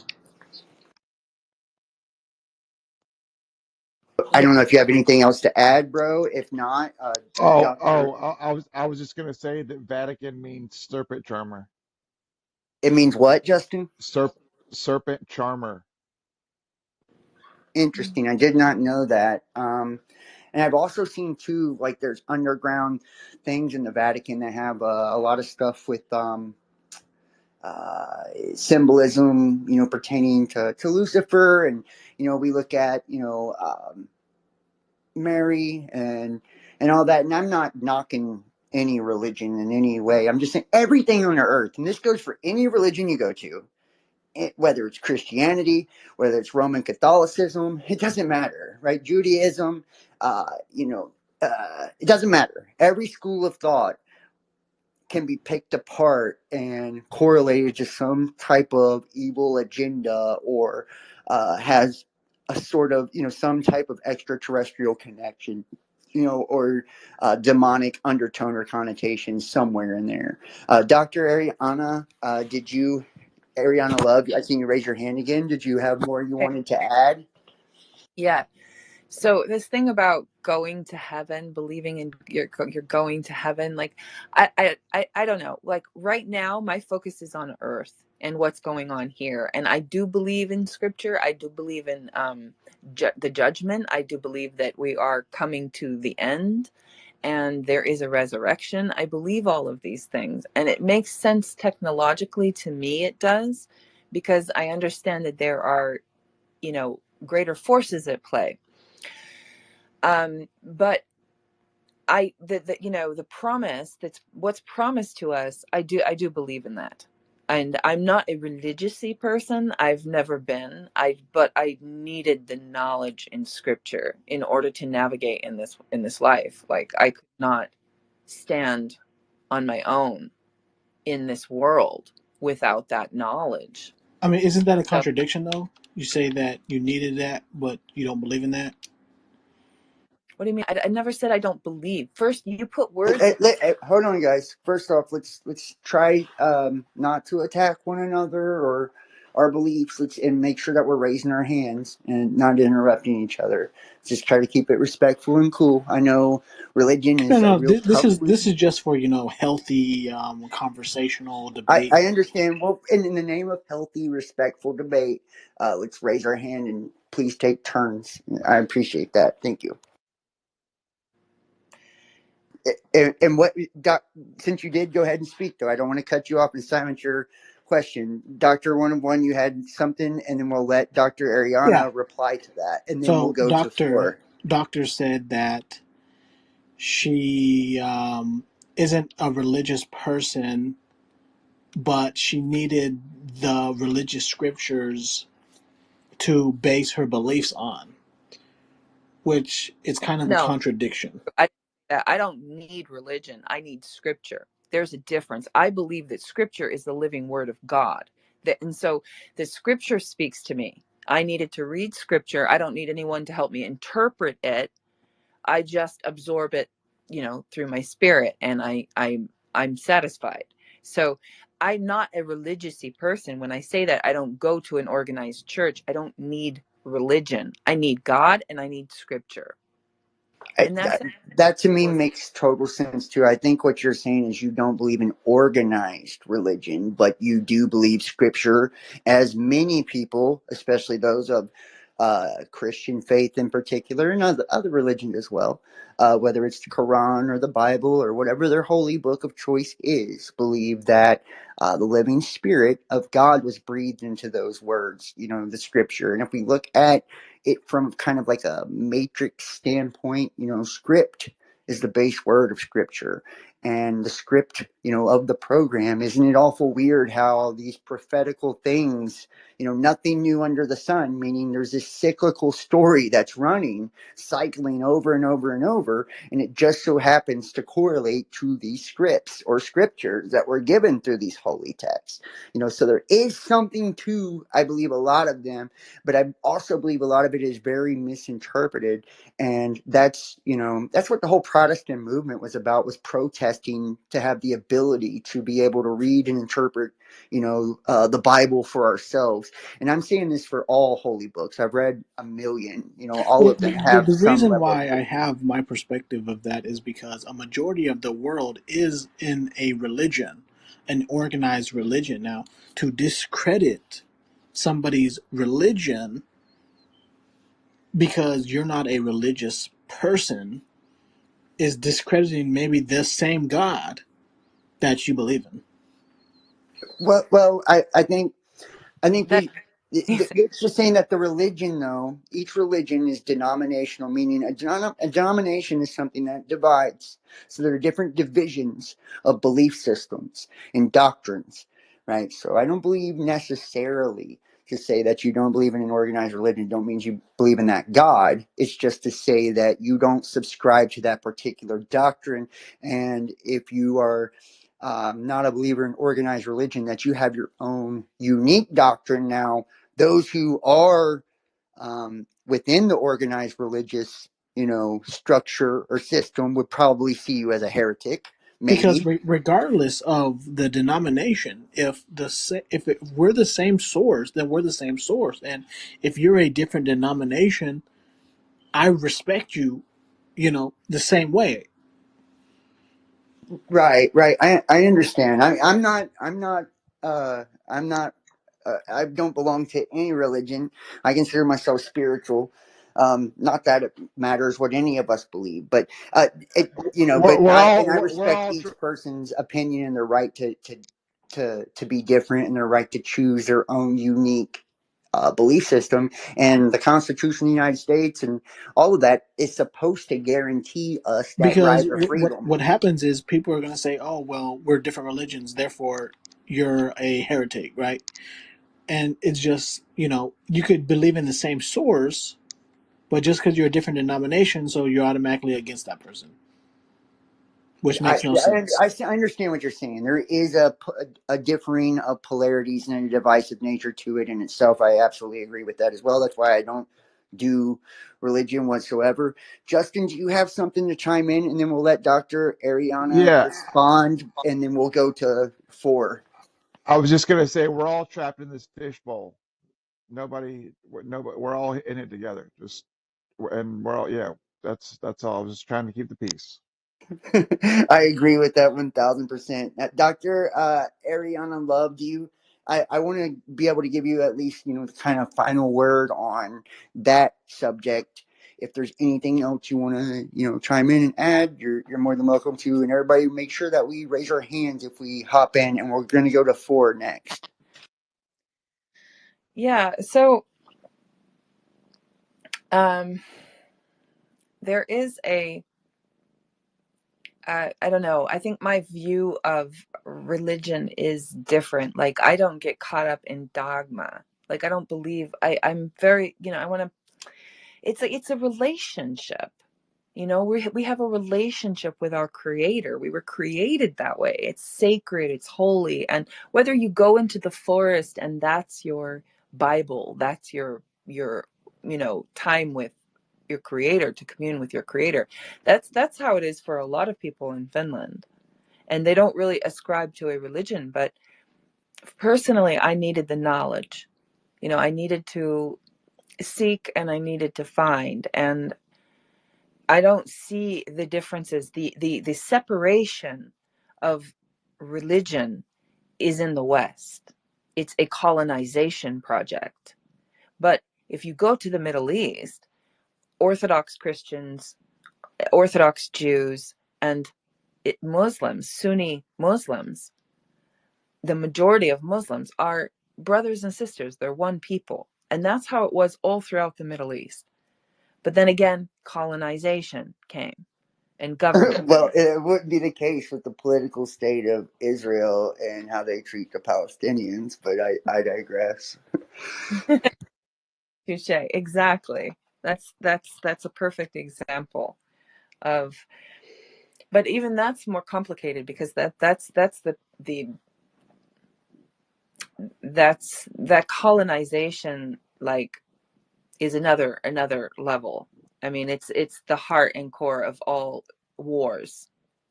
I Yeah. don't know if you have anything else to add, bro. If not, Doctor, I was just gonna say that Vatican means serpent charmer. it means what, Justin? Serp Serpent charmer. Interesting. I did not know that. And I've also seen too, like there's underground things in the Vatican that have a lot of stuff with symbolism, pertaining to Lucifer, and we look at Mary and all that. And I'm not knocking any religion in any way. I'm just saying everything on earth, and this goes for any religion you go to, whether it's Christianity, whether it's Roman Catholicism, it doesn't matter, right? Judaism, uh, you know, it doesn't matter. Every school of thought can be picked apart and correlated to some type of evil agenda, or has a sort of, some type of extraterrestrial connection, or demonic undertone or connotation somewhere in there. Dr. Ariana, Ariana Love, I seen you raise your hand again. Did you have more you Okay. wanted to add? Yeah. So this thing about going to heaven, believing in you're going to heaven, like I don't know. Like right now, my focus is on Earth and what's going on here, and I do believe in Scripture. I do believe in the judgment. I do believe that we are coming to the end, and there is a resurrection. I believe all of these things, and it makes sense technologically to me. It does, because I understand that there are greater forces at play. But the promise, that's what's promised to us, I do believe in that. And I'm not a religious-y person. I've never been. But I needed the knowledge in Scripture in order to navigate in this life. Like I could not stand on my own in this world without that knowledge. I mean, isn't that a So contradiction though? You say that you needed that, but you don't believe in that. what do you mean? I never said I don't believe. First, you put words. Hold on, guys. First off, let's try not to attack one another or our beliefs. And make sure that we're raising our hands and not interrupting each other. Just try to keep it respectful and cool. I know religion No, is a no. real This tough is one. this is just for healthy conversational debate. I understand. Well, in the name of healthy, respectful debate, let's raise our hand and please take turns. I appreciate that. Thank you. And what, since you did go ahead and speak, though, I don't want to cut you off and silence your question. Dr. One of One, you had something, and then we'll let Dr. Yeah. Ariana reply to that, and then we'll So go to floor. doctor said that she isn't a religious person, but she needed the religious scriptures to base her beliefs on, which is kind of a No, contradiction. I don't need religion. I need Scripture. There's a difference. I believe that Scripture is the living Word of God. And so the Scripture speaks to me. I needed to read Scripture. I don't need anyone to help me interpret it. I just absorb it, through my spirit, and I'm satisfied. So I'm not a religious-y person. When I say that, I don't go to an organized church. I don't need religion. I need God and I need scripture. I, And that, that's that to me makes total sense too. I think what you're saying is you don't believe in organized religion, but you do believe scripture, as many people, especially those of Christian faith in particular, and other religions as well, whether it's the Quran or the Bible or whatever their holy book of choice is, believe that the living spirit of God was breathed into those words, the scripture. And if we look at it from kind of like a matrix standpoint, script is the base word of scripture. And the script, of the program, isn't it awful weird how these prophetical things, nothing new under the sun, meaning there's this cyclical story that's running, cycling over and over and over, and it just so happens to correlate to these scripts or scriptures that were given through these holy texts. So there is something to, I believe, a lot of them, but I also believe a lot of it is very misinterpreted. And that's what the whole Protestant movement was about, was protesting to have the ability to be able to read and interpret, the Bible for ourselves. And I'm saying this for all holy books. I've read a million, all Well, of them the, have the some reason level of why I have my perspective of that is because a majority of the world is in a religion, an organized religion. Now, to discredit somebody's religion because you're not a religious person is discrediting maybe the same God that you believe in. I think that. it's just saying that the religion, though, each religion is denominational, meaning a denomination is something that divides. So there are different divisions of belief systems and doctrines, right? So I don't believe necessarily to say that you don't believe in an organized religion don't mean you believe in that God. It's just to say that you don't subscribe to that particular doctrine. And if you are not a believer in organized religion, that you have your own unique doctrine. Now, those who are within the organized religious, structure or system would probably see you as a heretic, Because maybe. regardless of the denomination, if we're the same source, then we're the same source. And if you're a different denomination, I respect you, the same way. Right, right. I understand. I don't belong to any religion. I consider myself spiritual. Not that it matters what any of us believe, but We're, we're all and I we're respect all each person's opinion and their right to be different and their right to choose their own unique belief system. And the Constitution of the United States and all of that is supposed to guarantee us that Because right of freedom. what happens is people are going to say, "Oh, well, we're different religions, therefore you're a heretic," right? And it's just, you could believe in the same source, but just because you're a different denomination, so you're automatically against that person, which I, makes no I, sense. I understand what you're saying. There is a differing of polarities and a divisive nature to it in itself. I absolutely agree with that as well. That's why I don't do religion whatsoever. Justin, do you have something to chime in? And then we'll let Dr. Ariana yeah. respond, and then we'll go to four. I was just gonna say we're all trapped in this fishbowl. Nobody, we're all in it together. And we're all, yeah. That's all. I was just trying to keep the peace. I agree with that 1000%. Dr. Ariana Love, do you? I want to be able to give you at least, the kind of final word on that subject. If there's anything else you want to, chime in and add, you're more than welcome to. And everybody, make sure that we raise our hands if we hop in, and we're going to go to four next. Yeah, so um there is I don't know, I think my view of religion is different. Like, I don't get caught up in dogma. Like, I don't believe, I'm very, I want to, it's a relationship. We have a relationship with our creator. We were created that way. It's sacred, it's holy. And whether you go into the forest and that's your Bible, that's your time with your creator, to commune with your creator. That's how it is for a lot of people in Finland. And they don't really ascribe to a religion, but personally I needed the knowledge. I needed to seek and I needed to find. And I don't see the differences. The separation of religion is in the West. It's a colonization project. But if you go to the Middle East, Orthodox Christians, Orthodox Jews, and Muslims, Sunni Muslims, the majority of Muslims are brothers and sisters. They're one people. And that's how it was all throughout the Middle East. But then again, colonization came and government. Well, it wouldn't be the case with the political state of Israel and how they treat the Palestinians, but I digress. Touche. Exactly. That's a perfect example of, but even that's more complicated because that's the that's that colonization like is another level. I mean, it's the heart and core of all wars.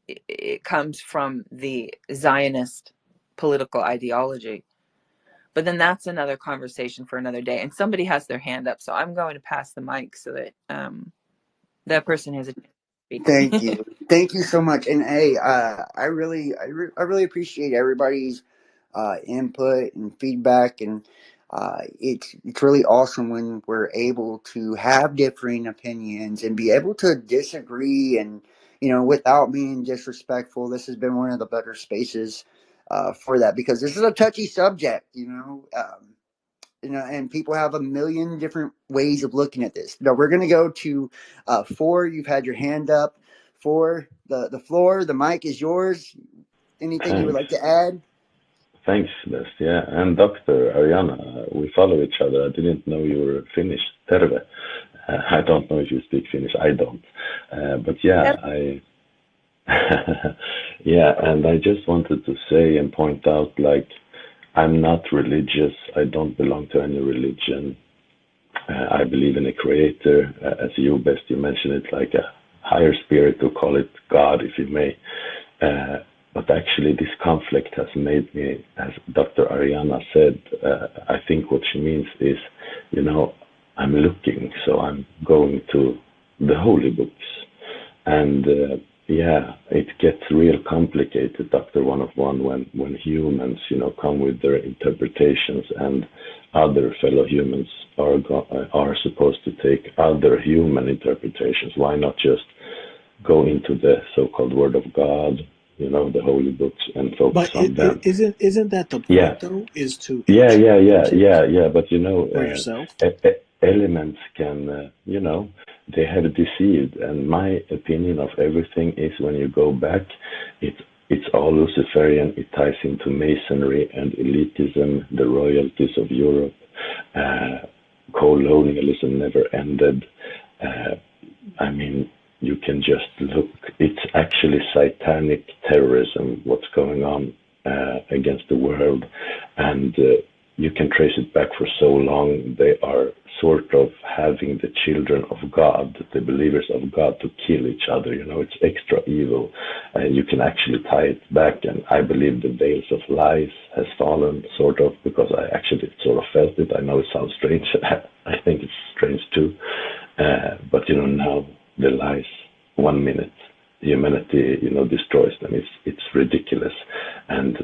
It comes from the Zionist political ideology. But then that's another conversation for another day. And somebody has their hand up, so I'm going to pass the mic so that that person has a chance to Thank speak. you. Thank you so much. And hey, I really appreciate everybody's input and feedback. And it's really awesome when we're able to have differing opinions and be able to disagree and, you know, without being disrespectful. This has been one of the better spaces for that, because this is a touchy subject, you know, and people have a million different ways of looking at this. Now we're going to go to Four. You've had your hand up. Four, the floor, the mic is yours. Anything you would Thanks. like to add? Thanks, Best. Yeah. And Dr. Ariana, we follow each other. I didn't know you were Finnish. Terve. I don't know if you speak Finnish. I don't. But yeah, yeah, and I just wanted to say and point out, like, I'm not religious. I don't belong to any religion. I believe in a creator, as you best you mentioned it, like a higher spirit, to call it God, if you may. Uh, but actually, this conflict has made me, as Dr. Ariana said, I think what she means is, you know, I'm looking, so I'm going to the holy books. And yeah, it gets real complicated, Dr. One of One, when humans, you know, come with their interpretations and other fellow humans are supposed to take other human interpretations. Why not just go into the so-called Word of God, you know, the holy books, and focus But on them? isn't that the Yeah, point though? Is to yeah. But you know, for yourself. elements can, you know, they have deceived. And my opinion of everything is, when you go back, it's all Luciferian. It ties into Masonry and elitism, the royalties of Europe. Uh, Colonialism never ended. Uh, I mean, you can just look. It's actually satanic terrorism, what's going on against the world. And you can trace it back for so long. They are sort of having the children of God, the believers of God, to kill each other. You know, it's extra evil. And you can actually tie it back. And I believe the veils of lies has fallen, sort of, because I actually sort of felt it. I know it sounds strange. I think it's strange too. But you know, now the lies, 1 minute, humanity, you know, destroys them. It's ridiculous. And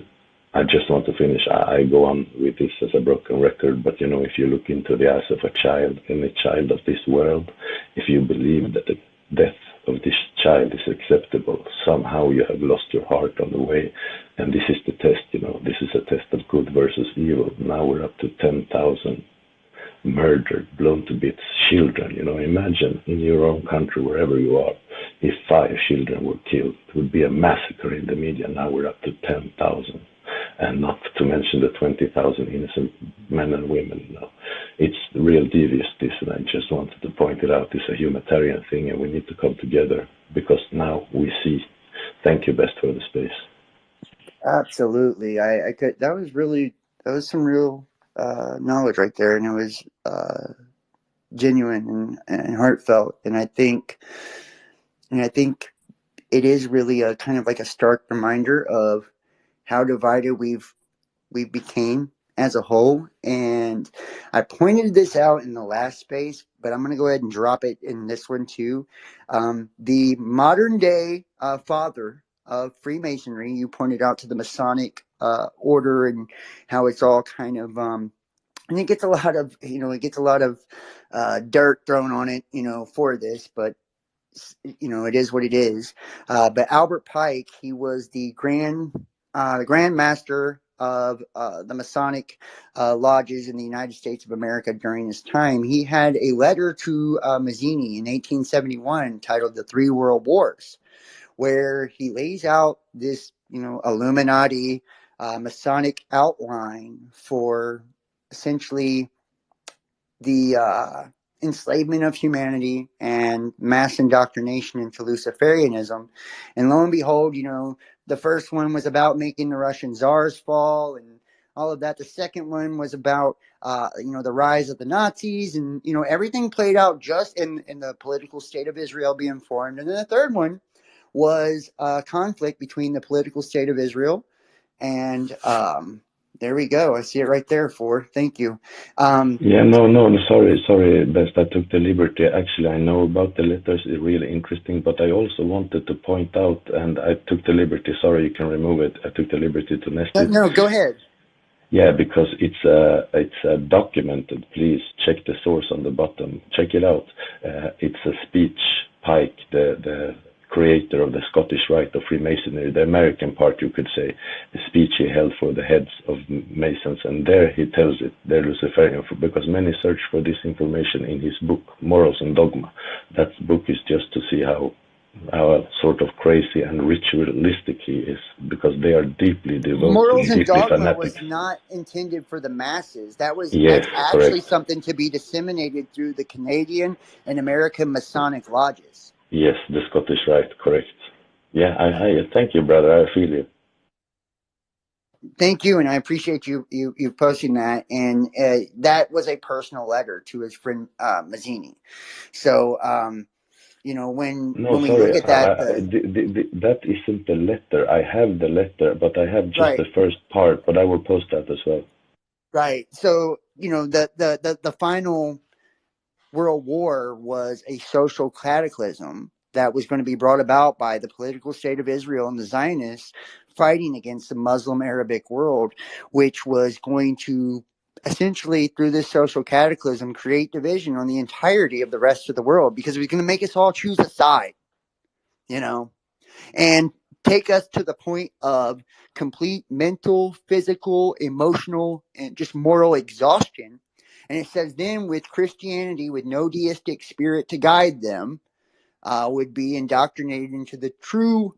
I just want to finish. I go on with this as a broken record, but you know, if you look into the eyes of a child, any child of this world, if you believe that the death of this child is acceptable, somehow you have lost your heart on the way. And this is the test, you know, this is a test of good versus evil. Now we're up to 10,000 murdered, blown to bits children. You know, imagine in your own country, wherever you are, if 5 children were killed, it would be a massacre in the media. Now we're up to 10,000. And not to mention the 20,000 innocent men and women. You know, it's real devious, this, and I just wanted to point it out. It's a humanitarian thing, and we need to come together, because now we see. Thank you, Best, for the space. Absolutely. I could. That was some real knowledge right there, and it was genuine and heartfelt. And I think it is really a kind of like a stark reminder of how divided we've became as a whole. And I pointed this out in the last space, but I'm going to go ahead and drop it in this one too. The modern day father of Freemasonry, you pointed out to the Masonic order and how it's all kind of, and it gets a lot of, dirt thrown on it, for this, but it is what it is. But Albert Pike, he was the Grand Master of the Masonic lodges in the United States of America during this time. He had a letter to Mazzini in 1871 titled "The Three World Wars," where he lays out this, Illuminati Masonic outline for essentially the enslavement of humanity and mass indoctrination into Luciferianism. And lo and behold, the first one was about making the Russian czars fall and all of that. The second one was about, the rise of the Nazis, and, everything played out just in the political state of Israel being formed. And then the third one was a conflict between the political state of Israel and, there we go. I see it right there. Thank you. Yeah, no, sorry, Best. I took the liberty. Actually, I know about the letters. It's really interesting, but I also wanted to point out, and I took the liberty. Sorry, you can remove it. I took the liberty to nest it. No, go ahead. Yeah, because it's documented. Please check the source on the bottom. Check it out. It's a speech. Pike, the creator of the Scottish Rite of Freemasonry, the American part, you could say, the speech he held for the heads of Masons, and there he tells it they're Luciferian, because many search for this information in his book, Morals and Dogma. That book is just to see how sort of crazy and ritualistic he is, because they are deeply devoted, Morals and deeply Dogma fanatics. was not intended for the masses. Yes, That's actually correct. something to be disseminated through the Canadian and American Masonic lodges. Yes, the Scottish Rite, correct. Yeah, I thank you, brother. I feel you. Thank you, and I appreciate you posting that. And that was a personal letter to his friend Mazzini. So, when we Sorry, look at that, that isn't the letter. I have the letter, but I have just right, the first part. But I will post that as well. right. So, the final World War was a social cataclysm that was going to be brought about by the political state of Israel and the Zionists fighting against the Muslim Arabic world, which was going to essentially, through this social cataclysm, create division on the entirety of the rest of the world, because it was going to make us all choose a side, and take us to the point of complete mental, physical, emotional, and just moral exhaustion. And it says then, with Christianity, with no deistic spirit to guide them, would be indoctrinated into the true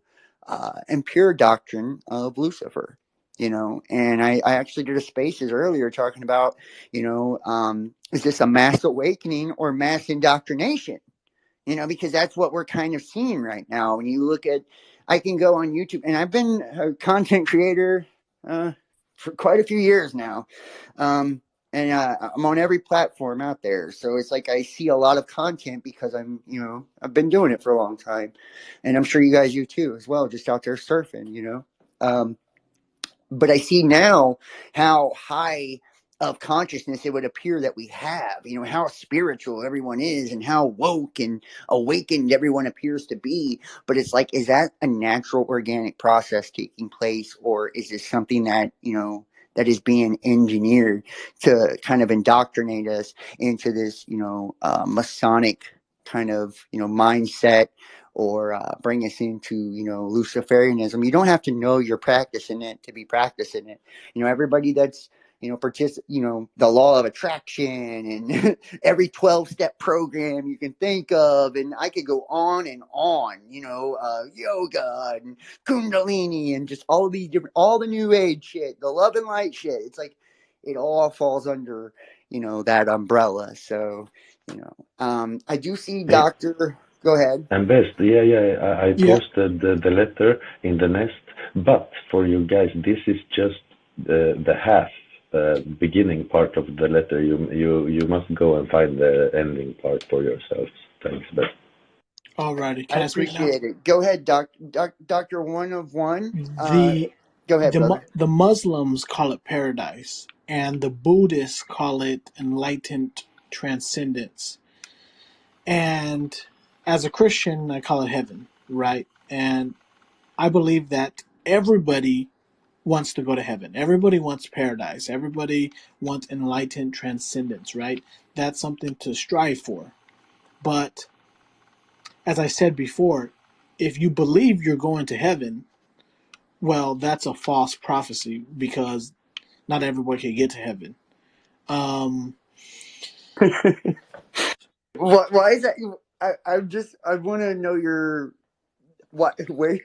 and pure doctrine of Lucifer. And I actually did a spaces earlier talking about, is this a mass awakening or mass indoctrination? Because that's what we're kind of seeing right now. When you look at, I can go on YouTube, and I've been a content creator for quite a few years now. And I'm on every platform out there. So it's like I see a lot of content because I've been doing it for a long time. And I'm sure you guys do too as well, just out there surfing, but I see now how high of consciousness it would appear that we have, how spiritual everyone is and how woke and awakened everyone appears to be. But it's like, is that a natural organic process taking place, or is this something that, that is being engineered to kind of indoctrinate us into this, Masonic kind of, mindset, or bring us into, Luciferianism? You don't have to know you're practicing it to be practicing it. Everybody that's, the law of attraction and every 12-step program you can think of. And I could go on and on, yoga and Kundalini and just all of these different, all the new age shit, the love and light shit. It's like, it all falls under, that umbrella. So, I do see Hey, Dr. Go ahead. and Best, I Yeah. posted the letter in the nest, but for you guys, this is just the half beginning part of the letter. You must go and find the ending part for yourselves. Thanks, Best. Alrighty. I Can I speak now? appreciate it. Go ahead, Dr. One of One. The Go ahead, brother. The Muslims call it paradise, and the Buddhists call it enlightened transcendence. And as a Christian, I call it heaven, right? And I believe that everybody wants to go to heaven. Everybody wants paradise. Everybody wants enlightened transcendence, right? That's something to strive for. But as I said before, if you believe you're going to heaven, well, that's a false prophecy because not everybody can get to heaven. Um, Why is that? I want to know your what where.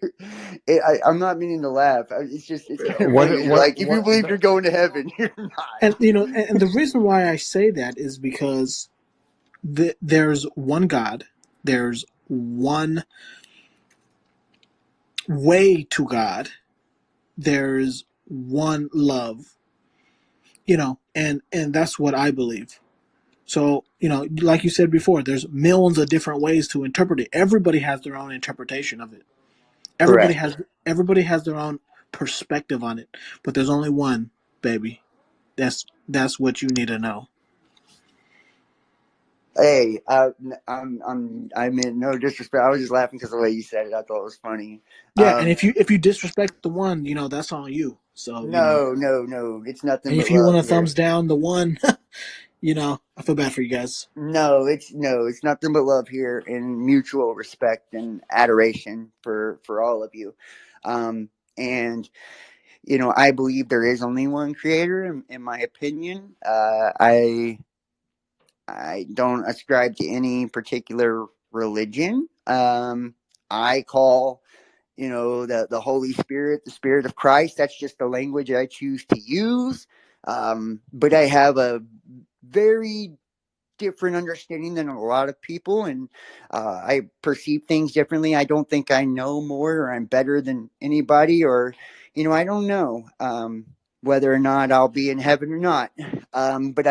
I'm not meaning to laugh. It's kind of funny. You're like, if you believe you're going to heaven, you're not. and and the reason why I say that is because there's one God, there's one way to God, there's one love, and that's what I believe. So, like you said before, there's millions of different ways to interpret it. Everybody has their own interpretation of it. Everybody Correct. has everybody has their own perspective on it, but there's only one, baby. That's what you need to know. Hey, I mean no disrespect. I was just laughing because the way you said it, I thought it was funny. Yeah, and if you disrespect the one, that's on you. So, No, it's nothing and but if you love want to here. thumbs down the one, I feel bad for you guys. No, it's nothing but love here and mutual respect and adoration for all of you. And I believe there is only one creator in my opinion. I don't ascribe to any particular religion. I call the Holy Spirit, the Spirit of Christ. That's just the language I choose to use. But I have a very different understanding than a lot of people, and I perceive things differently. I don't think I know more or I'm better than anybody, or I don't know whether or not I'll be in heaven or not. But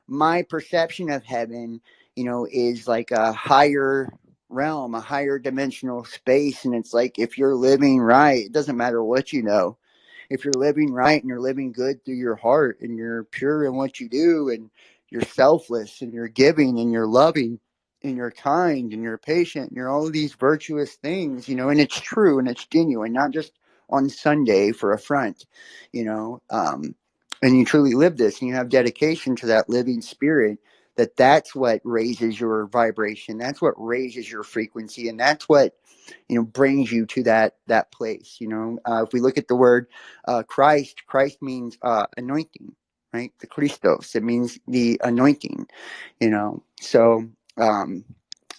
my perception of heaven, is like a higher realm, a higher dimensional space, and it's like if you're living right, it doesn't matter what you know. If you're living right and you're living good through your heart and you're pure in what you do and you're selfless and you're giving and you're loving and you're kind and you're patient and you're all of these virtuous things, and it's true and it's genuine, not just on Sunday for a front, and you truly live this and you have dedication to that living spirit, that's what raises your vibration. That's what raises your frequency. And that's what, brings you to that place. If we look at the word Christ means anointing, right? The Christos, it means the anointing, So,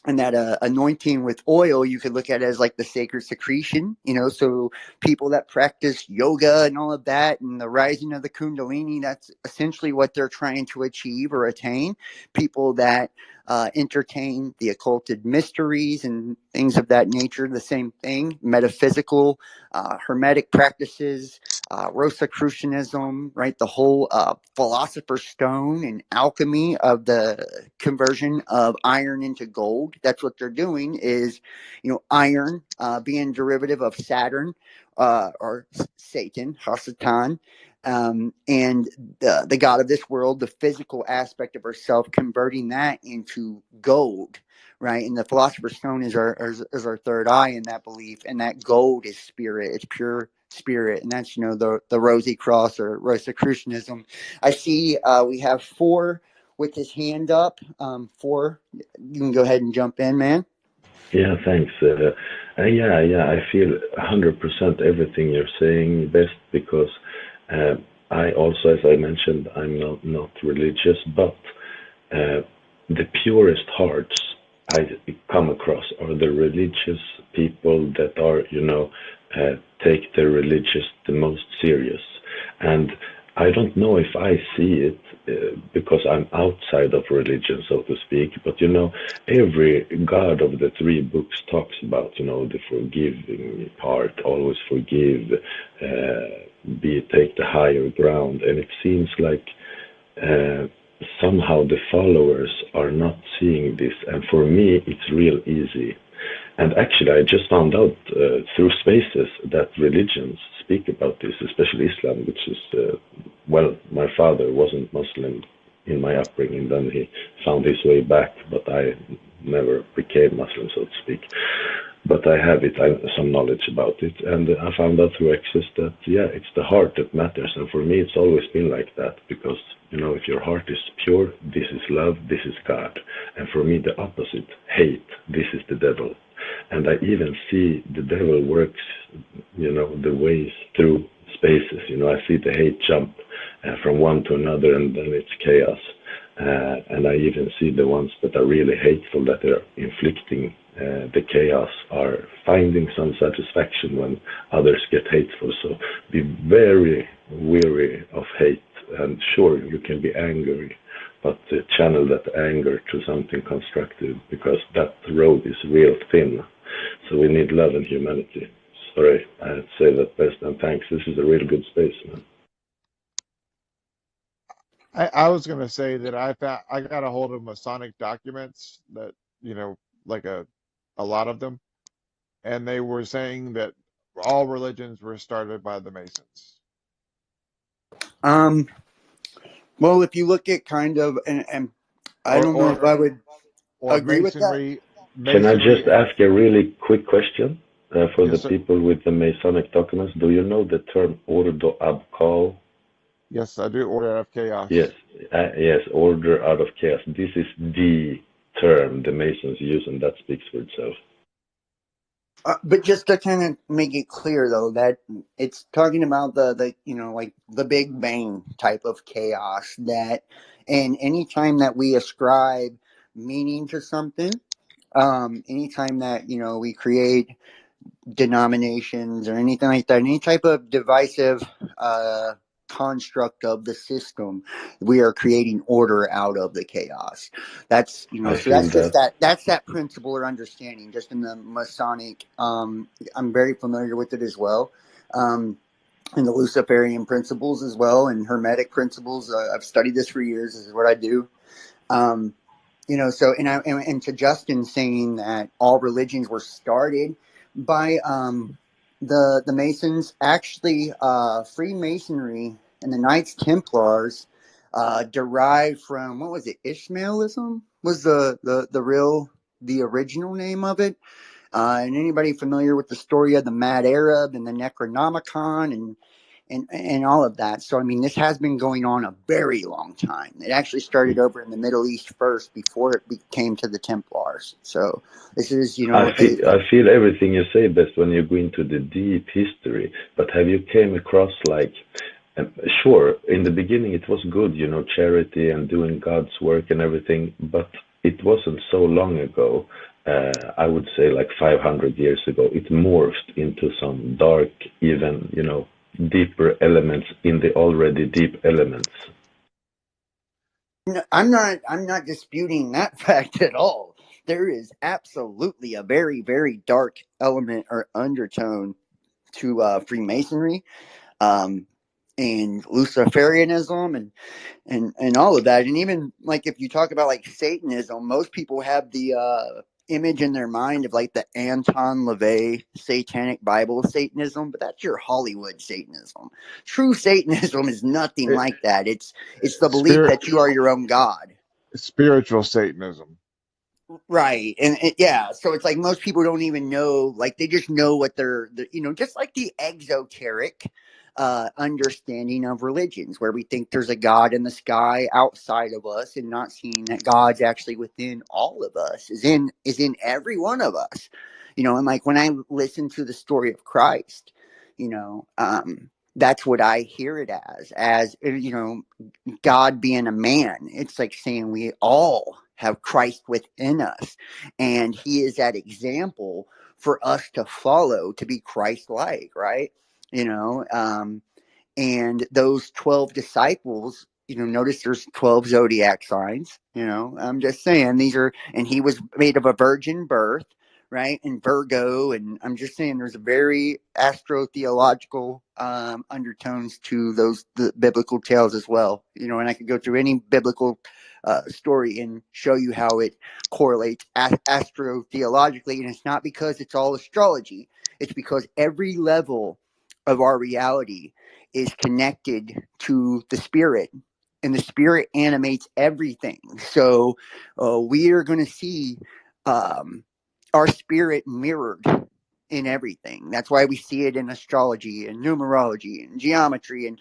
and that anointing with oil, you could look at it as like the sacred secretion, So people that practice yoga and all of that and the rising of the Kundalini, that's essentially what they're trying to achieve or attain. People that entertain the occulted mysteries and things of that nature, the same thing. Metaphysical, hermetic practices, Rosicrucianism, right? The whole philosopher's stone and alchemy of the conversion of iron into gold. That's what they're doing is, iron being derivative of Saturn or Satan, Hasatan, and the god of this world, the physical aspect of ourself, converting that into gold, right? And the philosopher's stone is our third eye in that belief, and that gold is spirit. It's pure spirit, and that's the Rosy Cross or Rosicrucianism. I see we have Four with his hand up. Four, you can go ahead and jump in, man. Yeah, thanks. Yeah, I feel 100% everything you're saying best because I also, as I mentioned, I'm not religious, but the purest hearts I come across are the religious people that are, take their religious the most serious. And I don't know if I see it because I'm outside of religion, so to speak. But every God of the three books talks about, the forgiving part, always forgive, take the higher ground, and it seems like somehow the followers are not seeing this. And for me, it's real easy. And actually, I just found out through spaces that religions speak about this, especially Islam, which is, well, my father wasn't Muslim in my upbringing. Then he found his way back, but I never became Muslim, so to speak. But I have some knowledge about it, and I found out through Access that yeah, it's the heart that matters, and for me, it's always been like that because if your heart is pure, this is love, this is God, and for me, the opposite, hate, this is the devil, and I even see the devil works, the ways through spaces. I see the hate jump from one to another, and then it's chaos. And I even see the ones that are really hateful, that are inflicting the chaos, are finding some satisfaction when others get hateful. So be very weary of hate. And sure, you can be angry, but channel that anger to something constructive, because that road is real thin. So we need love and humanity. Sorry, I'd say that best, and thanks. This is a real good space, man. I was gonna say that I got a hold of Masonic documents that, like a lot of them, and they were saying that all religions were started by the Masons. Well, if you look at kind of, and I Or don't know if I would or agree with that. Can I masonry. just ask a really quick question for the Yes, sir. people with the Masonic documents? Do you know the term ordo ab chaos? Yes, I do. Order of Yes, chaos. yes, order out of chaos. This is the term the Masons use, and that speaks for itself. But just to kind of make it clear, though, that it's talking about the like the Big Bang type of chaos, that, and anytime that we ascribe meaning to something, anytime that we create denominations or anything like that, any type of divisive uh, construct of the system, we are creating order out of the chaos. That's I so feel that's just that. that principle or understanding just in the Masonic. I'm very familiar with it as well. And the Luciferian principles as well, and Hermetic principles. I've studied this for years. This is what I do. Um, so and to Justin saying that all religions were started by the Masons. Actually, Freemasonry and the Knights Templars derived from, what was it, Ishmaelism was the original name of it. And anybody familiar with the story of the Mad Arab and the Necronomicon and all of that. So, I mean, this has been going on a very long time. It actually started over in the Middle East first before it came to the Templars. So this is, I feel everything you say best when you go into the deep history. But have you came across like, um, sure, in the beginning it was good, charity and doing God's work and everything, but it wasn't so long ago. I would say like 500 years ago, it morphed into some dark, even, deeper elements in the already deep elements. no, I'm not disputing that fact at all. There is absolutely a very, very dark element or undertone to Freemasonry, um, and Luciferianism and all of that. And even like if you talk about like Satanism, most people have the image in their mind of like the Anton LaVey satanic Bible of Satanism, but that's your Hollywood Satanism. True Satanism is nothing It, like that. It's the belief spirit that you are your own God. spiritual Satanism. Right. And yeah, so it's like most people don't even know, like they just know what they're just like the exoteric understanding of religions, where we think there's a God in the sky outside of us, and not seeing that God's actually within all of us, is in every one of us. And like when I listen to the story of Christ, that's what I hear it as God being a man. It's like saying we all have Christ within us, and he is that example for us to follow, to be Christ-like, right? you know um and those 12 disciples, notice there's 12 zodiac signs. I'm just saying, these are, and he was made of a virgin birth, right? And Virgo, and I'm just saying there's a very astro-theological undertones to the biblical tales as well. You know, and I could go through any biblical story and show you how it correlates astro-theologically, and it's not because it's all astrology. It's because every level of our reality is connected to the spirit, and the spirit animates everything. So we are going to see um, our spirit mirrored in everything. That's why we see it in astrology and numerology and geometry, and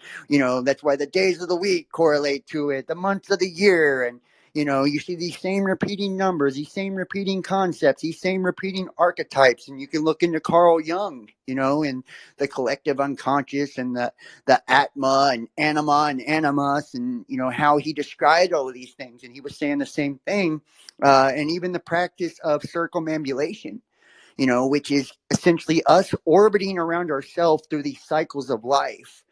that's why the days of the week correlate to it, the months of the year, and you see these same repeating numbers, these same repeating concepts, these same repeating archetypes. And you can look into Carl Jung, and the collective unconscious, and the atma and anima and animus, and how he described all of these things. And he was saying the same thing. And even the practice of circumambulation, which is essentially us orbiting around ourselves through these cycles of life,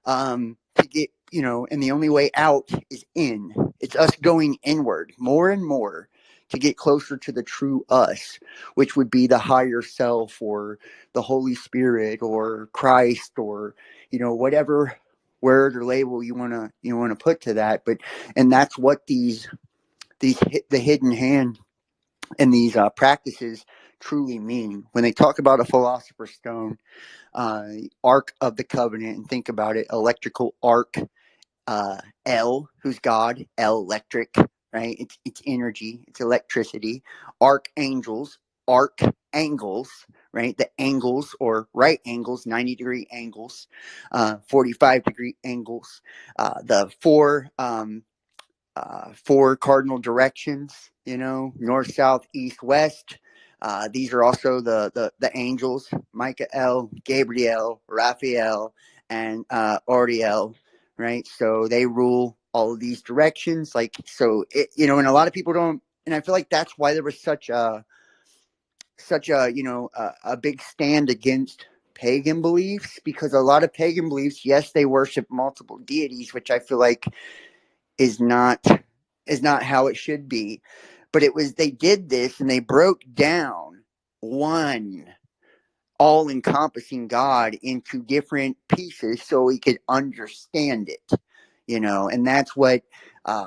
to get, and the only way out is in. It's us going inward more and more to get closer to the true us, which would be the higher self, or the Holy Spirit, or Christ, or whatever word or label you want to put to that. But and that's what the hidden hand and these practices truly mean. When they talk about a philosopher's stone, Ark of the Covenant, and think about it, electrical arc, El, who's God, El, electric, right? It's energy, it's electricity. Archangels, arc angles, right? The angles, or right angles, 90-degree angles, 45-degree angles, the four cardinal directions, north, south, east, west. These are also the angels: Michael, Gabriel, Raphael, and Oriel, right? So they rule all of these directions. Like, so and a lot of people don't, and I feel like that's why there was such a a big stand against pagan beliefs, because a lot of pagan beliefs, yes, they worship multiple deities, which I feel like is not how it should be. But they did this, and they broke down one all-encompassing God into different pieces so we could understand it, and that's what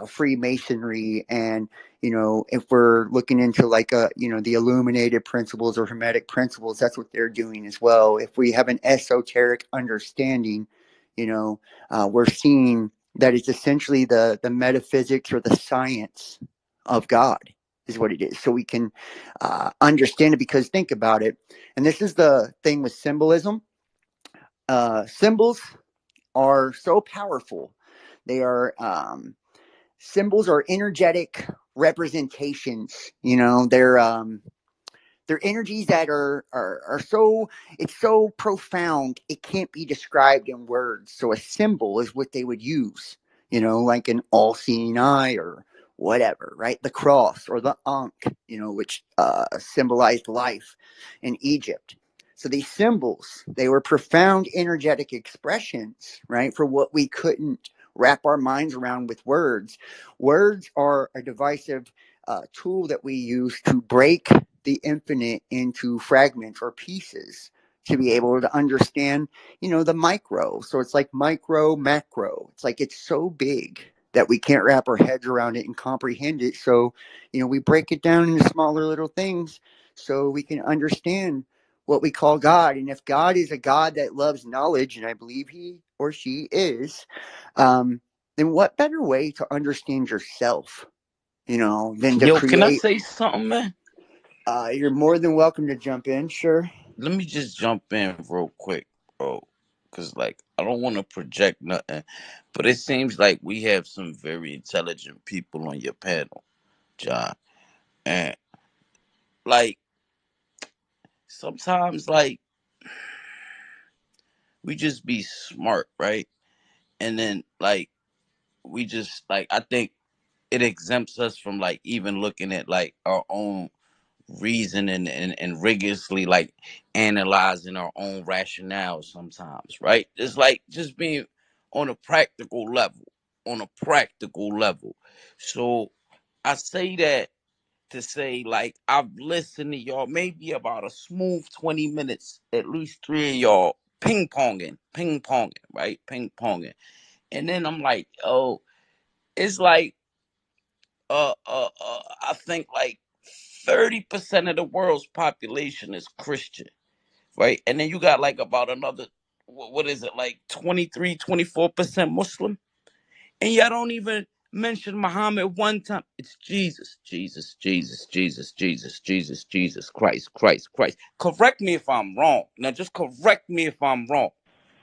Freemasonry, and if we're looking into like the illuminated principles or hermetic principles, that's what they're doing as well. If we have an esoteric understanding, we're seeing that it's essentially the metaphysics, or the science of God, is what it is. So we can understand it, because think about it. And this is the thing with symbolism. Symbols are so powerful. They are symbols are energetic representations. They're energies that are so, it's so profound it can't be described in words. So a symbol is what they would use, like an all-seeing eye, or whatever, right? The cross, or the ankh, which symbolized life in Egypt. So these symbols, they were profound energetic expressions, right, for what we couldn't wrap our minds around with words. Words are a divisive tool that we use to break the infinite into fragments or pieces, to be able to understand, the micro. So it's like micro, macro. It's like it's so big that we can't wrap our heads around it and comprehend it. So, we break it down into smaller little things so we can understand what we call God. And if God is a God that loves knowledge, and I believe he or she is, then what better way to understand yourself, than to Yo, can I create? say something, man? You're more than welcome to jump in, sure. Let me just jump in real quick, bro. Cause like I don't want to project nothing, but it seems like we have some very intelligent people on your panel, John. And like sometimes like we just be smart, right? And then like we just like I think it exempts us from like even looking at like our own reason, and rigorously like analyzing our own rationale sometimes, right? It's like just being on a practical level, on a practical level. So I say that to say, like, I've listened to y'all maybe about a smooth 20 minutes, at least three of y'all ping ponging, right? Ping ponging. And then I'm like, oh, it's like, I think like 30% of the world's population is Christian, right? And then you got like about another, what is it, like 23, 24% Muslim? And y'all don't even mention Muhammad one time. It's Jesus, Jesus, Jesus, Jesus, Jesus, Jesus, Jesus, Christ, Christ, Christ. Correct me if I'm wrong. Now just correct me if I'm wrong.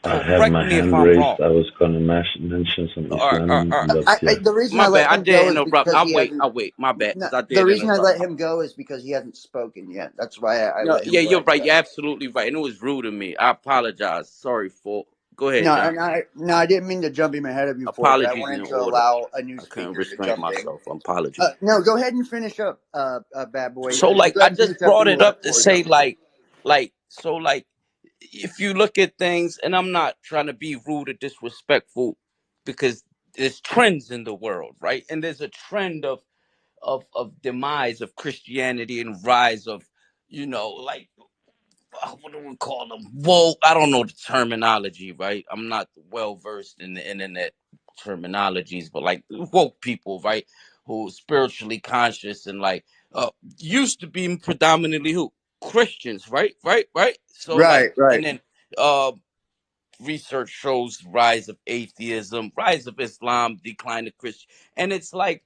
I have Correct my me if hand I'm raised. wrong. I was gonna mention some Islam, but yeah. The reason My I bad. let I him did go is interrupt. because he hasn't. I'll wait. My bad, No, because I the did reason I interrupt. let him go is because he hasn't spoken yet. That's why I No, let him yeah, go you're right. after You're that. absolutely right. And it was rude of me. I apologize. Sorry for. Go ahead, No, John. and I didn't mean to jump him ahead of you for, but I Apologies in wanted to order. allow a new I couldn't speaker to restrain jump in. myself. Apologies. No, go ahead and finish up, bad boy. So, You like, go I ahead and finish just up, brought and it we'll let up to Corey say, go. like, if you look at things, and I'm not trying to be rude or disrespectful, because there's trends in the world, right? And there's a trend of demise of Christianity and rise of, like, what do we call them? Woke. I don't know the terminology, right? I'm not well versed in the internet terminologies, but like woke people, right? Who spiritually conscious and like used to be predominantly who Christians, right? Right. So like, Right, and right. then research shows rise of atheism, rise of Islam, decline of Christian, and it's like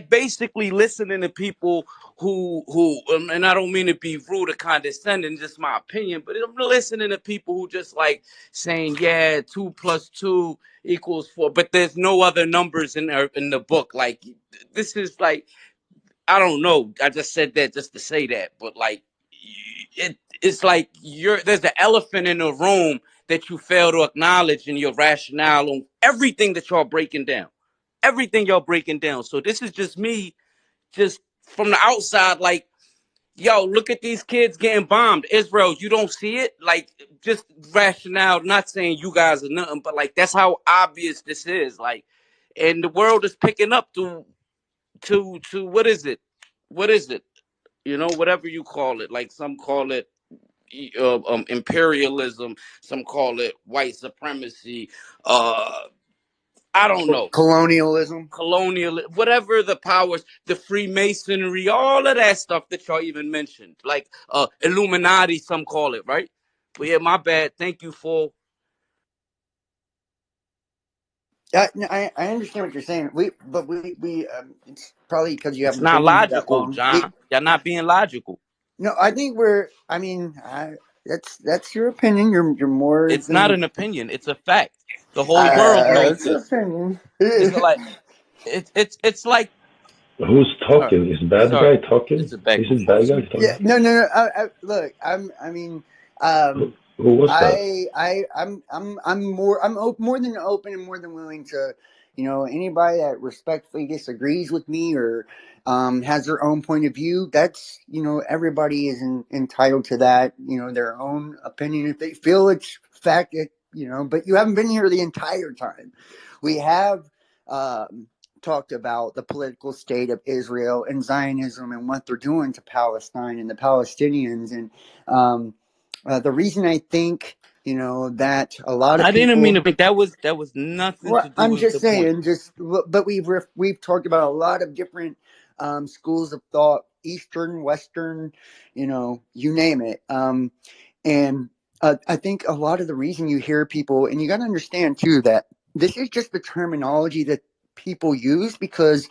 basically listening to people who and I don't mean to be rude or condescending, just my opinion, but I'm listening to people who just like saying, yeah, 2 + 2 = 4, but there's no other numbers in the book. Like this is like I don't know. I just said that just to say that, but like it's like there's an elephant in the room that you fail to acknowledge in your rationale on everything that y'all breaking down. Everything y'all breaking down. So this is just me, just from the outside, like, yo, look at these kids getting bombed. Israel, you don't see it? Like, just rationale, not saying you guys are nothing, but like that's how obvious this is. Like, and the world is picking up to what is it? What is it? Whatever you call it. Like some call it imperialism, some call it white supremacy. I don't know, Colonialism. colonial, whatever the powers, the Freemasonry, all of that stuff that y'all even mentioned, like Illuminati, some call it, right? But yeah, my bad. Thank you for. No, I understand what you're saying. We it's probably because you It's haven't not been here that logical, long. John. You're not being logical. No, I think I mean, that's your opinion. You're more It's not than. an opinion. It's a fact. The whole world knows It's your this. opinion. It's like it's like. Who's All right, talking? Is bad sorry. guy talking? It's a back Is and it forth bad guy speaking. Yeah, talking? no, no, no. Look, I mean, Who, um, who was that? I'm more than open and more than willing to, anybody that respectfully disagrees with me or has their own point of view. That's everybody is entitled to that. Their own opinion if they feel it's fact. But you haven't been here the entire time. We have. Talked about the political state of Israel and Zionism and what they're doing to Palestine and the Palestinians. And the reason I think, that a lot of I didn't mean people. to think that was nothing Well, to do I'm with just the point. saying, but we've talked about a lot of different schools of thought, Eastern, Western, you name it. And I think a lot of the reason you hear people, and you got to understand too that this is just the terminology that people use because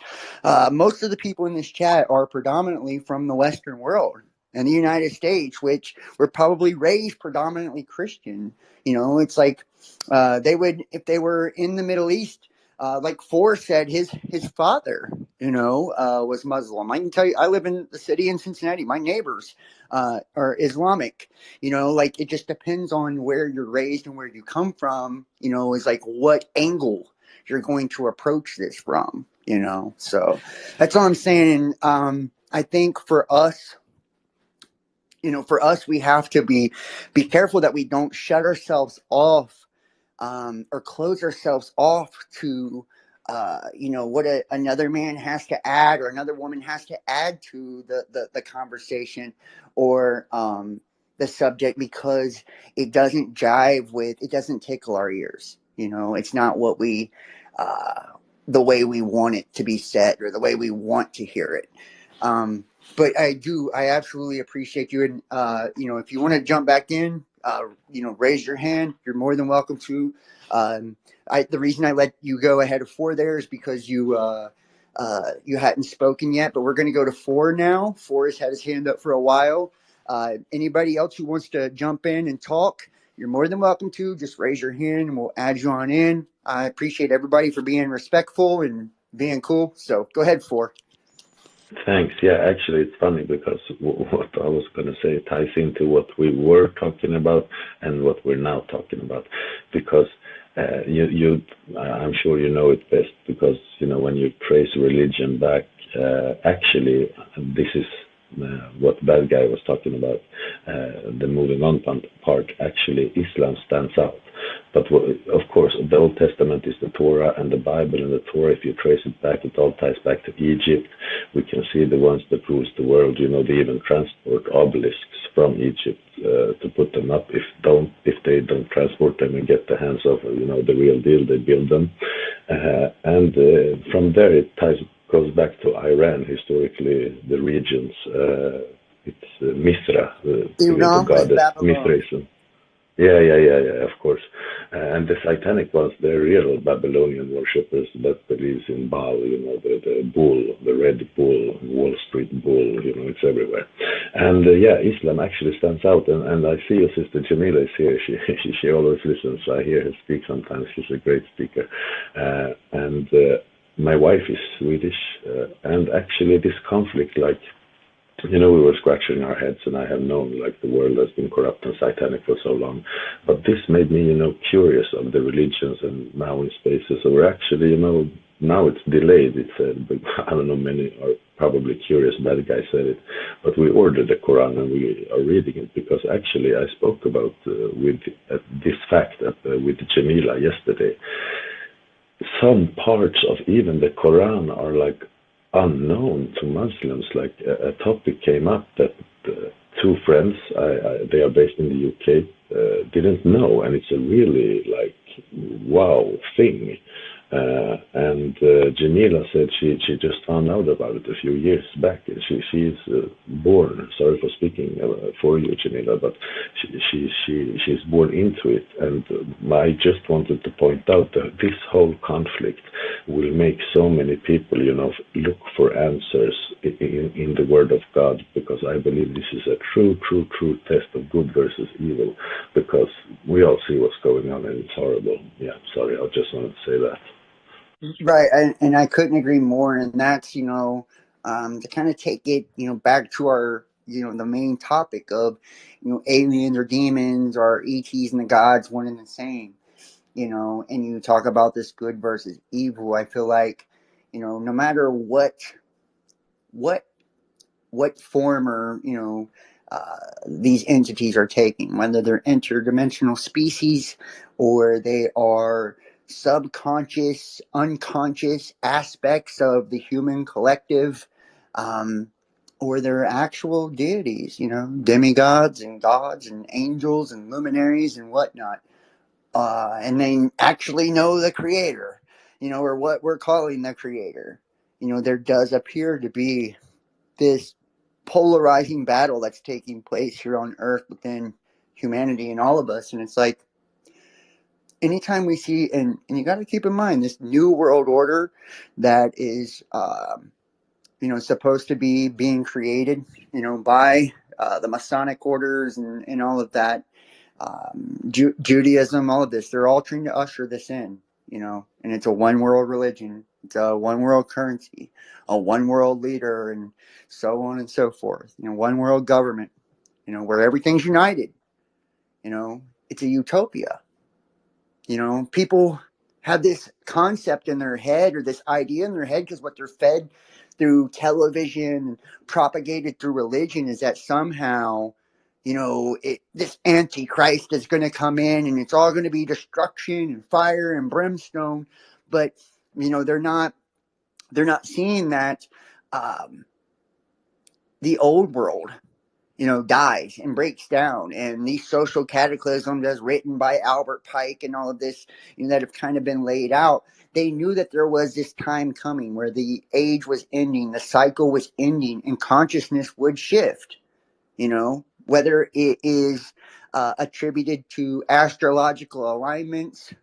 most of the people in this chat are predominantly from the Western world and the United States, which were probably raised predominantly Christian. It's like they would, if they were in the Middle East, like Forrest said, his father, was Muslim. I can tell you, I live in the city in Cincinnati. My neighbors are Islamic. Like it just depends on where you're raised and where you come from. Is like what angle you're going to approach this from. So that's all I'm saying. I think for us, we have to be careful that we don't shut ourselves off or close ourselves off to what another man has to add or another woman has to add to the conversation or the subject, because it doesn't jive with, it doesn't tickle our ears. It's not what we, uh, the way we want it to be said or the way we want to hear it. But I absolutely appreciate you. And, if you want to jump back in, raise your hand. You're more than welcome to. The reason I let you go ahead of 4 there is because you hadn't spoken yet, but we're going to go to 4 now. 4 has had his hand up for a while. Anybody else who wants to jump in and talk, you're more than welcome to. Just raise your hand and we'll add you on in. I appreciate everybody for being respectful and being cool. So go ahead, 4. Thanks. Yeah, actually, it's funny because what I was going to say ties into what we were talking about and what we're now talking about. Because I'm sure you know it best. Because when you trace religion back, actually, this is what bad guy was talking about. The moving on part. Actually, Islam stands out. But of course, the Old Testament is the Torah, and the Bible and the Torah, if you trace it back, it all ties back to Egypt. We can see the ones that rules the world. They even transport obelisks from Egypt to put them up. If they don't transport them and get the hands of the real deal, they build them. And from there, it goes back to Iran. Historically, the regions. It's Mithra, the Greek Iran was goddess Babylon. Mithraism. Yeah, of course. And the satanic ones, they're real Babylonian worshippers that believes in Baal, the bull, the red bull, Wall Street bull, it's everywhere. And Islam actually stands out. And I see your sister Jamila is here. She always listens. I hear her speak sometimes. She's a great speaker. And my wife is Swedish. And actually this conflict, we were scratching our heads, and I have known the world has been corrupt and satanic for so long. But this made me, curious of the religions, and now in spaces. So we're actually, now it's delayed. It's I don't know, many are probably curious. Bad guy said it, but we ordered the Quran and we are reading it because actually I spoke about with this fact with Jamila yesterday. Some parts of even the Quran are unknown to Muslims. A topic came up that 2 friends, they are based in the UK, didn't know, and it's a really wow thing. And Jamila said she just found out about it a few years back. She's born. Sorry for speaking for you, Jamila, but she's born into it. And I just wanted to point out that this whole conflict will make so many people, look for answers in the Word of God, because I believe this is a true test of good versus evil. Because we all see what's going on, and it's horrible. Yeah, sorry, I just wanted to say that. Right, and I couldn't agree more. And that's to kind of take it back to our the main topic of aliens or demons or ETs and the gods, one and the same. And you talk about this good versus evil. I feel like no matter what form or these entities are taking, whether they're interdimensional species or they are subconscious, unconscious aspects of the human collective, or they're actual deities, demigods and gods and angels and luminaries and whatnot, and they actually know the creator, or what we're calling the creator. There does appear to be this polarizing battle that's taking place here on Earth within humanity and all of us. And it's anytime we see, and you got to keep in mind this new world order that is, supposed to be being created, by the Masonic orders and all of that, Judaism, all of this, they're all trying to usher this in, and it's a one world religion. It's a one world currency, a one world leader, and so on and so forth. One world government, where everything's united. It's a utopia. People have this concept in their head or this idea in their head because what they're fed through television and propagated through religion is that somehow, this antichrist is going to come in and it's all going to be destruction and fire and brimstone. But they're not seeing that the old world, dies and breaks down, and these social cataclysms, as written by Albert Pike, and all of this, that have kind of been laid out. They knew that there was this time coming where the age was ending, the cycle was ending, and consciousness would shift. Whether it is attributed to astrological alignments,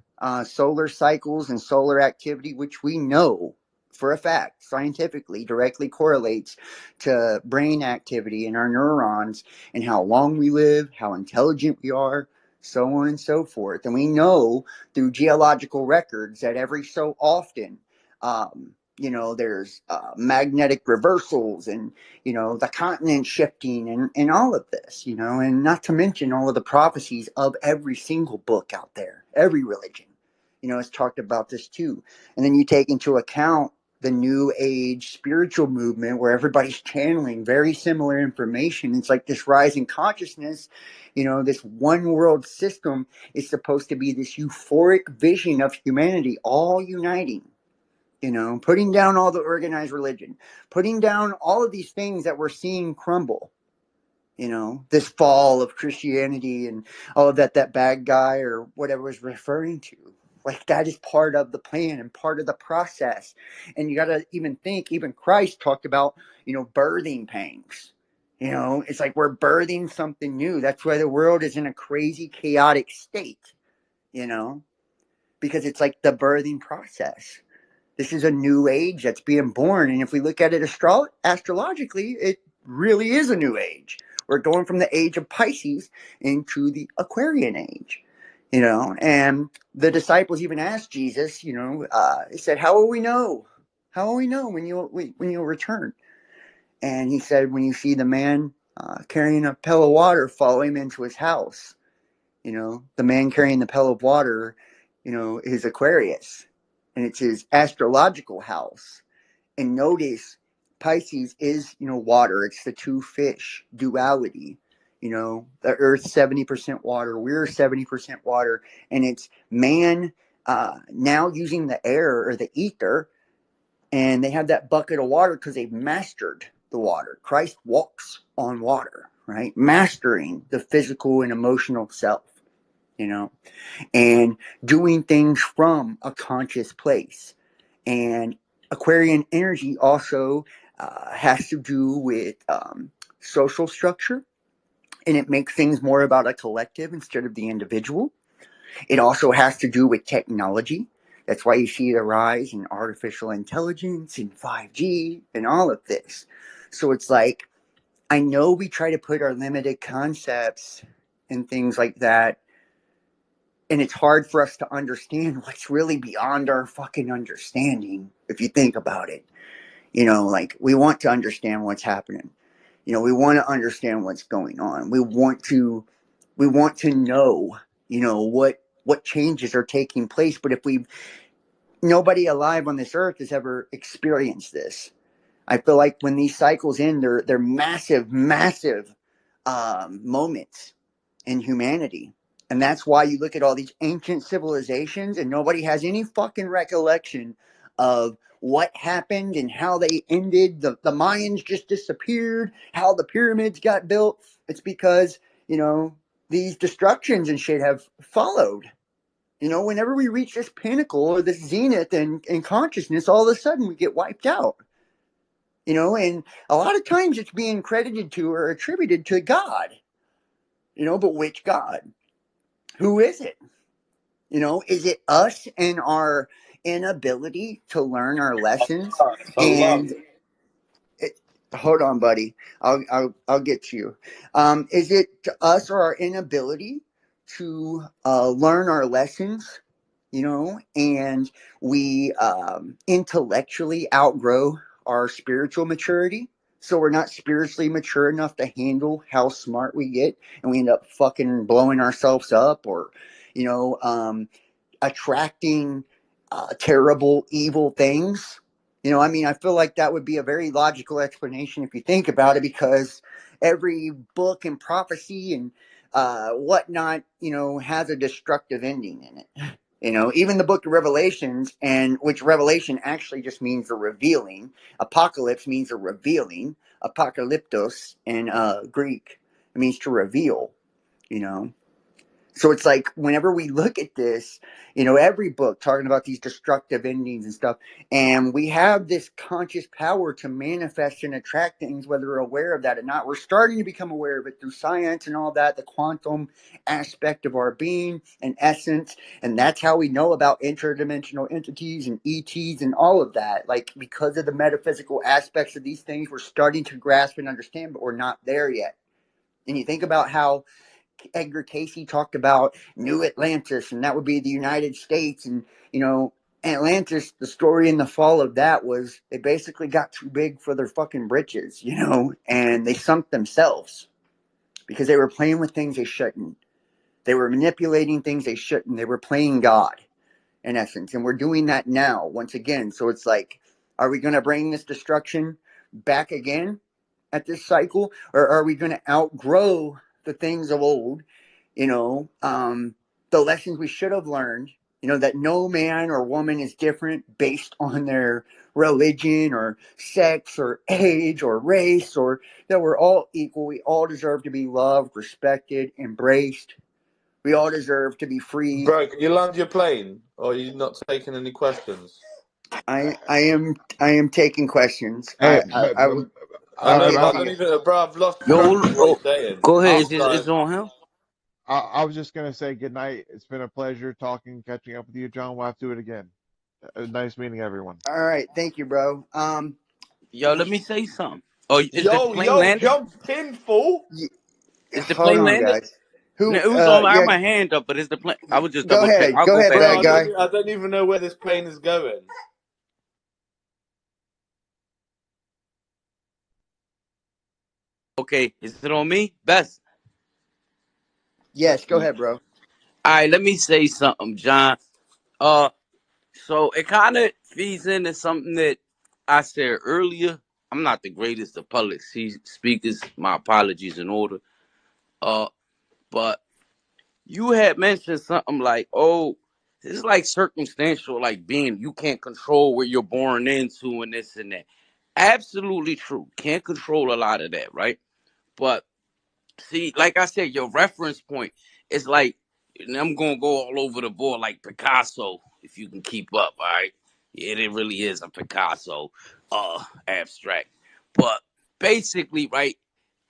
solar cycles, and solar activity, which we know for a fact scientifically directly correlates to brain activity in our neurons and how long we live, how intelligent we are, so on and so forth. And we know through geological records that every so often, there's magnetic reversals and the continent shifting and all of this, and not to mention all of the prophecies of every single book out there, every religion, has talked about this too. And then you take into account the new age spiritual movement where everybody's channeling very similar information. It's like this rising consciousness, this one world system is supposed to be this euphoric vision of humanity all uniting. Putting down all the organized religion, putting down all of these things that we're seeing crumble, this fall of Christianity and all of that bad guy or whatever was referring to. Like, that is part of the plan and part of the process. And you got to even think, even Christ talked about, birthing pangs. It's like we're birthing something new. That's why the world is in a crazy, chaotic state, because it's like the birthing process. This is a new age that's being born. And if we look at it astrologically, it really is a new age. We're going from the age of Pisces into the Aquarian age, and the disciples even asked Jesus, they said, how will we know? How will we know when you'll return? And he said, when you see the man carrying a pail of water, follow him into his house. The man carrying the pail of water, is Aquarius, and it's his astrological house. And notice Pisces is, water. It's the two fish duality. The Earth's 70% water. We're 70% water. And it's man now using the air or the ether. And they have that bucket of water because they've mastered the water. Christ walks on water, right? Mastering the physical and emotional self, and doing things from a conscious place. And Aquarian energy also has to do with social structure, and it makes things more about a collective instead of the individual. It also has to do with technology. That's why you see the rise in artificial intelligence and 5G and all of this. So it's like, I know we try to put our limited concepts and things like that, and it's hard for us to understand what's really beyond our fucking understanding if you think about it. Like, we want to understand what's happening. We want to understand what's going on. We want to know, what changes are taking place. But if nobody alive on this earth has ever experienced this. I feel like when these cycles end, they're massive, massive moments in humanity. And that's why you look at all these ancient civilizations and nobody has any fucking recollection of what happened and how they ended. The Mayans just disappeared, how the pyramids got built. It's because, these destructions and shit have followed. Whenever we reach this pinnacle or this zenith in consciousness, all of a sudden we get wiped out. And a lot of times it's being credited to or attributed to God. But which God? Who is it? Is it us and our inability to learn our lessons? And hold on, buddy. I'll get to you. Is it to us or our inability to learn our lessons? And we intellectually outgrow our spiritual maturity. So we're not spiritually mature enough to handle how smart we get, and we end up fucking blowing ourselves up, or, attracting terrible, evil things. I feel like that would be a very logical explanation if you think about it, because every book and prophecy and whatnot, has a destructive ending in it. You know, even the book of Revelations, and which Revelation actually just means a revealing. Apocalypse means a revealing. Apocalyptos in Greek, it means to reveal, you know. So it's like whenever we look at this, you know, every book talking about these destructive endings and stuff, and we have this conscious power to manifest and attract things, whether we're aware of that or not. We're starting to become aware of it through science and all that, the quantum aspect of our being and essence. And that's how we know about interdimensional entities and ETs and all of that. Like, because of the metaphysical aspects of these things, we're starting to grasp and understand, but we're not there yet. And you think about how Edgar Casey talked about New Atlantis, and that would be the United States. And, you know, Atlantis, the story in the fall of that was they basically got too big for their fucking britches, you know, and they sunk themselves because they were playing with things they shouldn't. They were manipulating things they shouldn't. They were playing God, in essence. And we're doing that now, once again. So it's like, are we going to bring this destruction back again at this cycle? Or are we going to outgrow the things of old, you know, the lessons we should have learned, you know, that no man or woman is different based on their religion or sex or age or race, or that we're all equal. We all deserve to be loved, respected, embraced. We all deserve to be free. Bro, can you land your plane, or are you not taking any questions? I am taking questions. Hey, I would. I know. Okay, I I, don't okay. even, bro. I've lost track Yo, of what you're saying. go ahead. I, Is it on him? I was just gonna say good night. It's been a pleasure talking, catching up with you, John. We'll have to do it again. Nice meeting everyone. All right, thank you, bro. Yo, let me say something. Oh, is the plane Yo, landed? jump in, fool. Is the Hold plane on, landed? guys. No, Who? it was on. I have Yeah. my hand up, but is the plane? I was just Go double check. ahead. I'll Go go ahead, back Bro, bad on mute. guy. I don't even know where this plane is going. Okay, is it on me? Best. Yes, go ahead, bro. All right, let me say something, John. Uh, so it kind of feeds into something that I said earlier. I'm not the greatest of public speakers. My apologies in order. Uh, but you had mentioned something like, "Oh, it's like circumstantial, like being you can't control where you're born into and this and that." Absolutely true. Can't control a lot of that, right? But see, like I said, your reference point is like, and I'm gonna go all over the board like Picasso, if you can keep up, all right? Yeah, it really is a Picasso abstract. But basically, right,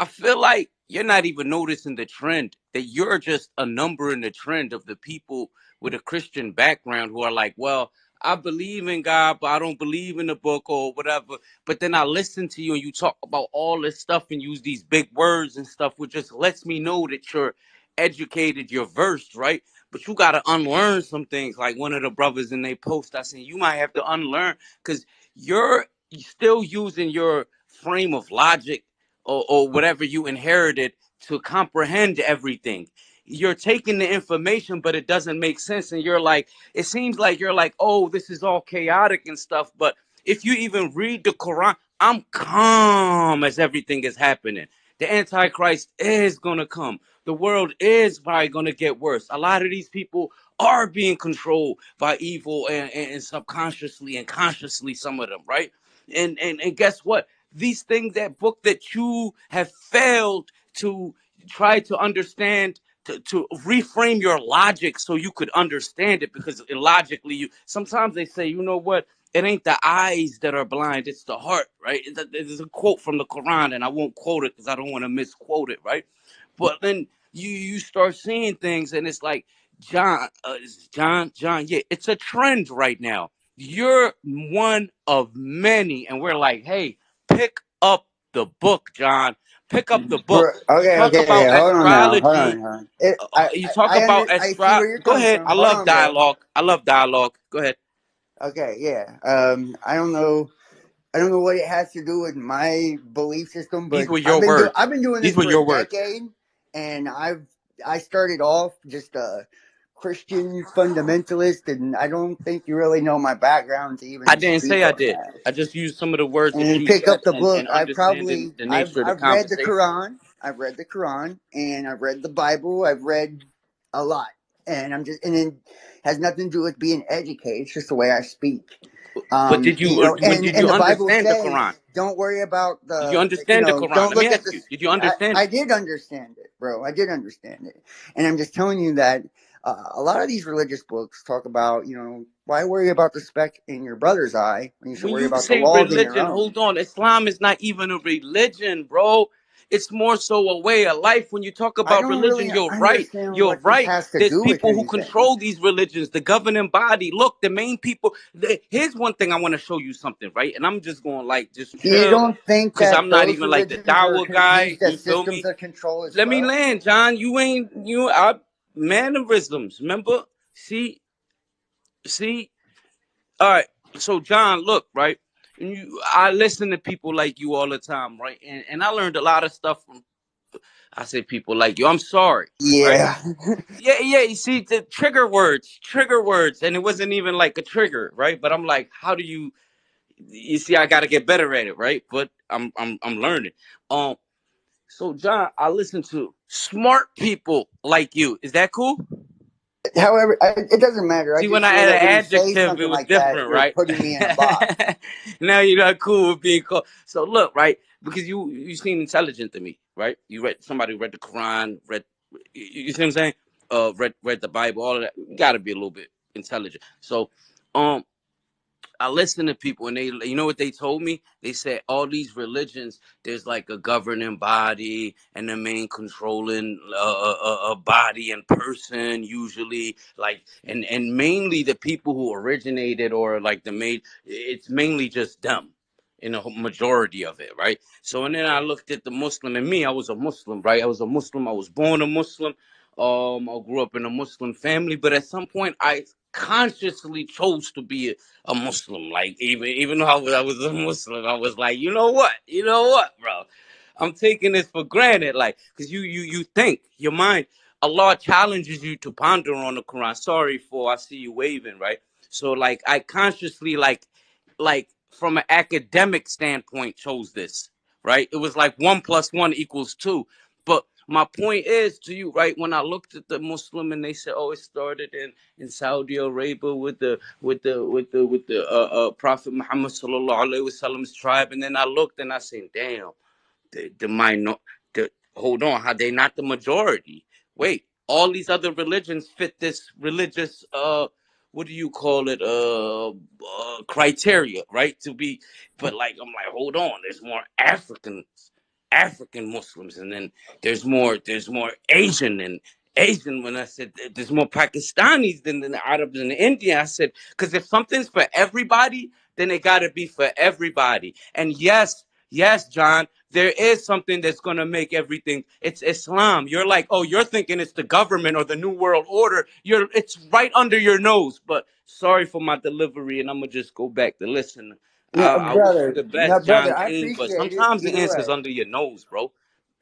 I feel like you're not even noticing the trend, that you're just a number in the trend of the people with a Christian background who are like, well, I believe in God, but I don't believe in the book or whatever. But then I listen to you and you talk about all this stuff and use these big words and stuff, which just lets me know that you're educated, you're versed, right? But you got to unlearn some things. Like one of the brothers in they post, I said, you might have to unlearn because you're still using your frame of logic or whatever you inherited to comprehend everything. You're taking the information, but it doesn't make sense. And you're like, it seems like you're like, oh, this is all chaotic and stuff. But if you even read the Quran, I'm calm as everything is happening. The Antichrist is going to come. The world is probably going to get worse. A lot of these people are being controlled by evil and subconsciously and consciously, some of them, right? And guess what? These things, that book that you have failed to try to understand, to reframe your logic so you could understand it, because illogically you sometimes they say, you know what, it ain't the eyes that are blind, it's the heart, right? There's a quote from the Quran, and I won't quote it because I don't want to misquote it, right? But then you start seeing things, and it's like John. Yeah, it's a trend right now. You're one of many, and we're like, hey, pick up the book, John. Pick up the book. You Okay, talk okay. about Hold on now. Hold astrology. on. Hold on. You talk about I see where you're Go coming ahead. from. I Hold love on, bro. dialogue. I love dialogue. Go ahead. Okay, yeah. I don't know. I don't know what it has to do with my belief system, These but were your I've words. been doing These this were for a your words. decade, and I started off just a Christian fundamentalist, and I don't think you really know my background to I even didn't speak say I on did. that. I just used some of the words And that then you pick said up the and book. understanding the nature of the I've read the conversation. Quran. I've read the Quran, and I've read the Bible. I've read a lot. and it has nothing to do with being educated. It's just the way I speak. But did you And the Bible understand the says, Quran? don't worry about Did you you understand the know, Quran? don't Let me look at ask this. you. Did you understand I it? did understand it, bro. I did understand it. And I'm just telling you that a lot of these religious books talk about, why worry about the speck in your brother's eye when you should When worry you about the say log in your religion, own? hold on. Islam is not even a religion, bro. It's more so a way of life. When you talk I about don't really religion, you're right. understand You're what this right. has to There's do with people who anything. control these religions, the governing body. Look, the main people. Here's one thing I want to show you something, right? And I'm just going like, just You chill, don't think because I'm that not those even like the religions were Dawa guy. used You as feel systems me? of control as Let me well? land, John. I mannerisms. Remember? See. All right. So John, look, right? I listen to people like you all the time, right? And I learned a lot of stuff from. I say people like you. I'm sorry, right? Yeah. Yeah, yeah. You see the trigger words, and it wasn't even like a trigger, right? But I'm like, how do you? You see, I got to get better at it, right? But I'm learning. Um. So John, I listen to smart people like you. Is that cool? However, it doesn't matter. I See, when just I feel add that an when you say adjective, it something was like that, different, you're right? putting me in a box. Now you're not cool with being called. So look, right? Because you seem intelligent to me, right? You read somebody read the Quran, you see what I'm saying? Read the Bible, all of that. You got to be a little bit intelligent. So, um, I listen to people and you know what they told me? They said all these religions, there's like a governing body and the main controlling body and person usually like, and mainly the people who originated or like it's mainly just them in a majority of it, right? So, and then I looked at the Muslim and me, I was a Muslim, right? I was a Muslim. I was born a Muslim. I grew up in a Muslim family, but at some point I consciously chose to be a Muslim. Like even though I was a Muslim, I was like, you know what, bro? I'm taking this for granted, like, because you think your mind, Allah challenges you to ponder on the Quran. Sorry for I see you waving, right? So like I consciously like from an academic standpoint chose this, right? It was like 1 + 1 = 2. But my point is to you, right? When I looked at the Muslim and they said, "Oh, it started in Saudi Arabia with the Prophet Muhammad sallallahu alaihi wasallam's tribe," and then I looked and I said, "Damn, the minor, the hold on, how they not the majority? Wait, all these other religions fit this religious what do you call it criteria, right? To be, but like I'm like, hold on, there's more African Muslims, and then there's more Asian and Asian. When I said there's more Pakistanis than the Arabs and India, I said because if something's for everybody, then it got to be for everybody. And yes, John, there is something that's gonna make everything. It's Islam. You're like, oh, you're thinking it's the government or the New World Order. It's right under your nose. But sorry for my delivery, and I'm gonna just go back to listen. I wish you the No, best, John brother, I King, but appreciate it sometimes the either answer's way. under your nose, bro.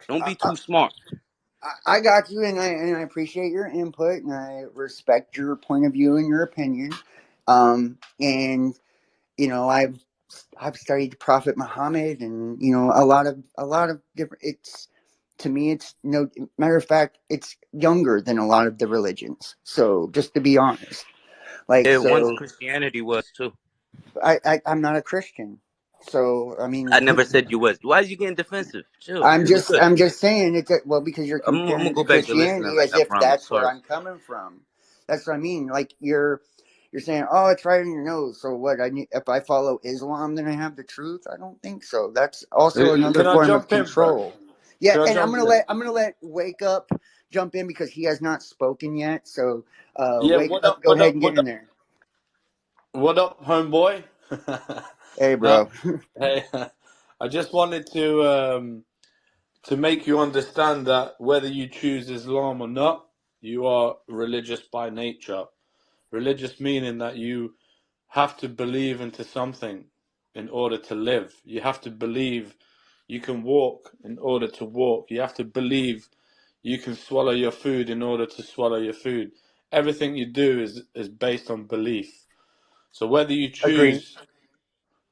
Don't I, be too smart. I got you, and I appreciate your input, and I respect your point of view and your opinion. And I've studied the Prophet Muhammad, and a lot of different. It's to me, it's no matter of fact, it's younger than a lot of the religions. So just to be honest, like It once so, Christianity was too. I'm not a Christian, so I I mean. never said you was. Why is you getting defensive? Chill. I'm It was just good. I'm just saying it. Well, because you're I'm comparing gonna it to go back to listening, Christianity like as I if promised. that's where Sorry. I'm coming from. That's what I mean. Like you're saying, oh, it's right in your nose. So what? I need if I follow Islam, then I have the truth. I don't think so. That's also another Can I form of jump in, bro? control. Yeah, Can I and I'm jump gonna in? let Wake Up jump in because he has not spoken yet. So Yeah, Wake what Up, up, go what ahead up, and get what in up, there. what up, homeboy? Hey, No, bro. hey, I just wanted to make you understand that whether you choose Islam or not, you are religious by nature. Religious meaning that you have to believe into something in order to live. You have to believe you can walk in order to walk. You have to believe you can swallow your food in order to swallow your food. Everything you do is based on belief. So Agree.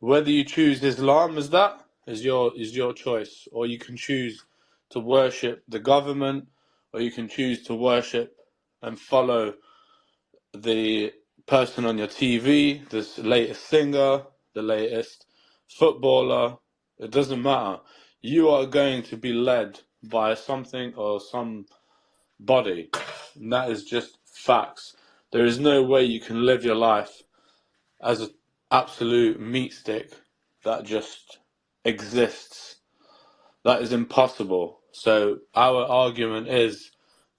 whether you choose Islam as that is your choice, or you can choose to worship the government, or you can choose to worship and follow the person on your TV, this latest singer, the latest footballer. It doesn't matter. You are going to be led by something or somebody. And that is just facts. There is no way you can live your life as an absolute meat stick that just exists. That is impossible. So our argument is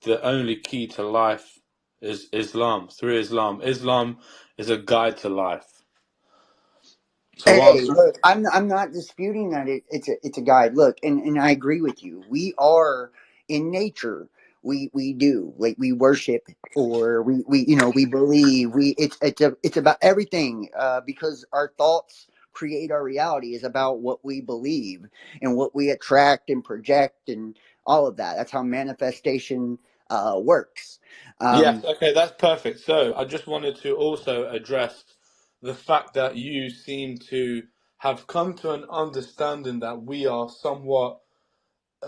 the only key to life is Islam. Through Islam, Islam is a guide to life. So Hey, whilst look, I'm not disputing that it's a guide. Look, and I agree with you. We are in nature. We do like we worship or we we believe it's about everything because our thoughts create our reality is about what we believe and what we attract and project and all of that. That's how manifestation works. yes, Um, okay, that's perfect. So I just wanted to also address the fact that you seem to have come to an understanding that we are somewhat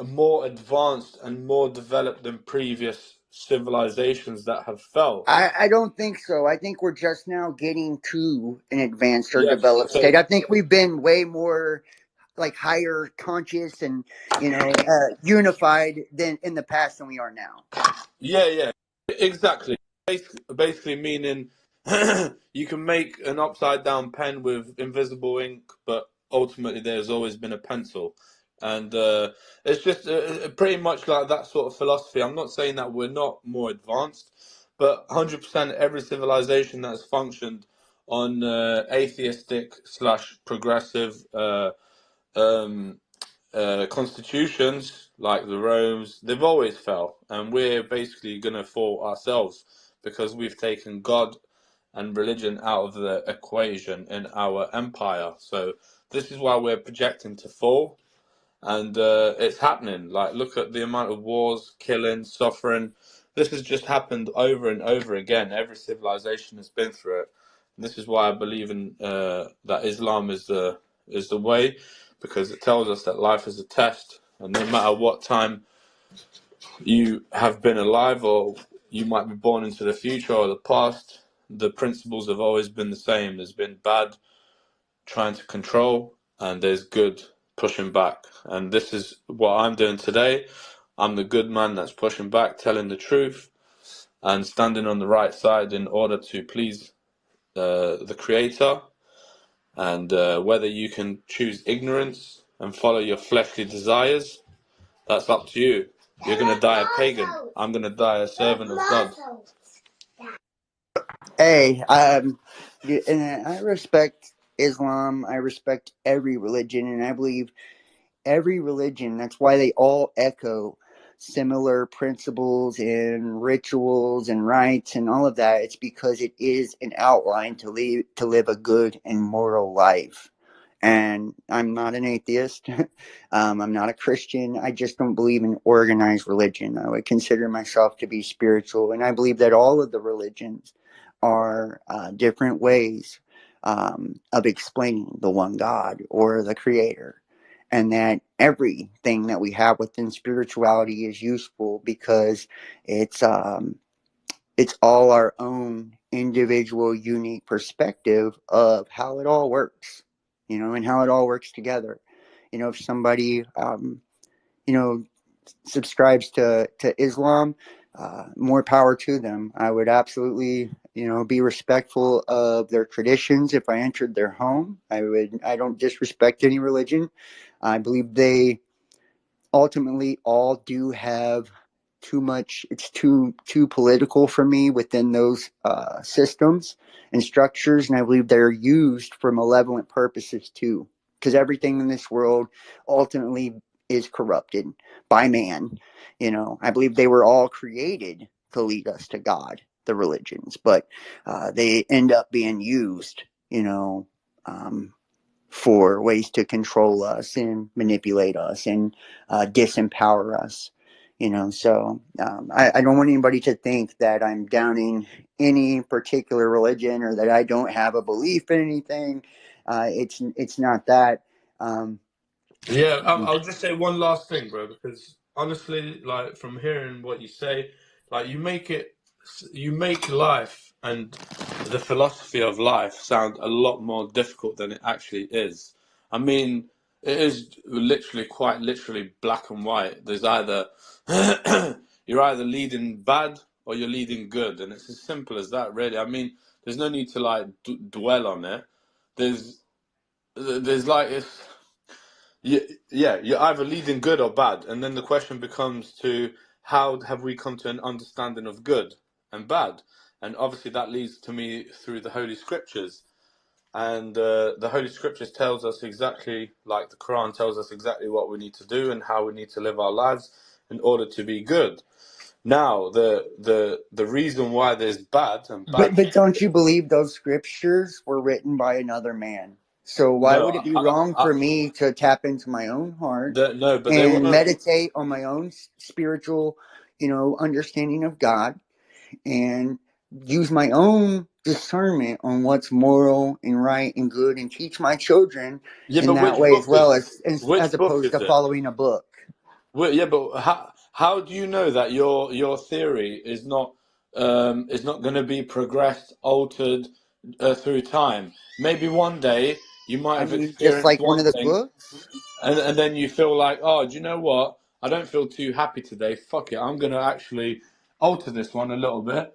more advanced and more developed than previous civilizations that have fell. I don't think so. I think we're just now getting to an advanced or Yes. developed So state. I think we've been way more like higher conscious and unified than in the past than we are now. yeah, yeah, exactly. Basically meaning you can make an upside down pen with invisible ink, but ultimately there's always been a pencil. And it's just pretty much like that sort of philosophy. I'm not saying that we're not more advanced, but 100% every civilization that's functioned on atheistic slash progressive um, constitutions like the Rome's, they've always fell, and we're basically going to fall ourselves because we've taken God and religion out of the equation in our empire. So this is why we're projecting to fall, and it's happening. Like, look at the amount of wars, killing, suffering. This has just happened over and over again. Every civilization has been through it. And this is why I believe in that Islam is the way, because it tells us that life is a test, and no matter what time you have been alive, or you might be born into the future or the past, the principles have always been the same. There's been bad trying to control, and there's good pushing back. And this is what I'm doing today. I'm the good man that's pushing back, telling the truth, and standing on the right side in order to please the Creator. And whether you can choose ignorance and follow your fleshly desires, that's up to you. You're going to die a pagan. I'm going to die a servant of God. Hey, and I respect Islam. I respect every religion, and I believe every religion. That's why they all echo similar principles and rituals and rites and all of that. It's because it is an outline to live a good and moral life. And I'm not an atheist. I'm not a Christian. I just don't believe in organized religion. I would consider myself to be spiritual, and I believe that all of the religions are different ways of explaining the one God or the Creator, and that everything that we have within spirituality is useful because it's um, it's all our own individual unique perspective of how it all works, and how it all works together. If somebody you know subscribes to Islam, more power to them. I would absolutely be respectful of their traditions. If I entered their home, I don't disrespect any religion. I believe they ultimately all do have too much. It's too political for me within those systems and structures, and I believe they're used for malevolent purposes too, because everything in this world ultimately is corrupted by man. I believe they were all created to lead us to God, the religions, but they end up being used um, for ways to control us and manipulate us and disempower us. So I don't want anybody to think that I'm downing any particular religion or that I don't have a belief in anything. It's not that. Um, Yeah, I'll just say one last thing, bro, because honestly, like from hearing what you say, like you make it you make life and the philosophy of life sound a lot more difficult than it actually is. I mean, it is literally, quite literally, black and white. There's either you're either leading bad or you're leading good, and it's as simple as that, really. I mean, there's no need to like dwell on it. There's like it's yeah, yeah, you're either leading good or bad, and then the question becomes to how have we come to an understanding of good and bad, and obviously that leads to me through the Holy Scriptures, and the Holy Scriptures tells us exactly, like the Quran tells us exactly what we need to do and how we need to live our lives in order to be good. Now, the reason why there's bad and bad, But don't you believe those scriptures were written by another man? So why no, would it be wrong for me to tap into my own heart no, but they and weren't. meditate on my own spiritual, understanding of God, and use my own discernment on what's moral and right and good, and teach my children Yeah, in but that which way as book well is it? as Which book opposed is to it? following a book. Well, yeah, but how do you know that your theory is not going to be progressed, altered through time? Maybe one day you might I have mean, just experienced like one one of the thing, books. and then you feel like, oh, do you know what? I don't feel too happy today. Fuck it, I'm going to actually alter this one a little bit.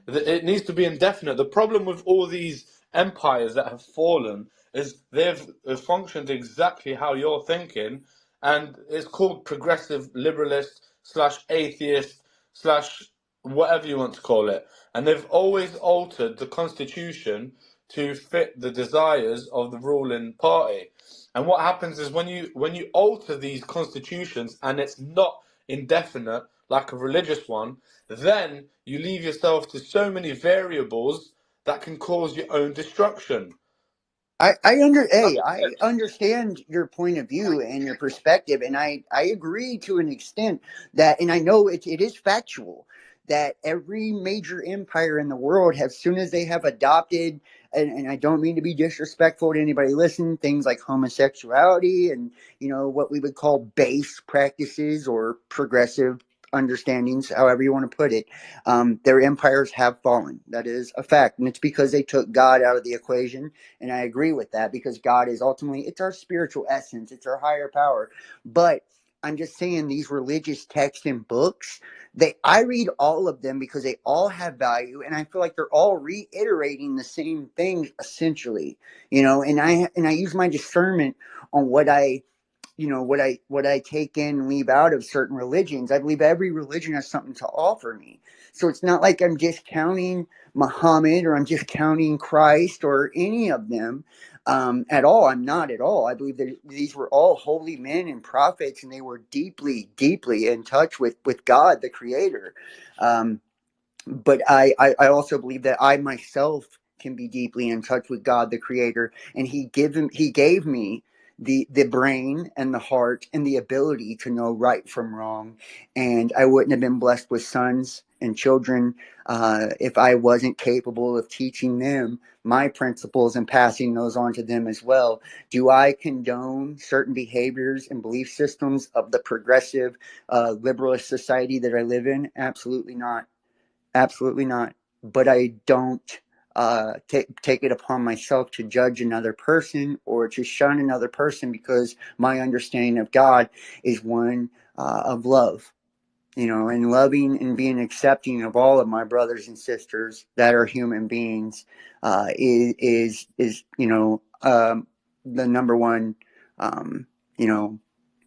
It needs to be indefinite. The problem with all these empires that have fallen is they've functioned exactly how you're thinking, and it's called progressive liberalist slash atheist slash whatever you want to call it. And they've always altered the constitution to fit the desires of the ruling party. And what happens is when you alter these constitutions and it's not indefinite like a religious one, then you leave yourself to so many variables that can cause your own destruction. I understand your point of view and your perspective, and I agree to an extent that, and I know it is factual that every major empire in the world, as soon as they have adopted, and I don't mean to be disrespectful to anybody listening, things like homosexuality and what we would call base practices or progressive understandings, however you want to put it, their empires have fallen. That is a fact, and it's because they took God out of the equation, and I agree with that because God is ultimately, it's our spiritual essence, it's our higher power. But I'm just saying these religious texts and books, I read all of them because they all have value, and I feel like they're all reiterating the same thing essentially. And I use my discernment on what I take in and leave out of certain religions. I believe every religion has something to offer me. So it's not like I'm discounting Muhammad or I'm discounting Christ or any of them at all. I'm not at all. I believe that these were all holy men and prophets, and they were deeply, deeply in touch with God, the Creator. Um, but I also believe that I myself can be deeply in touch with God the Creator, and he gave me the brain and the heart and the ability to know right from wrong, and I wouldn't have been blessed with sons and children if I wasn't capable of teaching them my principles and passing those on to them as well. Do I condone certain behaviors and belief systems of the progressive liberalist society that I live in? Absolutely not. Absolutely not. But I don't take it upon myself to judge another person or to shun another person, because my understanding of God is one of love, and loving and being accepting of all of my brothers and sisters that are human beings is the number one, um, you know,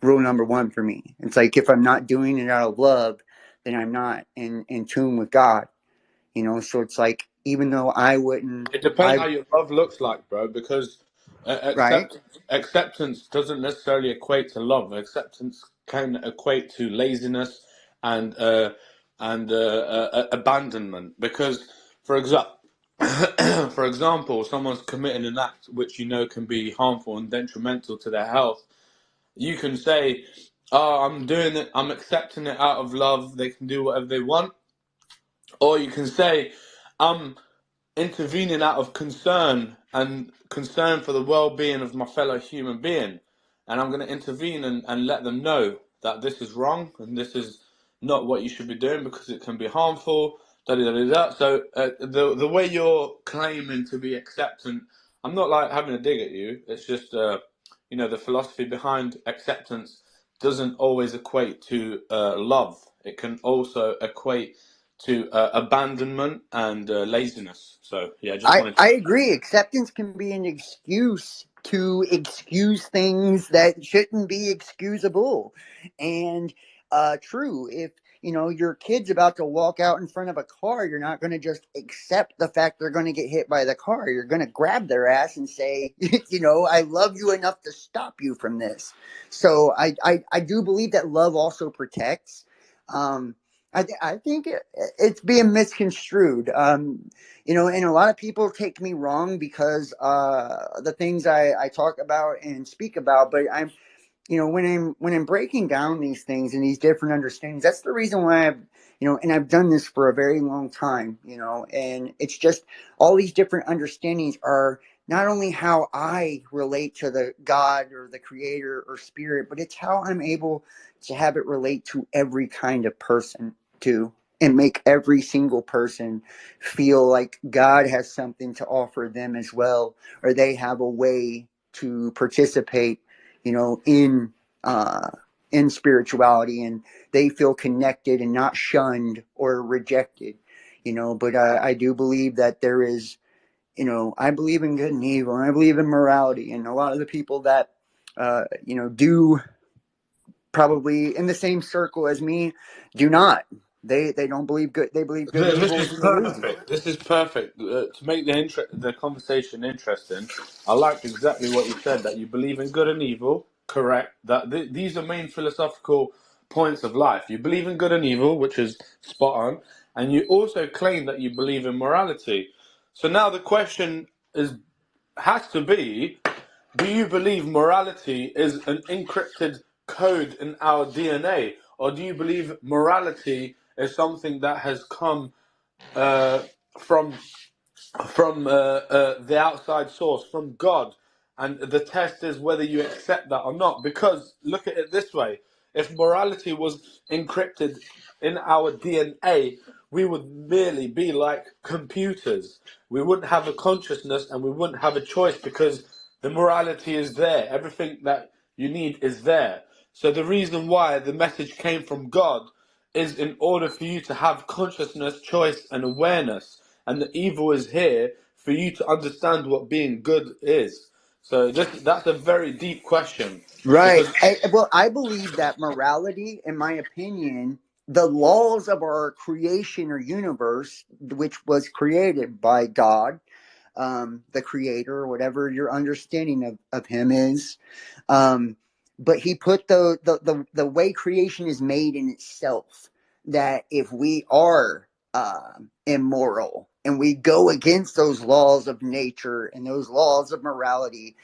rule number one for me. It's like if I'm not doing it out of love, then I'm not in tune with God. So it's like, even though I wouldn't, It depends how your love looks like, bro, because right? acceptance doesn't necessarily equate to love. Acceptance can equate to laziness and abandonment. Because, for example, for example, someone's committing an act which can be harmful and detrimental to their health. You can say, "Oh, I'm doing it. I'm accepting it out of love. They can do whatever they want," or you can say, "I'm intervening out of concern and concern for the well-being of my fellow human being, and I'm going to intervene and let them know that this is wrong and this is not what you should be doing because it can be harmful. Da, da, da, da. So the way you're claiming to be acceptant, I'm not like having a dig at you. It's just the philosophy behind acceptance doesn't always equate to love. It can also equate to abandonment and laziness. So yeah, I just wanted to. I agree. Acceptance can be an excuse to excuse things that shouldn't be excusable. And true, if your kid's about to walk out in front of a car, you're not going to just accept the fact they're going to get hit by the car. You're going to grab their ass and say, I love you enough to stop you from this. So I do believe that love also protects. I think it's being misconstrued. And a lot of people take me wrong because the things I talk about and speak about, but when I'm breaking down these things and these different understandings, that's the reason why and I've done this for a very long time, and it's just all these different understandings are not only how I relate to the God or the creator or spirit, but it's how I'm able to have it relate to every kind of person too, and make every single person feel like God has something to offer them as well, or they have a way to participate in uh, in spirituality, and they feel connected and not shunned or rejected. But I do believe that there is, I believe in good and evil, and I believe in morality, and a lot of the people that do probably in the same circle as me do not. They don't believe good. They believe good and This evil is is an illusion. perfect. This is perfect. To make the conversation interesting, I like exactly what you said, that you believe in good and evil. Correct. That these are main philosophical points of life. You believe in good and evil, which is spot on, and you also claim that you believe in morality. So now the question has to be: do you believe morality is an encrypted code in our DNA, or do you believe morality is something that has come uh, from the outside source, from God, and the test is whether you accept that or not? Because look at it this way: if morality was encrypted in our DNA, we would merely be like computers. We wouldn't have a consciousness and we wouldn't have a choice, because the morality is there. Everything that you need is there. So the reason why the message came from God is in order for you to have consciousness, choice, and awareness. And the evil is here for you to understand what being good is. So that's a very deep question, Right. because Well, I believe that morality, in my opinion, the laws of our creation or universe, which was created by God, the creator, or whatever your understanding of him is. Um, but he put the way creation is made in itself, that if we are immoral and we go against those laws of nature and those laws of morality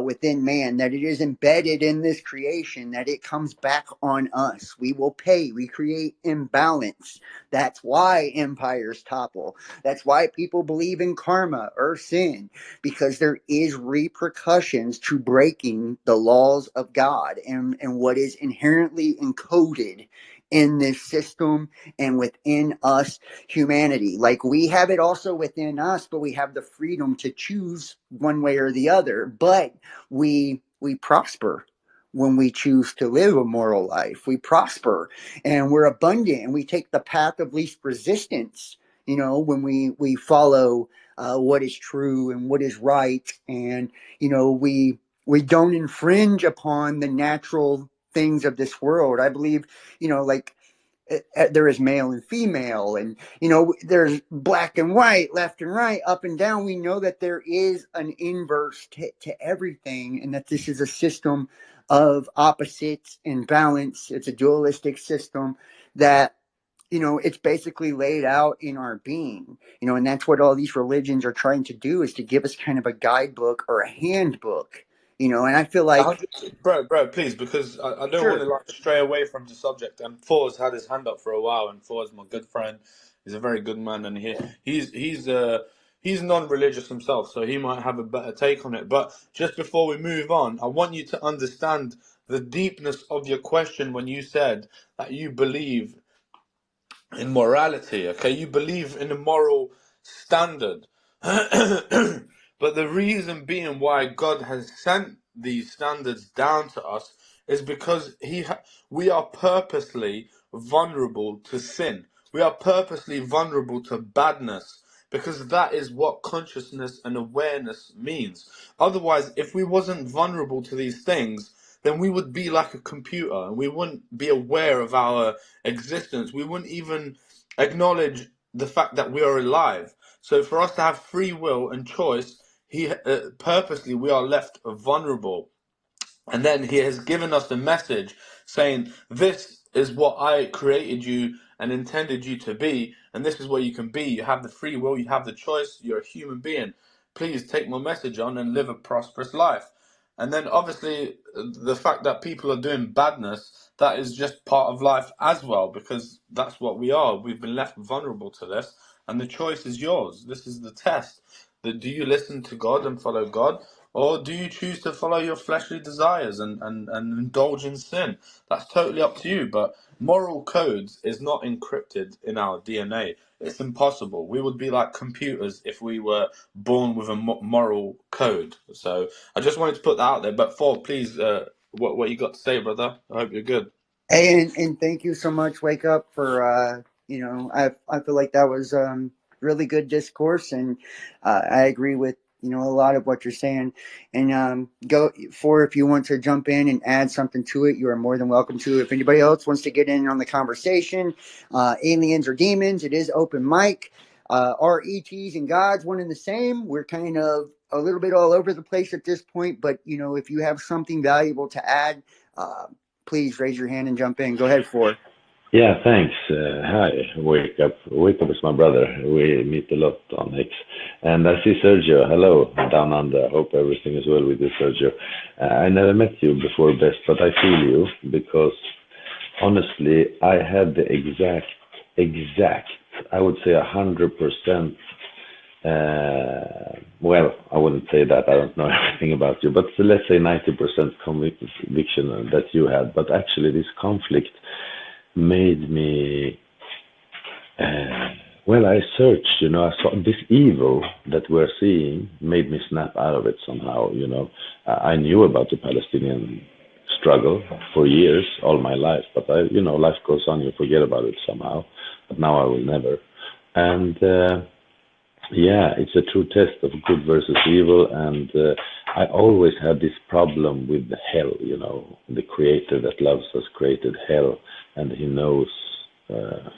within man, that it is embedded in this creation, that it comes back on us. We will pay. We create imbalance. That's why empires topple. That's why people believe in karma or sin, because there is repercussions to breaking the laws of God and what is inherently encoded in this system and within us, humanity. Like, we have it also within us, but we have the freedom to choose one way or the other. But we prosper when we choose to live a moral life. We prosper and we're abundant, and we take the path of least resistance, when we follow what is true and what is right, and we don't infringe upon the natural things of this world. I believe, like, there is male and female, and there's black and white, left and right, up and down. We know that there is an inverse to everything, and that this is a system of opposites and balance. It's a dualistic system that it's basically laid out in our being, and that's what all these religions are trying to do, is to give us kind of a guidebook or a handbook, and I feel like, 100, bro, please, because I don't want to sure, like stray away from the subject. And Thor's had his hand up for a while, and Thor's my good friend. He's a very good man, and he's non-religious himself, so he might have a better take on it. But just before we move on, I want you to understand the deepness of your question when you said that you believe in morality, okay? You believe in a moral standard. But the reason being why God has sent these standards down to us is because we are purposely vulnerable to sin. We are purposely vulnerable to badness because that is what consciousness and awareness means. Otherwise, if we wasn't vulnerable to these things, then we would be like a computer and we wouldn't be aware of our existence. We wouldn't even acknowledge the fact that we are alive. So for us to have free will and choice, he purposely we are left vulnerable. And then he has given us the message saying, this is what I created you and intended you to be, and this is what you can be. You have the free will, you have the choice, you're a human being. Please take my message on and live a prosperous life. And then obviously the fact that people are doing badness, that is just part of life as well, because that's what we are. We've been left vulnerable to this, and the choice is yours. This is the test. Do you listen to God and follow God? Or do you choose to follow your fleshly desires and indulge in sin? That's totally up to you. But moral codes is not encrypted in our DNA. It's impossible. We would be like computers if we were born with a moral code. So I just wanted to put that out there. But Ford, please, what you got to say, brother? I hope you're good. Hey, and thank you so much, Wake Up, for I feel like that was really good discourse, and I agree with a lot of what you're saying. And go for if you want to jump in and add something to it, you are more than welcome to. If anybody else wants to get in on the conversation, aliens or demons, it is open mic. Are ETs and gods one and the same? We're kind of a little bit all over the place at this point, but if you have something valuable to add. Please raise your hand and jump in. Go ahead, Ford. Yeah, thanks. Hi, Wake Up. Wake Up is my brother. We meet a lot on X. And I see Sergio. Hello, down under. Hope everything is well with you, Sergio. I never met you before, Best, but I feel you because honestly, I had the exact, I would say 100%. Well, I wouldn't say that. I don't know everything about you, but let's say 90% conviction that you had. But actually, this conflict made me well, I searched, I saw this evil that we're seeing made me snap out of it somehow. I knew about the Palestinian struggle for years, all my life, but life goes on, you forget about it somehow, but now I will never. And yeah, it's a true test of good versus evil, and I always had this problem with the hell, the creator that loves us created hell, and he knows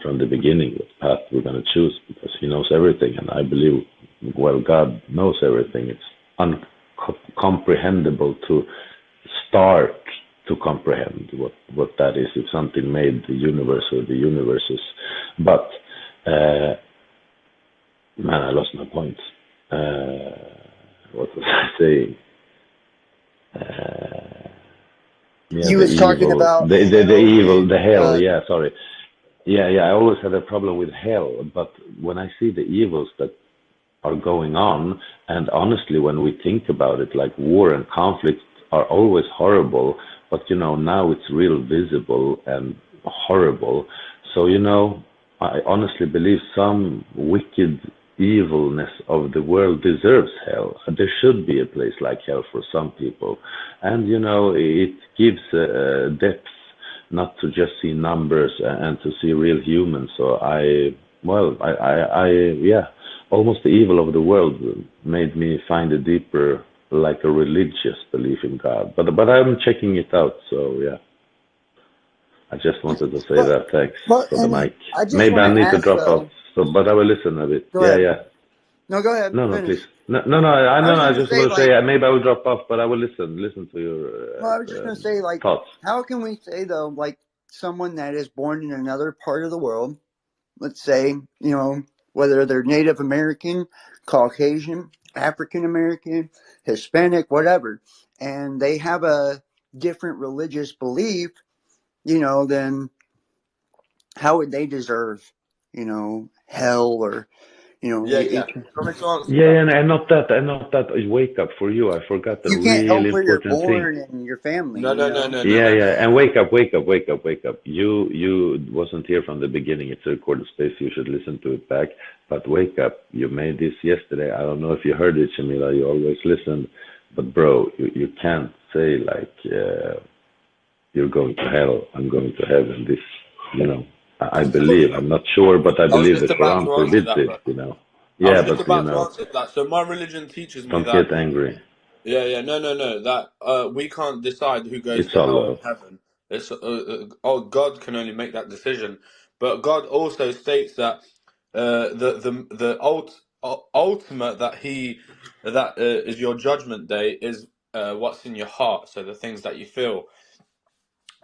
from the beginning what path we're going to choose because he knows everything, and I believe, well, God knows everything. It's uncomprehendable to start to comprehend what that is, if something made the universe or the universes. But man, I lost my point. What was I saying? Yeah, You the was talking evil, about the hell evil, and the hell. Yeah, sorry. Yeah. I always had a problem with hell, but when I see the evils that are going on, and honestly, when we think about it, like war and conflict are always horrible, but now it's real visible and horrible. So I honestly believe some wicked evilness of the world deserves hell. There should be a place like hell for some people, and it gives depth, not to just see numbers and to see real humans. So yeah, almost the evil of the world made me find a deeper, like a religious belief in God. But I'm checking it out. So yeah, I just wanted to say but that. Thanks but for the and mic. I just Maybe want I to need to ask drop off. though. So, but I will listen a bit. Go Yeah, ahead. yeah. No, go ahead. No, please. Finish. No. I I know. was I gonna just say want to say like. maybe I will drop off, but I will listen to your Well, I was just gonna say like. thoughts. How can we say though like someone that is born in another part of the world, let's say whether they're Native American, Caucasian, African American, Hispanic, whatever, and they have a different religious belief, then how would they deserve, hell or, You know, Yeah, yeah. Do you want me to answer Yeah, that? and not that wake up for you. I forgot a you can't really help where you're important thing. born and your family, No, you no, no, know? no, no, Yeah, no. yeah, and wake up, wake up, wake up, wake up. You wasn't here from the beginning. It's a recorded space. You should listen to it back. But wake up. You made this yesterday. I don't know if you heard it, Shamila. You always listen. But bro, you can't say like you're going to hell. I'm going to heaven. This, you know, I believe. I'm not sure, but I I was believe just the about Quran to answer forbids that, it. bro. You know. I was Yeah, just but you about to know, answer that. So my religion teaches me don't that. get angry. Yeah, yeah, no, no, no. That we can't decide who goes It's to all hell and love. heaven. It's oh, God can only make that decision. But God also states that the ultimate that is your judgment day is what's in your heart. So the things that you feel.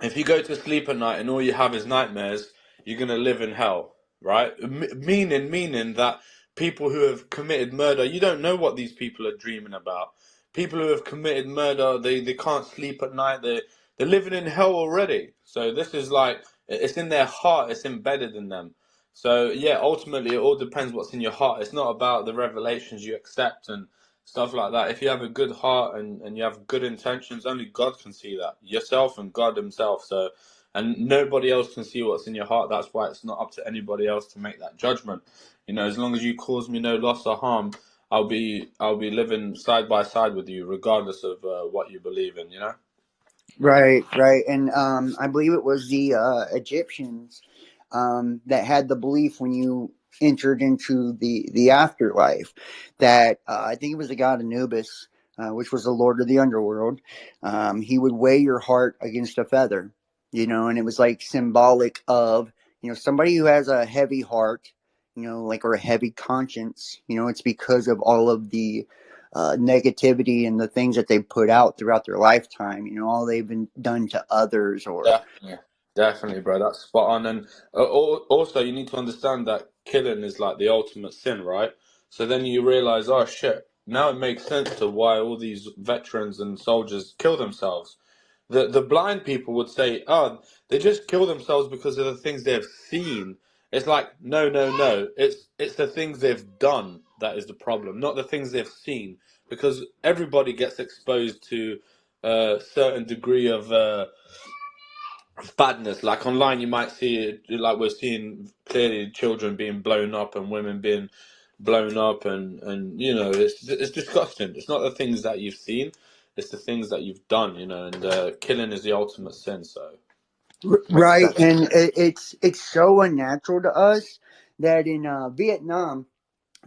If you go to sleep at night and all you have is nightmares, you're gonna live in hell, right? Meaning that people who have committed murder, you don't know what these people are dreaming about. People who have committed murder, they can't sleep at night. They're living in hell already. So this is like it's in their heart. It's embedded in them. So yeah, ultimately it all depends what's in your heart. It's not about the revelations you accept and stuff like that. If you have a good heart and you have good intentions, only God can see that. Yourself and God himself. So and nobody else can see what's in your heart. That's why it's not up to anybody else to make that judgment. You know, as long as you cause me no loss or harm, I'll be living side by side with you, regardless of what you believe in. You know. Right, right. And I believe it was the Egyptians that had the belief when you entered into the afterlife that I think it was the god Anubis, which was the lord of the underworld. He would weigh your heart against a feather, you know, and it was like symbolic of, you know, somebody who has a heavy heart, you know, like, or a heavy conscience, you know, it's because of all of the negativity and the things that they put out throughout their lifetime, you know, all they've been done to others or Definitely, definitely, bro. That's spot on. And also, you need to understand that killing is like the ultimate sin, right? So then you realize, oh shit, now it makes sense to why all these veterans and soldiers kill themselves. The blind people would say, oh, they just kill themselves because of the things they've seen. It's like, no, no, no. It's the things they've done that is the problem, not the things they've seen. Because everybody gets exposed to a certain degree of badness. Like online, you might see it, like we're seeing clearly children being blown up and women being blown up, and you know it's disgusting. It's not the things that you've seen; it's the things that you've done. You know, and killing is the ultimate sin. So makes right. sense. And it's so unnatural to us that in Vietnam,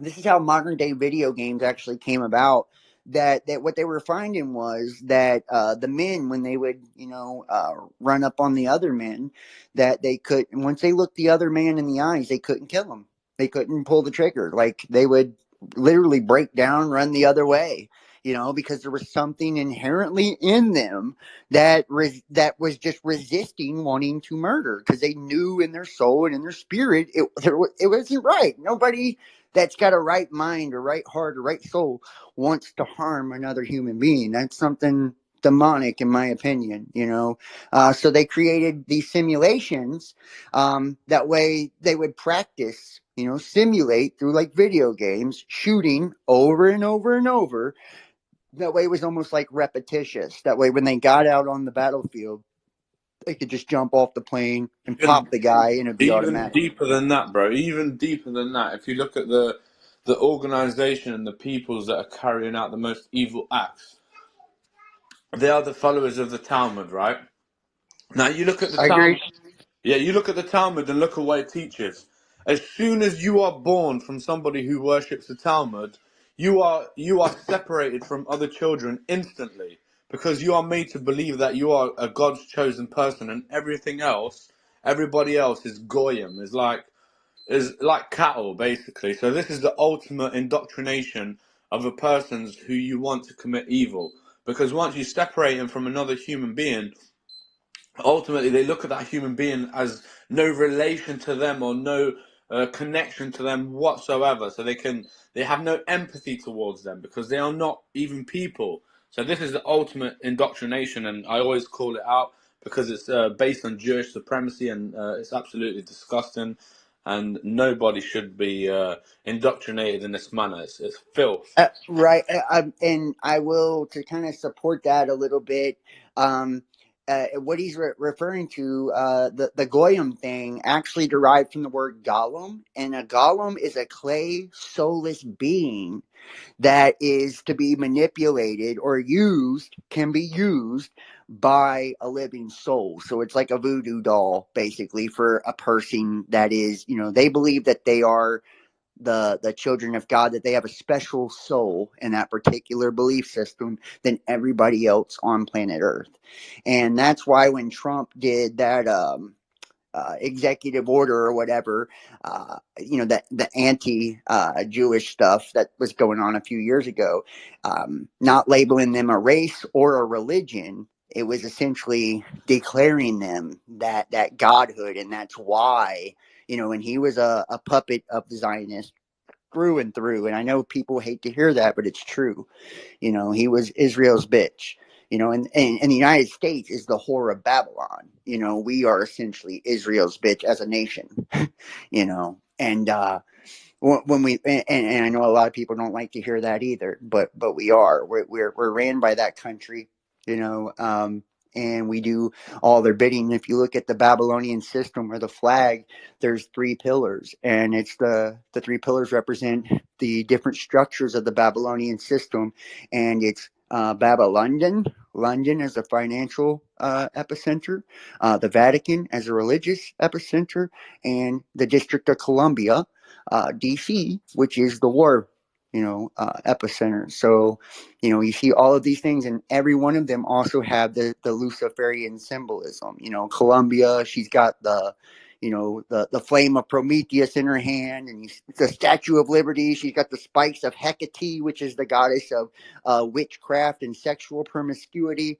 this is how modern day video games actually came about. That what they were finding was that the men, when they would, you know, run up on the other men, that they could, once they looked the other man in the eyes, they couldn't kill him. They couldn't pull the trigger. Like, they would literally break down, run the other way, you know, because there was something inherently in them that was just resisting wanting to murder, because they knew in their soul and in their spirit it wasn't right. Nobody that's got a right mind or right heart or right soul wants to harm another human being. That's something demonic, in my opinion, you know. So they created these simulations, that way they would practice, you know, simulate through like video games, shooting over and over and over. That way it was almost like repetitious. That way when they got out on the battlefield, they could just jump off the plane and pop Even the guy and it'd be even automatic. deeper than that, bro. Even deeper than that. If you look at the organization and the peoples that are carrying out the most evil acts, they are the followers of the Talmud, right? Now you look at the I agree. Talmud. Yeah, you look at the Talmud and look at what it teaches. As soon as you are born from somebody who worships the Talmud, you are separated from other children instantly, because you are made to believe that you are a God's chosen person, and everybody else is goyim, is like cattle basically. So this is the ultimate indoctrination of a person's who you want to commit evil, because once you separate him from another human being, ultimately they look at that human being as no relation to them or no connection to them whatsoever, so they have no empathy towards them because they are not even people. So this is the ultimate indoctrination, and I always call it out because it's based on Jewish supremacy, and it's absolutely disgusting. and nobody should be indoctrinated in this manner. It's filth. Right. And I will, to kind of support that a little bit. Um, what he's referring to, the goyim thing, actually derived from the word golem, and a golem is a clay soulless being that is to be manipulated or used, can be used by a living soul. So it's like a voodoo doll, basically, for a person that is, they believe that they are the children of God, that they have a special soul in that particular belief system than everybody else on planet Earth. And that's why when Trump did that executive order or whatever, the anti-Jewish stuff that was going on a few years ago, not labeling them a race or a religion. It was essentially declaring them that godhood, and that's why, and he was a puppet of the Zionists through and through. And I know people hate to hear that, but it's true. He was Israel's bitch. And the United States is the whore of Babylon. We are essentially Israel's bitch as a nation. And when we and I know a lot of people don't like to hear that either, but we are. We're ran by that country. And we do all their bidding. If you look at the Babylonian system or the flag, there's three pillars, and it's the three pillars represent the different structures of the Babylonian system, and it's Babylon, London as a financial epicenter, the Vatican as a religious epicenter, and the District of Columbia, DC, which is the war, epicenter. So, you see all of these things, and every one of them also have the Luciferian symbolism. Columbia, she's got the flame of Prometheus in her hand, and the Statue of Liberty. She's got the spikes of Hecate, which is the goddess of witchcraft and sexual promiscuity.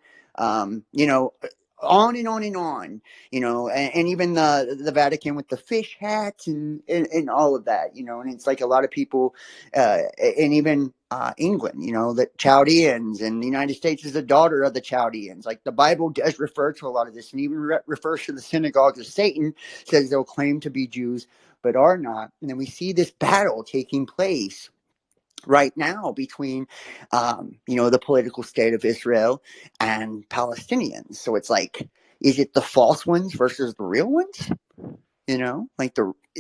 On and on and on, and even the Vatican with the fish hats and all of that, and it's like a lot of people, and even England, the Chaldeans, and the United States is the daughter of the Chaldeans. Like the Bible does refer to a lot of this, and even refers to the synagogues of Satan, says they'll claim to be Jews but are not. And then we see this battle taking place right now between, the political state of Israel and Palestinians. So it's like, is it the false ones versus the real ones?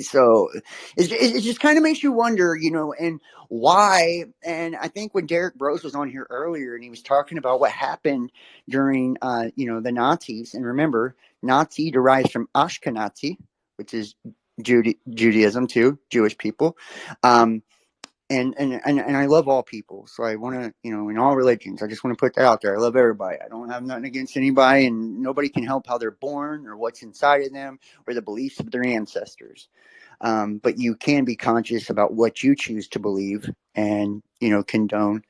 So it just kind of makes you wonder, and why. And I think when Derek Bros was on here earlier and he was talking about what happened during, the Nazis, and remember, Nazi derives from Ashkenazi, which is Judaism too, Jewish people. And I love all people. So I want to, in all religions, I just want to put that out there. I love everybody. I don't have nothing against anybody, and nobody can help how they're born or what's inside of them or the beliefs of their ancestors. But you can be conscious about what you choose to believe and, condone.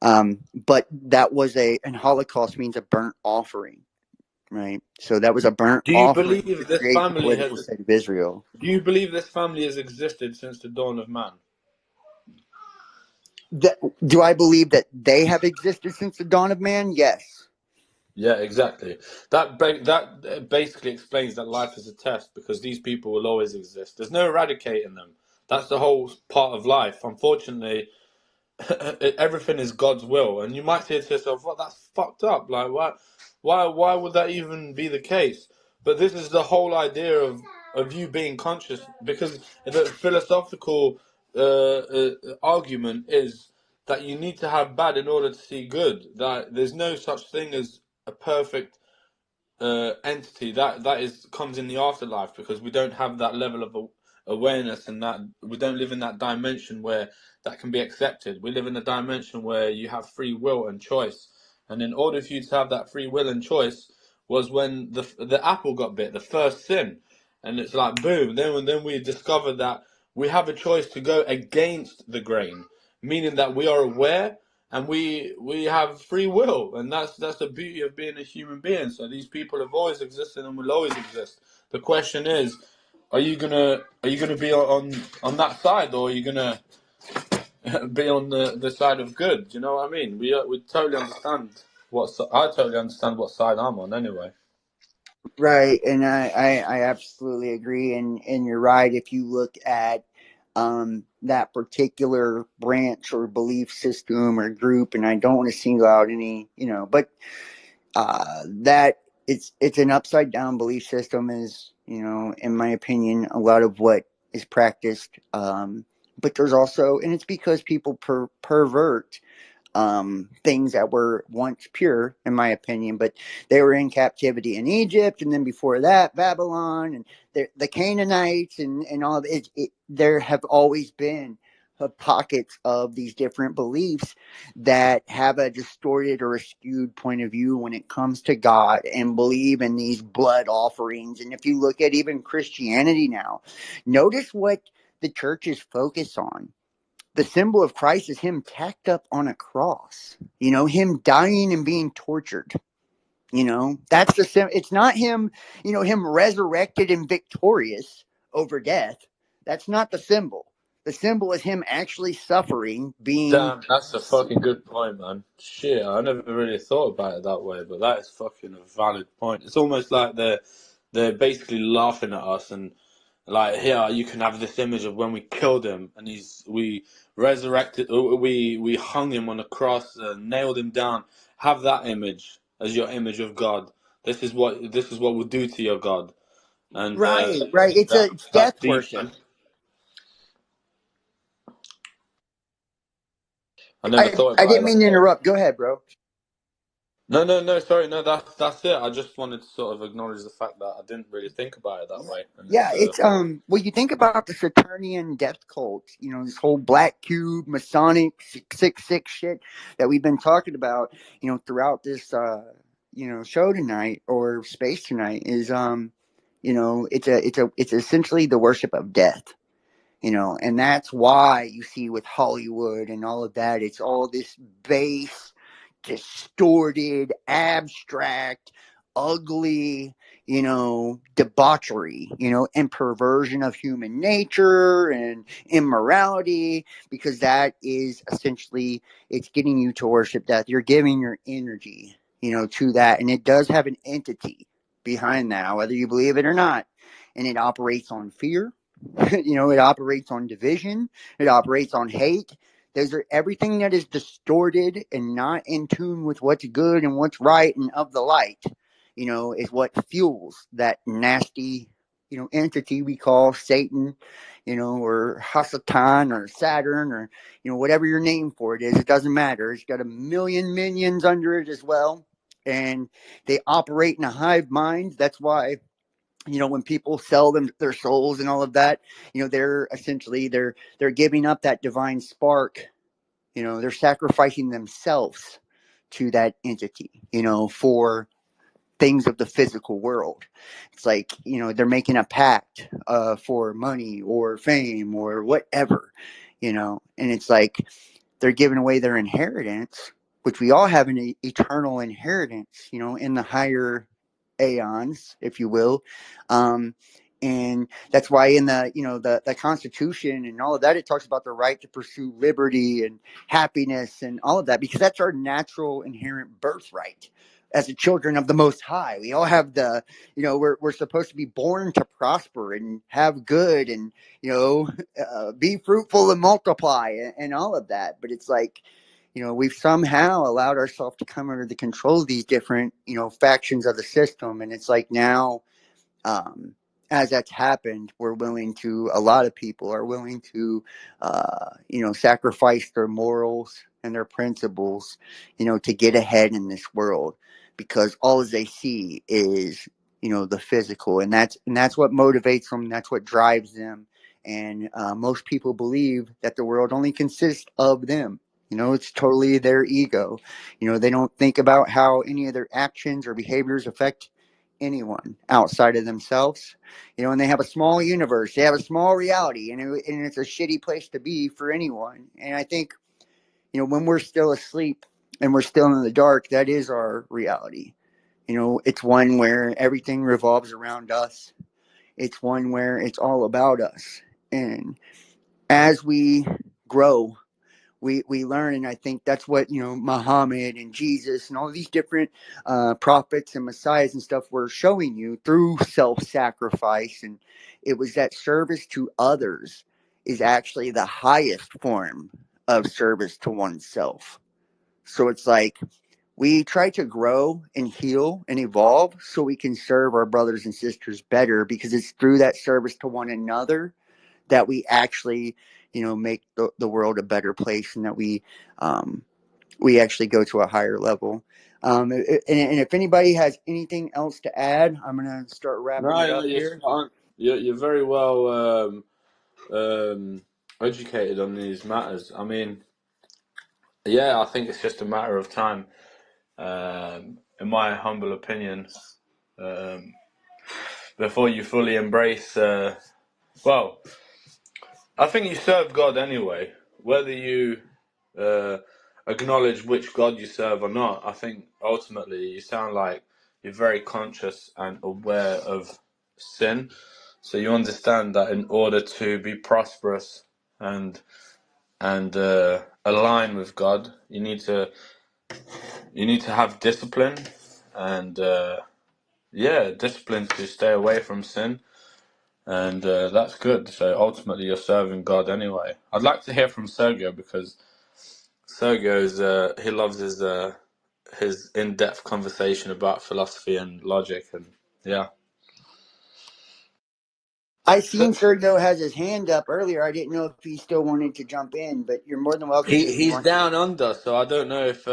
But that was and Holocaust means a burnt offering, right? So that was a burnt Do you offering to believe this create the family political has? state of Israel. Do you believe this family has existed since the dawn of man? Do I believe that they have existed since the dawn of man? Yes. Yeah, exactly. That basically explains that life is a test, because these people will always exist. There's no eradicating them. That's the whole part of life. Unfortunately, everything is God's will, and you might say to yourself, "Well, that's fucked up. Like, why would that even be the case?" But this is the whole idea of you being conscious, because the philosophical argument is that you need to have bad in order to see good. That there's no such thing as a perfect entity that is comes in the afterlife, because we don't have that level of awareness, and that we don't live in that dimension where that can be accepted. We live in a dimension where you have free will and choice, and in order for you to have that free will and choice was when the apple got bit, the first sin, and it's like boom. Then we discovered that we have a choice to go against the grain, meaning that we are aware and we have free will, and that's the beauty of being a human being. So these people have always existed and will always exist. The question is, are you gonna be on that side, or are you gonna be on the side of good? Do you know what I mean? We totally understand I totally understand what side I'm on anyway. Right, and I absolutely agree, and you're right. If you look at that particular branch or belief system or group, and I don't want to single out any, but that it's an upside down belief system is, in my opinion, a lot of what is practiced. But there's also, and it's because people pervert things that were once pure, in my opinion, but they were in captivity in Egypt, and then before that, Babylon, and the Canaanites, and all of it. There have always been pockets of these different beliefs that have a distorted or a skewed point of view when it comes to God and believe in these blood offerings. And if you look at even Christianity now, notice what the churches focus on. The symbol of Christ is him tacked up on a cross, him dying and being tortured. That's it's not him, him resurrected and victorious over death. That's not the symbol. The symbol is him actually suffering, being. Damn, that's a fucking good point, man. Shit, I never really thought about it that way, but that is fucking a valid point. It's almost like they're basically laughing at us and like, here you can have this image of when we killed him and we resurrected, we hung him on a cross, nailed him down. Have that image as your image of God. This is what we'll do to your God, and Right. It's that's death deep, worship. man. I never I thought I about didn't it mean that to way. interrupt. Go ahead, bro. No, no, no. Sorry, no. That's it. I just wanted to sort of acknowledge the fact that I didn't really think about it that way, and Yeah, it's it's well, you think about the Saturnian death cult, this whole black cube Masonic 666 shit that we've been talking about, throughout this show tonight or space tonight is it's essentially the worship of death. And that's why you see with Hollywood and all of that, it's all this base, distorted, abstract, ugly, debauchery, and perversion of human nature and immorality, because that is essentially, it's getting you to worship death. You're giving your energy, to that. And it does have an entity behind that, whether you believe it or not. And it operates on fear. It operates on division. It operates on hate. Those are everything that is distorted and not in tune with what's good and what's right and of the light, is what fuels that nasty, entity we call Satan, or Hasatan or Saturn or, whatever your name for it is. It doesn't matter. It's got a million minions under it as well. And they operate in a hive mind. That's why, when people sell them their souls and all of that, they're essentially they're giving up that divine spark. They're sacrificing themselves to that entity, for things of the physical world. It's like, they're making a pact for money or fame or whatever, and it's like they're giving away their inheritance, which we all have an eternal inheritance, in the higher aeons, if you will. Um, and that's why in the Constitution and all of that, it talks about the right to pursue liberty and happiness and all of that, because that's our natural inherent birthright as the children of the Most High. We all have we're supposed to be born to prosper and have good and, be fruitful and multiply and all of that. But it's like, we've somehow allowed ourselves to come under the control of these different, factions of the system. And it's like now, as that's happened, a lot of people are willing to, sacrifice their morals and their principles, to get ahead in this world, because all they see is, the physical, and that's what motivates them. That's what drives them. And most people believe that the world only consists of them. It's totally their ego. They don't think about how any of their actions or behaviors affect anyone outside of themselves. And they have a small universe, they have a small reality, and it's a shitty place to be for anyone. And I think, when we're still asleep and we're still in the dark, that is our reality. It's one where everything revolves around us. It's one where it's all about us. And as we grow, we learn, and I think that's what Muhammad and Jesus and all these different prophets and messiahs and stuff were showing you through self-sacrifice. And it was that service to others is actually the highest form of service to oneself. So it's like we try to grow and heal and evolve so we can serve our brothers and sisters better, because it's through that service to one another that we actually, make the world a better place, and that we actually go to a higher level. And if anybody has anything else to add, I'm gonna start wrapping No, it no, up you're here. spot on. You're very well educated on these matters. I mean, yeah, I think it's just a matter of time. In my humble opinion, um, before you fully embrace, well, I think you serve God anyway, whether you uh, acknowledge which God you serve or not. I think ultimately you sound like you're very conscious and aware of sin, so you understand that in order to be prosperous and align with God, you need to have discipline and discipline to stay away from sin, and that's good. So ultimately, you're serving God anyway. I'd like to hear from Sergio, because Sergio's he loves his in-depth conversation about philosophy and logic, and yeah. I So seen Sergio has his hand up earlier. I didn't know if he still wanted to jump in, but you're more than welcome to if you he's want. down under, so I don't know if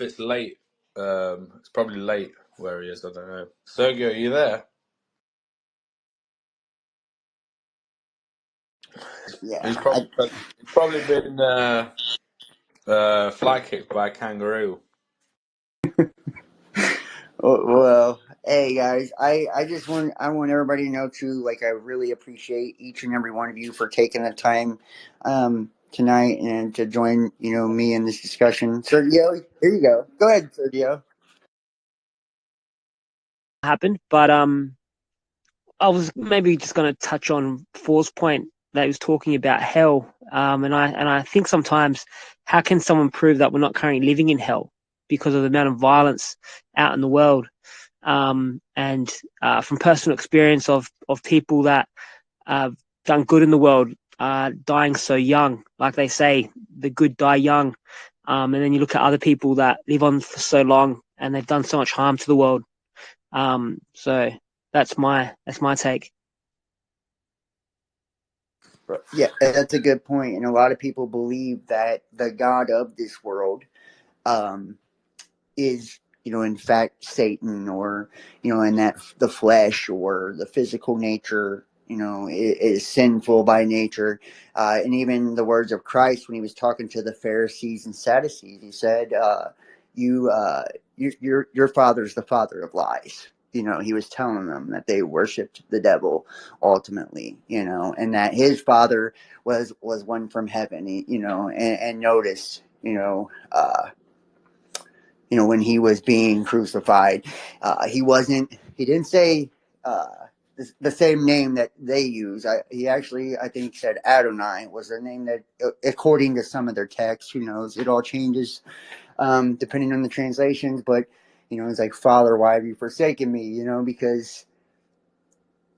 it's late. It's probably late where he is. I don't know. Sergio, are you there? He's Yeah. probably been fly kicked by a kangaroo. Well, hey guys, I want everybody to know too. Like, I really appreciate each and every one of you for taking the time tonight and to join me in this discussion. Sergio, here you go. Go ahead, Sergio. Happened, but I was maybe just going to touch on Paul's point that he was talking about hell, and I think sometimes, how can someone prove that we're not currently living in hell because of the amount of violence out in the world? And from personal experience of people that have done good in the world, dying so young, like they say, the good die young. And then you look at other people that live on for so long and they've done so much harm to the world. So that's my take. Yeah, that's a good point. And a lot of people believe that the God of this world um, is in fact Satan, or in that the flesh or the physical nature is sinful by nature. And even the words of Christ when he was talking to the Pharisees and Sadducees, he said, your father's the father of lies. He was telling them that they worshiped the devil ultimately, and that his father was one from heaven. And notice, when he was being crucified, he didn't say uh, the same name that they use. He actually, I think, said Adonai was the name that, according to some of their texts, who knows, it all changes depending on the translations. But it's like, Father, why have you forsaken me? Because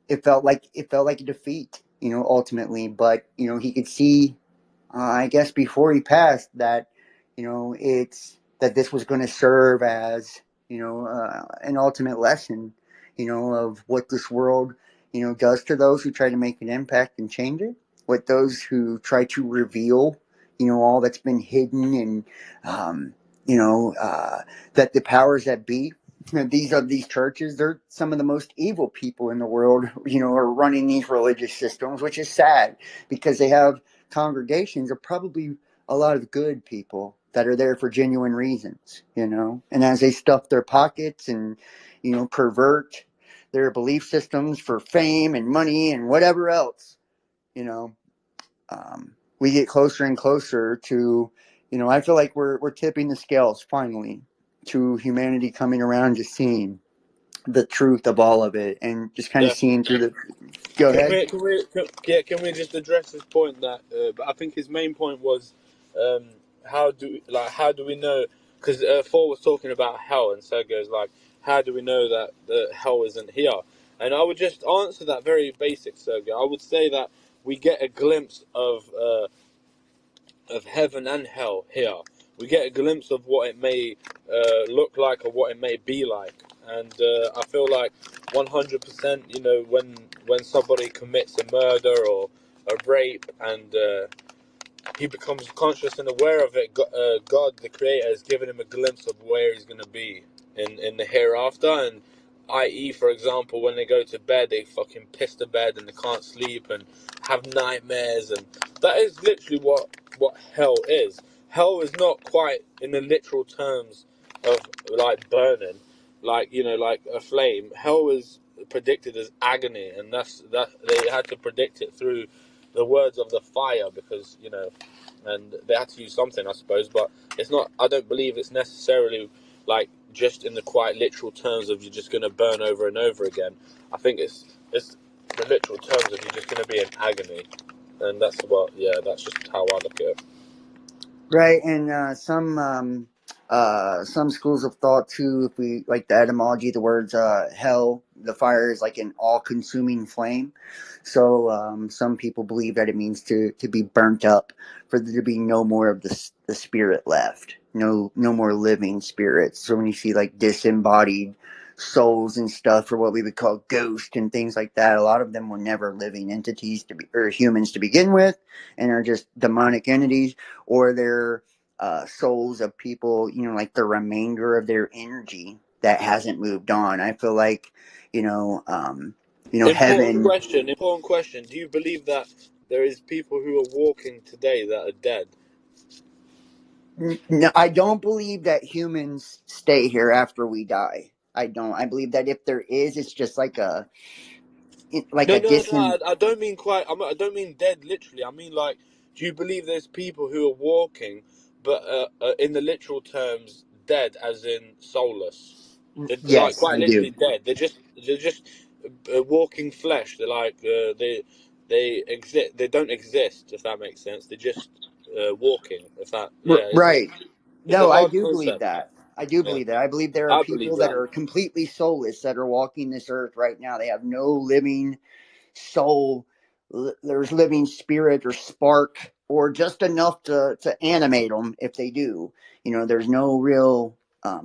it felt like a defeat, ultimately. But he could see, I guess, before he passed, that it's that this was going to serve as an ultimate lesson, of what this world does to those who try to make an impact and change it, what those who try to reveal all that's been hidden, and um, that the powers that be, these churches, they're some of the most evil people in the world, are running these religious systems, which is sad, because they have congregations of probably a lot of good people that are there for genuine reasons, and as they stuff their pockets and pervert their belief systems for fame and money and whatever else, you know we get closer and closer to, I feel like we're tipping the scales finally to humanity coming around to seeing the truth of all of it, and just kind of Yeah. seeing through the. Go ahead. Can we just address his point that? But I think his main point was how do we know? Because Thor was talking about hell, and Sergio's like, how do we know that the hell isn't here? And I would just answer that very basic, Sergio. I would say that we get a glimpse of heaven and hell here. We get a glimpse of what it may look like or what it may be like, and I feel like 100%. You know, when somebody commits a murder or a rape, and he becomes conscious and aware of it, God, the Creator, has given him a glimpse of where he's going to be in the hereafter. And i.e., for example, when they go to bed, they fucking piss the bed and they can't sleep and have nightmares, and that is literally what hell is. Hell is not quite in the literal terms of like burning, like, you know, like a flame. Hell is predicted as agony, and that they had to predict it through the words of the fire, because, you know, and they had to use something, I suppose. But it's not, I don't believe it's necessarily like just in the quite literal terms of you're just going to burn over and over again. I think it's the literal terms of you're just going to be in agony, and that's just how I look at it. Right, and some schools of thought too, if we like the etymology, the words hell, the fire is like an all-consuming flame. So some people believe that it means to be burnt up, for there to be no more of the spirit left, no more living spirits. So when you see like disembodied souls and stuff, or what we would call ghosts and things like that, a lot of them were never living entities or humans to begin with, and are just demonic entities, or they're souls of people, like the remainder of their energy that hasn't moved on. I feel like, heaven. Important question. Do you believe that there is people who are walking today that are dead? No, I don't believe that humans stay here after we die. I don't. I believe that if there is, it's just like No, a no, no. distant. I don't mean quite. I don't mean dead literally. I mean, like, do you believe there's people who are walking, but in the literal terms, dead, as in soulless? They're like Yes, quite I do. literally dead. They're just walking flesh. They're like they exist. They don't exist. If that makes sense. They're just walking. If that, yeah, Right. it's a No, I hard do believe concept. that. I do Yeah, believe that. I believe there are I believe people that that. are completely soulless that are walking this earth right now. They have no living soul. There's living spirit or spark, or just enough to animate them if they do. There's no real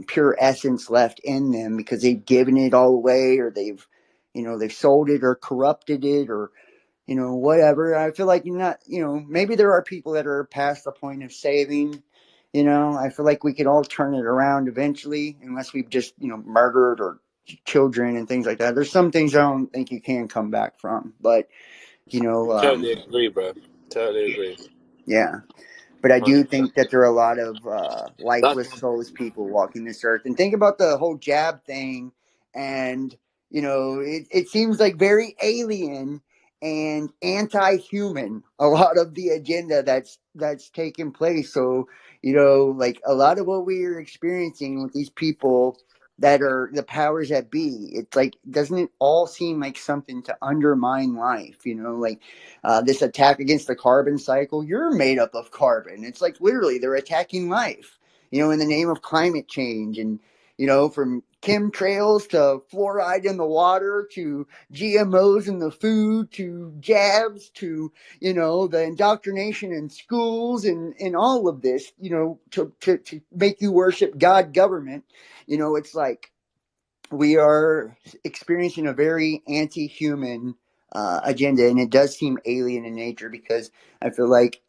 pure essence left in them, because they've given it all away, or they've sold it or corrupted it, or whatever. I feel like maybe there are people that are past the point of saving. I feel like we could all turn it around eventually, unless we've just, murdered or children and things like that. There's some things I don't think you can come back from, but, you know, Totally um, agree, bro. Totally agree. yeah. But I do 100%. think that there are a lot of That's lifeless, soulless people walking this earth. And think about the whole jab thing. And, it seems like very alien and anti-human, a lot of the agenda that's taking place. So, like a lot of what we're experiencing with these people that are the powers that be, it's like, doesn't it all seem like something to undermine life? Like this attack against the carbon cycle. You're made up of carbon. It's like literally they're attacking life, in the name of climate change. And, from chemtrails to fluoride in the water to GMOs in the food to jabs to, the indoctrination in schools and all of this, to make you worship God government. It's like, we are experiencing a very anti-human agenda, and it does seem alien in nature, because I feel like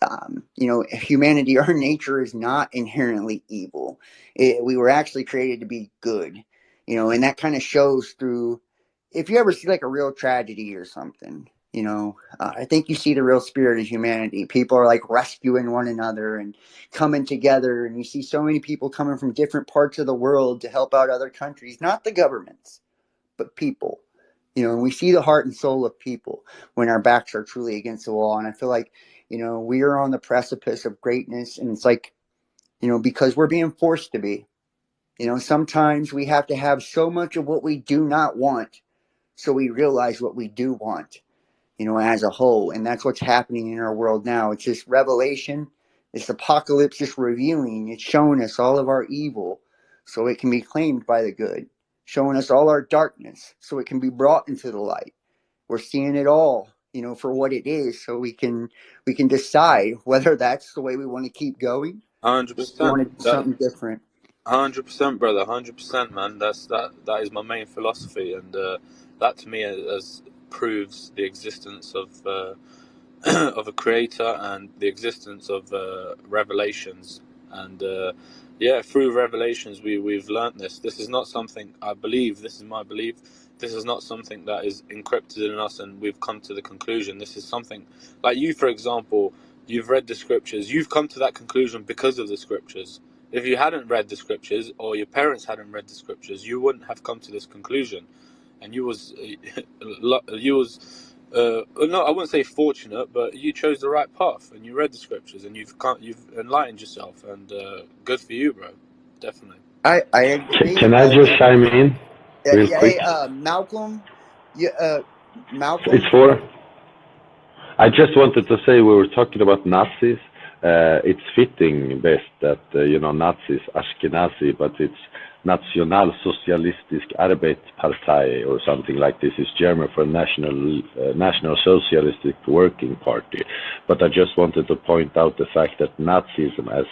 humanity, our nature is not inherently evil. We were actually created to be good, and that kind of shows through, if you ever see like a real tragedy or something. I think you see the real spirit of humanity. People are like rescuing one another and coming together, and you see so many people coming from different parts of the world to help out other countries, not the governments, but people. And we see the heart and soul of people when our backs are truly against the wall. And I feel like, we are on the precipice of greatness, and it's like, because we're being forced to be. Sometimes we have to have so much of what we do not want, so we realize what we do want, as a whole. And that's what's happening in our world now. It's this revelation This apocalypse is revealing, it's showing us all of our evil so it can be claimed by the good, showing us all our darkness so it can be brought into the light. We're seeing it all, for what it is, so we can decide whether that's the way we want to keep going, or if we 100%. want to do something different. 100%, brother. 100%, man. That is my main philosophy, and that to me as proves the existence of of a creator and the existence of revelations. And yeah, through revelations, we've learnt this. This is not something I believe. This is my belief. This is not something that is encrypted in us, and we've come to the conclusion. This is something like you, for example. You've read the scriptures. You've come to that conclusion because of the scriptures. If you hadn't read the scriptures, or your parents hadn't read the scriptures, you wouldn't have come to this conclusion. And you was no, I wouldn't say fortunate, but you chose the right path and you read the scriptures and you've enlightened yourself, and good for you, bro. Definitely. I agree. Can I just chime in real Yeah, quick? hey, Malcolm, It's Malcolm. for. I just wanted to say we were talking about Nazis. It's fitting best that Nazis Ashkenazi, but it's Nationalsozialistische Arbeitspartei or something like this. Is German for National Socialistic Working Party. But I just wanted to point out the fact that Nazism, as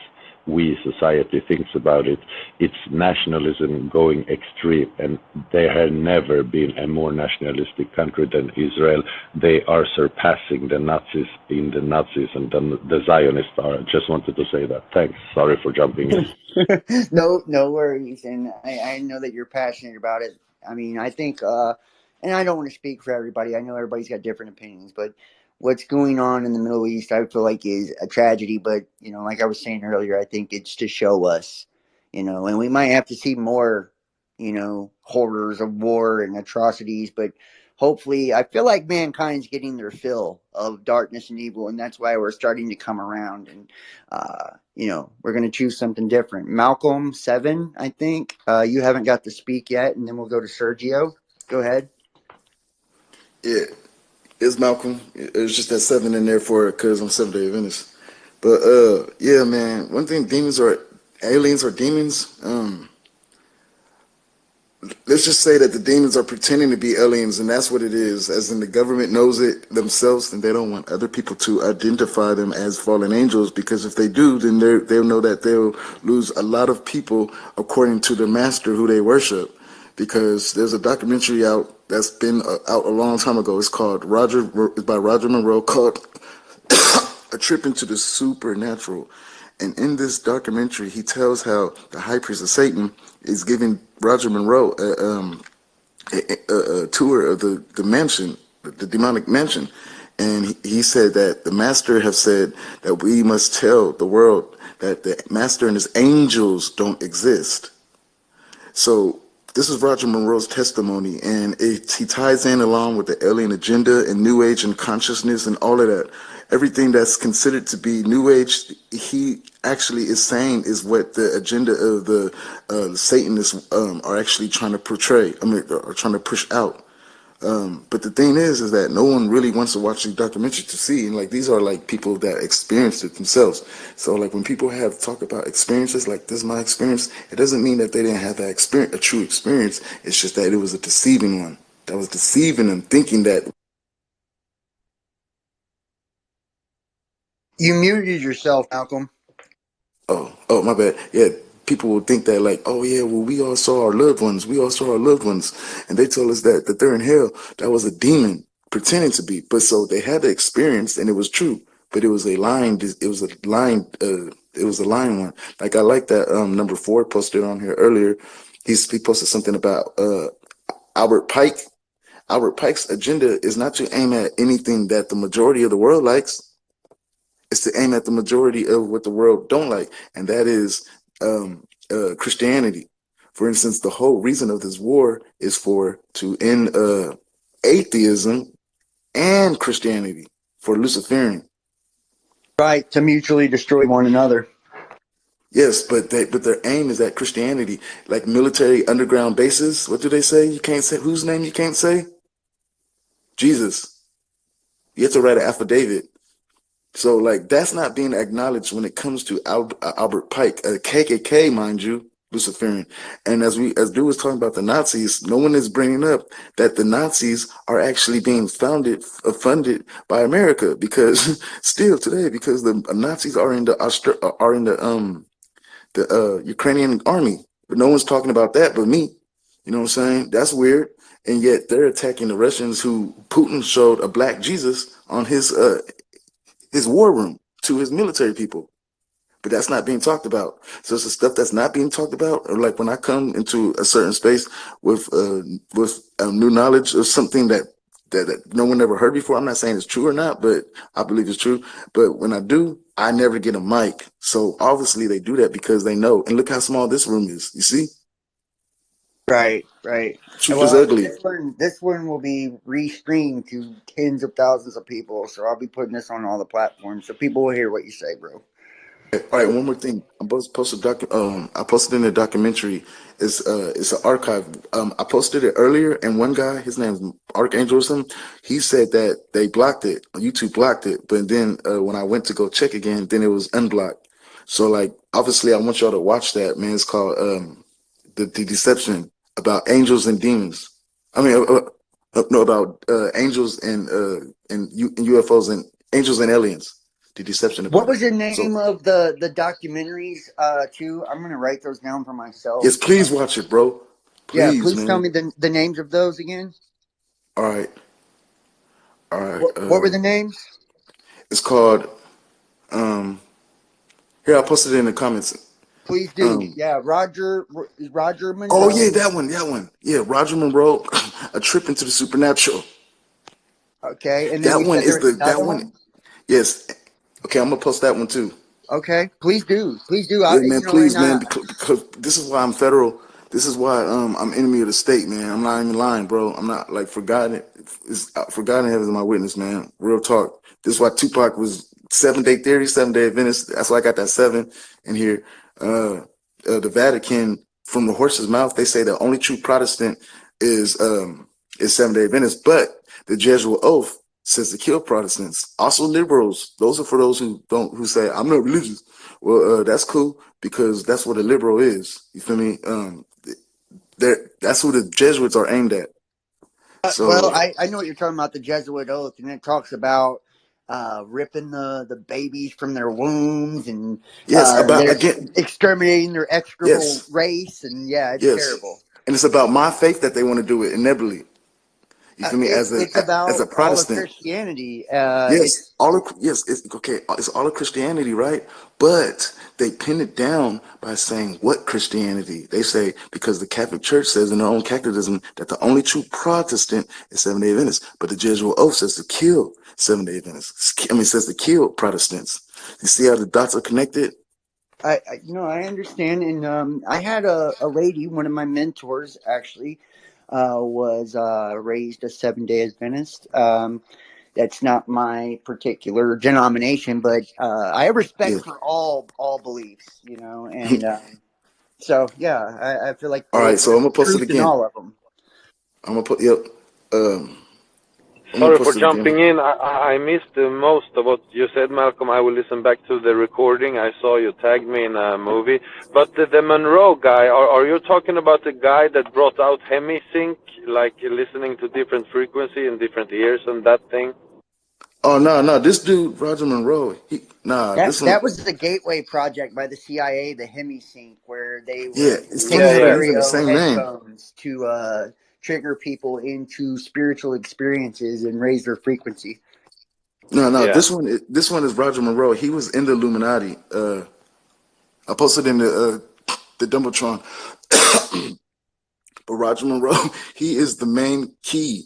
we society thinks about it, it's nationalism going extreme, and there have never been a more nationalistic country than Israel. They are surpassing the Nazis in the Nazism than the Zionists are. Just wanted to say that. Thanks. Sorry for jumping in. No worries, and I know that you're passionate about it. I mean, I think, and I don't want to speak for everybody. I know everybody's got different opinions, but what's going on in the Middle East, I feel like is a tragedy. But like I was saying earlier, I think it's to show us, and we might have to see more, horrors of war and atrocities, but hopefully, I feel like mankind's getting their fill of darkness and evil, and that's why we're starting to come around. And we're going to choose something different. Malcolm 7, I think. You haven't got to speak yet, and then we'll go to Sergio. Go ahead. Yeah, it's Malcolm. It's just that 7 in there for it because I'm Seventh Day Adventist. But yeah, man. One thing, aliens or demons. Let's just say that the demons are pretending to be aliens, and that's what it is. As in, the government knows it themselves, and they don't want other people to identify them as fallen angels, because if they do, then they'll know that they'll lose a lot of people according to the master who they worship. Because there's a documentary out that's been out a long time ago. It's called It's by Roger Monroe, called A Trip into the Supernatural. And in this documentary, he tells how the high priest of Satan is giving Roger Monroe a tour of the mansion, the demonic mansion. And he said that the master have said that we must tell the world that the master and his angels don't exist. So this is Roger Monroe's testimony, and he ties in along with the alien agenda and New Age and consciousness and all of that. Everything that's considered to be New Age, he actually is saying is what the agenda of the Satanists are actually trying to portray. I mean, are trying to push out. But the thing is that no one really wants to watch the documentary to see. And like, these are like people that experienced it themselves. So like when people have talk about experiences, like this is my experience, it doesn't mean that they didn't have that experience, a true experience. It's just that it was a deceiving one that was deceiving them, thinking that. You muted yourself, Malcolm. Oh, my bad. Yeah, people will think that like, oh yeah, well we all saw our loved ones, and they told us that they're in hell. That was a demon pretending to be, but so they had the experience and it was true, but it was a lying. It was a lying. It was a lying one. Like I like that number 4 posted on here earlier. He posted something about Albert Pike. Albert Pike's agenda is not to aim at anything that the majority of the world likes. It's to aim at the majority of what the world don't like, and that is Christianity. For instance, the whole reason of this war is to end atheism and Christianity for Luciferian. Right, to mutually destroy one another. Yes, but their aim is at Christianity, like military underground bases. What do they say? You can't say whose name you can't say. Jesus. You have to write an affidavit. So like that's not being acknowledged when it comes to Albert Pike, a KKK, mind you, Luciferian. And as Drew was talking about the Nazis, no one is bringing up that the Nazis are actually being funded by America because still today because the Nazis are in the Ukrainian army, but no one's talking about that but me. You know what I'm saying? That's weird. And yet they're attacking the Russians who Putin showed a black Jesus on his war room to his military people. But that's not being talked about. So it's the stuff that's not being talked about. Or like when I come into a certain space with new knowledge of something that no one ever heard before. I'm not saying it's true or not, but I believe it's true. But when I do, I never get a mic. So obviously they do that because they know. And look how small this room is. You see, Right, right. truth is Well, ugly. this one will be restreamed to tens of thousands of people, so I'll be putting this on all the platforms, so people will hear what you say, bro. All right, one more thing. I'm supposed to post I posted in the documentary. It's an archive. I posted it earlier, and one guy, his name's Archangel or something. He said that they blocked it. YouTube blocked it, but then when I went to go check again, then it was unblocked. So like, obviously, I want y'all to watch that. Man, it's called the Deception about angels and demons. I mean, no, about angels and UFOs and angels and aliens. The deception What about it. was the So name of the documentaries? Too. I'm gonna write those down for myself. yes, please watch it, bro. Yeah, Please, please tell man. me the names of those again. All right, all right. What were the names? It's called. Um, Here, I posted it in the comments. Please do. Um, Yeah, Roger oh yeah, Monroe. that one, that one. Yeah, Roger Monroe, A Trip into the Supernatural. Okay, and then That you one said there is was that another one. one. Yes. Okay, I'm gonna post that one too. Okay, please do, please do. Yeah, man, please, And man, because this is why I'm federal. This is why I'm enemy of the state, man. I'm not even lying, bro. I'm not like forgotten. It's forgotten heaven is my witness, man. Real talk. This is why Tupac was 7 Day Theory, 7 Day Adventist. That's why I got that seven in here. The Vatican, from the horse's mouth, they say the only true Protestant is 7 Day Adventist, but the Jesuit oath says to kill Protestants. Also liberals. Those are for those who say I'm not religious. Well, that's cool because that's what a liberal is. You feel me? That's who the Jesuits are aimed at. well, So I know what you're talking about, the Jesuit oath, and it talks about ripping the babies from their wombs and yes, about they're again, exterminating their execrable yes, race, and yeah, it's yes, terrible. and it's about my faith that they want to do it inebly. You feel me? It's As about a all of Protestant, Christianity. yes, It's it's okay. It's all of Christianity, right? But they pin it down by saying what Christianity? They say because the Catholic Church says in their own catechism that the only true Protestant is 7 Day Adventist, but the Jesuit oath says to kill 7 Day Adventists. I mean, it says to kill Protestants. You see how the dots are connected? I understand, and I had a lady, one of my mentors actually, was raised a 7 Day Adventist. That's not my particular denomination, but I have Yeah. respect for all beliefs, and so yeah, I feel like All right, so I'm there's gonna post it truth in again. all of them. I'm gonna put yep. Um, I'm gonna Sorry for post it again. jumping in. I missed most of what you said, Malcolm. I will listen back to the recording. I saw you tagged me in a movie. But the Monroe guy, are you talking about the guy that brought out hemisync, like listening to different frequency in different ears and that thing? Oh no, this dude Roger Monroe. This one. That was the Gateway Project by the CIA, the HemiSync, where they Yeah, would it's take funny Yeah, how they're yeah, using the stereo same name. headphones to trigger people into spiritual experiences and raise their frequency. No, yeah. this one is Roger Monroe. He was in the Illuminati. I posted in the Dumbotron. But Roger Monroe, he is the main key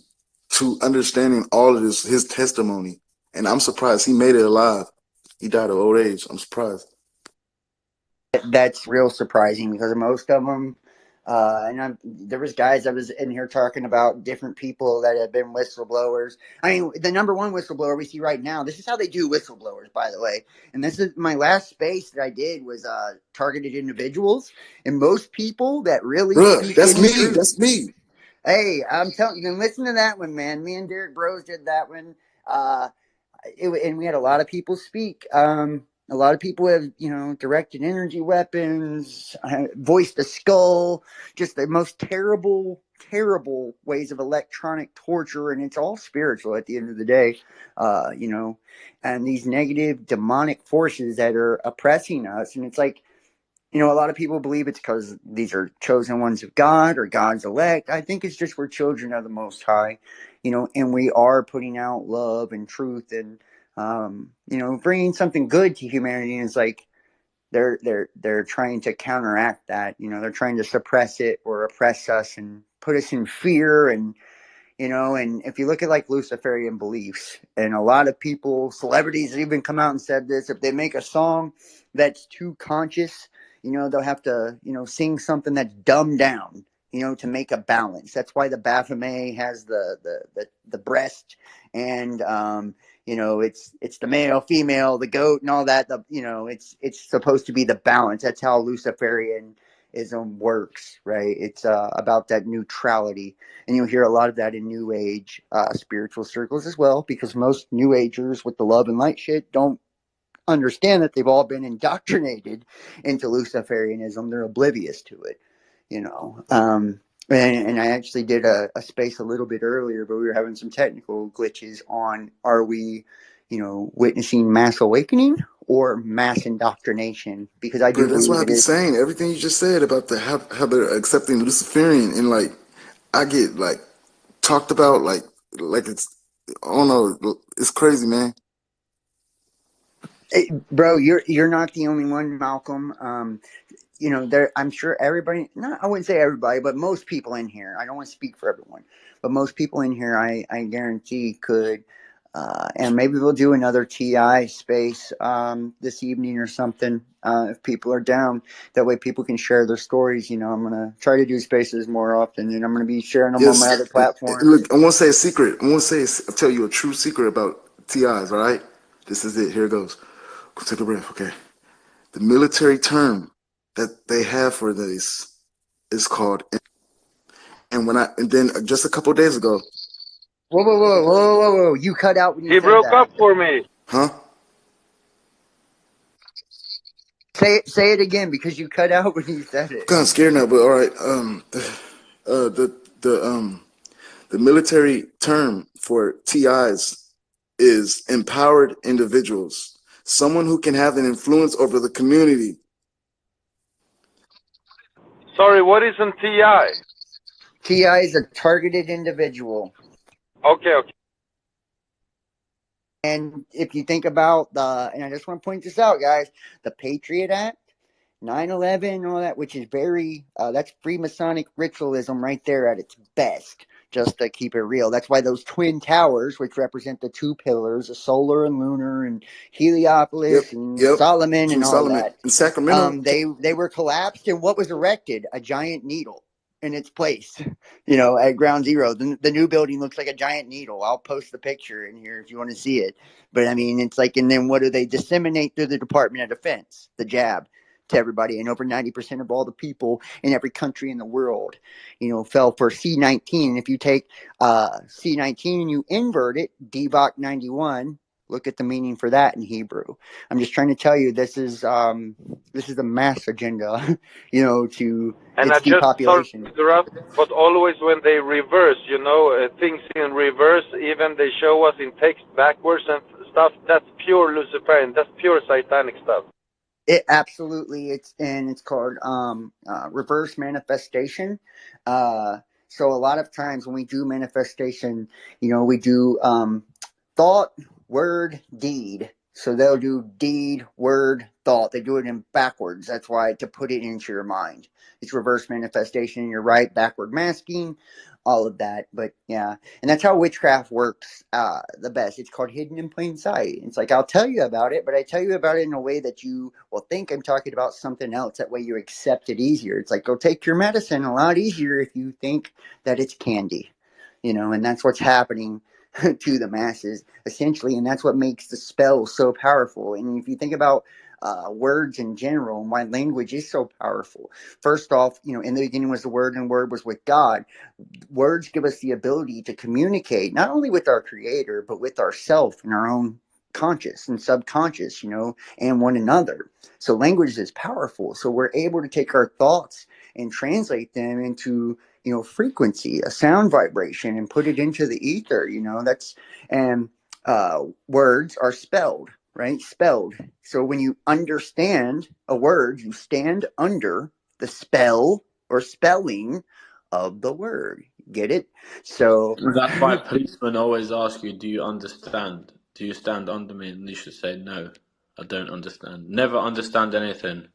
to understanding all of this, his testimony. And I'm surprised he made it alive. He died of old age. I'm surprised. That's real surprising because most of them, there was guys that was in here talking about different people that have been whistleblowers. I mean, the number one whistleblower we see right now. This is how they do whistleblowers, by the way. And this is my last space that I did was targeted individuals, and most people that really Bruh, speak that's any me. truth. That's me. Hey, I'm telling you, listen to that one, man. Me and Derek Bros did that one. Uh, and we had a lot of people speak. A lot of people have, directed energy weapons, voiced the skull, just the most terrible, terrible ways of electronic torture, and it's all spiritual at the end of the day, and these negative demonic forces that are oppressing us, and it's like, a lot of people believe it's because these are chosen ones of God or God's elect. I think it's just we're children of the Most High, and we are putting out love and truth and, bringing something good to humanity. And it's like they're trying to counteract that. They're trying to suppress it or oppress us and put us in fear and if you look at like Luciferian beliefs, and a lot of people, celebrities even come out and said this, if they make a song that's too conscious, they'll have to, sing something that's dumbed down, to make a balance. That's why the Baphomet has the breast and, it's the male, female, the goat and all that, it's supposed to be the balance. That's how Luciferianism works, right? It's about that neutrality. And you'll hear a lot of that in New Age spiritual circles as well, because most New Agers with the love and light shit don't understand that they've all been indoctrinated into Luciferianism. They're oblivious to it, And I actually did a space a little bit earlier, but we were having some technical glitches on, are we, witnessing mass awakening or mass indoctrination? Because I do Bro, that's believe what I it be is. saying. Everything you just said about how they're accepting Luciferian, and like I get like talked about like it's, I don't know, it's crazy, man. Hey, bro, you're not the only one, Malcolm. There, I'm sure everybody, not, I wouldn't say everybody, but most people in here, I don't want to speak for everyone, but most people in here, I guarantee could, and maybe we'll do another TI space, this evening or something, if people are down. That way people can share their stories. I'm going to try to do spaces more often, and I'm going to be sharing them on my Yes, other platforms. look, I want to say a secret. I want to say, I'll tell you a true secret about TIs. All right, this is it. Here it goes. Go take a breath. Okay. The military term that they have for this is called, and then just a couple of days ago, Whoa, whoa, whoa, whoa, whoa, whoa. You cut out when you He said broke that. up for me. huh? Say it again, because you cut out when you said I'm it. kind of scared now, but all right. The military term for TIs is empowered individuals, someone who can have an influence over the community. Sorry, what is an TI? TI is a targeted individual. Okay, okay. And if you think about and I just want to point this out, guys, the Patriot Act, 9/11, and all that, which is very, that's Freemasonic ritualism right there at its best, just to keep it real. That's why those twin towers, which represent the two pillars, the solar and lunar, and Yep, Heliopolis and yep. Solomon King and all Solomon that, in Sacramento. they were collapsed. And what was erected? A giant needle in its place, at ground zero. The new building looks like a giant needle. I'll post the picture in here if you want to see it. But I mean, it's like, and then what do they disseminate through the Department of Defense? The jab to everybody. And over 90% of all the people in every country in the world, fell for C-19. And if you take C-19 and you invert it, DVOC 91, look at the meaning for that in Hebrew. I'm just trying to tell you, this is a mass agenda, to And I its just, sorry depopulation. to interrupt, but always when they reverse, things in reverse, even they show us in text backwards and stuff, that's pure Luciferian, that's pure satanic stuff. It absolutely, it's called reverse manifestation. So a lot of times when we do manifestation, we do thought, word, deed. So they'll do deed, word, thought. They do it in backwards. That's why, to put it into your mind. It's reverse manifestation. You're right, backward masking, all of that. But yeah, and that's how witchcraft works the best. It's called hidden in plain sight. It's like, I'll tell you about it, but I tell you about it in a way that you will think I'm talking about something else. That way you accept it easier. It's like, go take your medicine a lot easier if you think that it's candy, and that's what's happening to the masses essentially. And that's what makes the spell so powerful. And if you think about words in general and why language is so powerful, first off, in the beginning was the word, and word was with God. Words give us the ability to communicate not only with our creator but with ourself and our own conscious and subconscious, and one another. So language is powerful. So we're able to take our thoughts and translate them into, frequency, a sound vibration, and put it into the ether. And words are spelled, right? Spelled. So when you understand a word, you stand under the spell or spelling of the word. Get it? So That's why policemen always ask you, do you understand? Do you stand under me? And you should say, no, I don't understand. Never understand anything.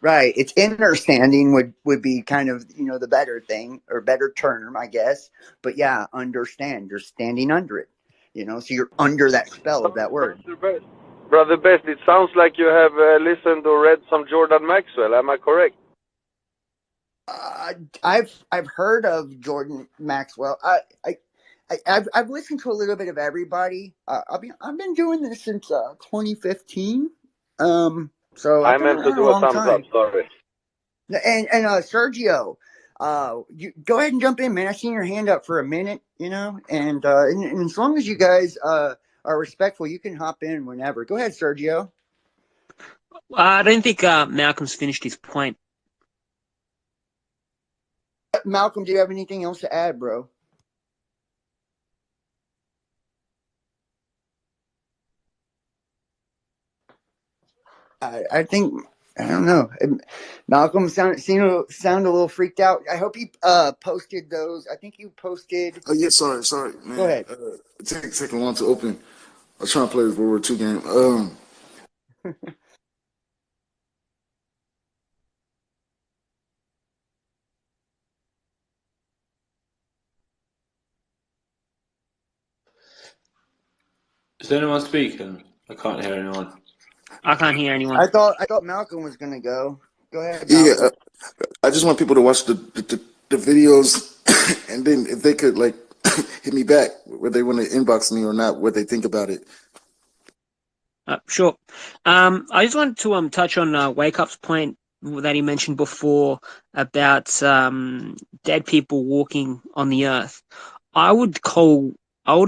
right, it's understanding would be kind of, the better thing or better term, I guess. But yeah, understand. You're standing under it. So you're under that spell of that word. Brother Best, it sounds like you have listened or read some Jordan Maxwell. Am I correct? I've heard of Jordan Maxwell. I've listened to a little bit of everybody. I've been doing this since 2015. So I've I been meant to around a do a long thumbs up. time. Sorry. And Sergio, you go ahead and jump in, man. I seen your hand up for a minute, and as long as you guys are respectful, you can hop in whenever. Go ahead, Sergio. I don't think Malcolm's finished his point. Malcolm, do you have anything else to add, bro? I think I don't know. Malcolm seemed to sound a little freaked out. I hope you posted those. I think you posted. Oh yeah, sorry, Go man. ahead. It taking long to open. I was trying to play this World War II game. Is anyone speaking? I can't hear anyone. I can't hear anyone. I thought Malcolm was gonna go. Go ahead, Yeah, Malcolm. I just want people to watch the videos, and then if they could like hit me back, whether they want to inbox me or not, what they think about it. Sure. I just wanted to touch on Wake Up's point that he mentioned before about dead people walking on the earth. I would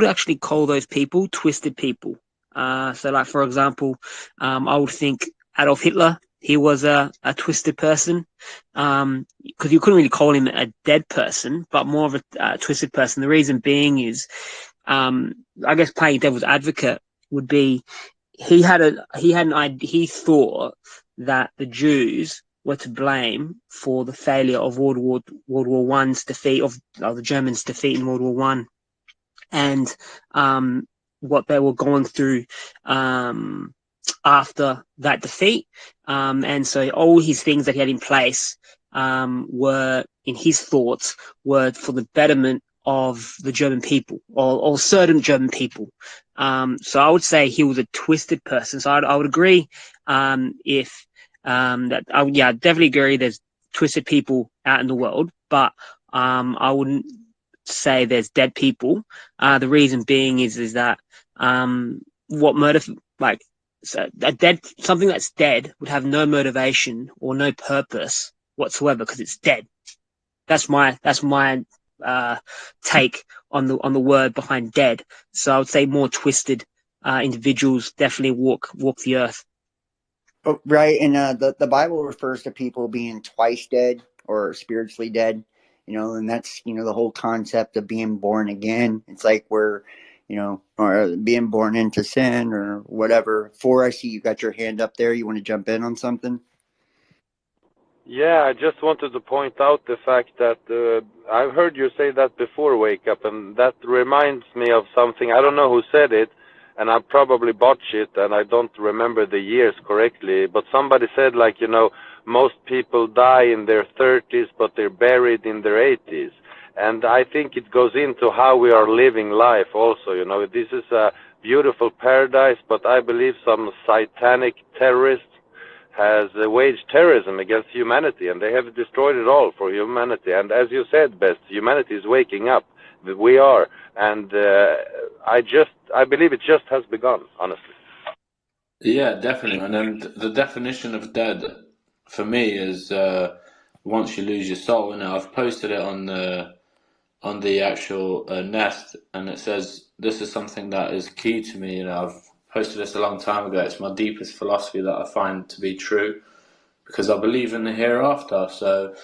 actually call those people twisted people. So, like for example, I would think Adolf Hitler. He was a twisted person, because you couldn't really call him a dead person, but more of a twisted person. The reason being is, I guess playing devil's advocate would be he thought that the Jews were to blame for the failure of World War One's defeat of the Germans' defeat in World War One, and what they were going through after that defeat. And so all his things that he had in place were, in his thoughts, were for the betterment of the German people, or certain German people. So I would say he was a twisted person. So I would agree, if that I would, yeah, definitely agree. There's twisted people out in the world, but I wouldn't say there's dead people. The reason being is that what motive, like, so something that's dead would have no motivation or no purpose whatsoever because it's dead. That's my take on the word behind dead. So I would say more twisted individuals definitely walk the earth. Oh, right, and the Bible refers to people being twice dead or spiritually dead, and that's the whole concept of being born again. It's like we're, or being born into sin or whatever. For I see you got your hand up there. You want to jump in on something? Yeah, I just wanted to point out the fact that I've heard you say that before, Wake Up, and that reminds me of something. I don't know who said it, and I probably botched it, and I don't remember the years correctly, but somebody said, like, most people die in their 30s, but they're buried in their 80s. And I think it goes into how we are living life also. This is a beautiful paradise, but I believe some satanic terrorists has waged terrorism against humanity, and they have destroyed it all for humanity. And as you said, Best, humanity is waking up. We are, and I believe it just has begun, honestly. Yeah, definitely. And then the definition of dead for me is once you lose your soul. And I've posted it on the actual nest, and it says this is something that is key to me. I've posted this a long time ago. It's my deepest philosophy that I find to be true because I believe in the hereafter. So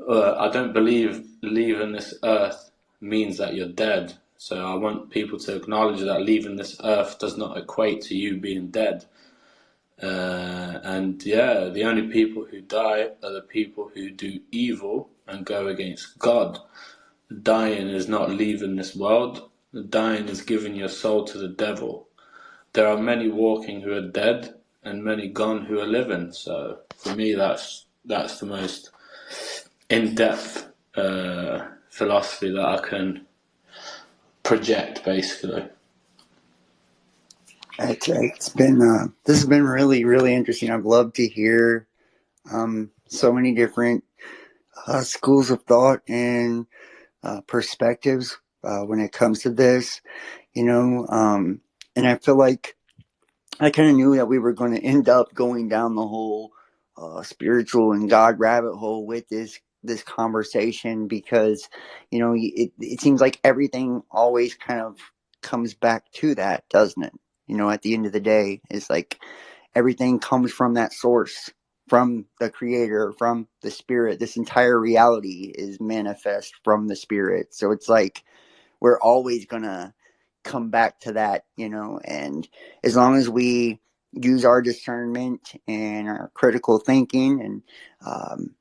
I don't believe leaving this earth means that you're dead. So I want people to acknowledge that leaving this earth does not equate to you being dead. And yeah, the only people who die are the people who do evil and go against God. Dying is not leaving this world. Dying is giving your soul to the devil. There are many walking who are dead and many gone who are living. So for me, that's the most in-depth philosophy that I can project, basically. It's been this has been really, really interesting. I've loved to hear so many different schools of thought and perspectives when it comes to this, and I feel like I kind of knew that we were going to end up going down the whole spiritual and God rabbit hole with this conversation because it seems like everything always kind of comes back to that, doesn't it? At the end of the day, it's like everything comes from that source, from the creator, from the spirit. This entire reality is manifest from the spirit. So it's like we're always going to come back to that, and as long as we use our discernment and our critical thinking and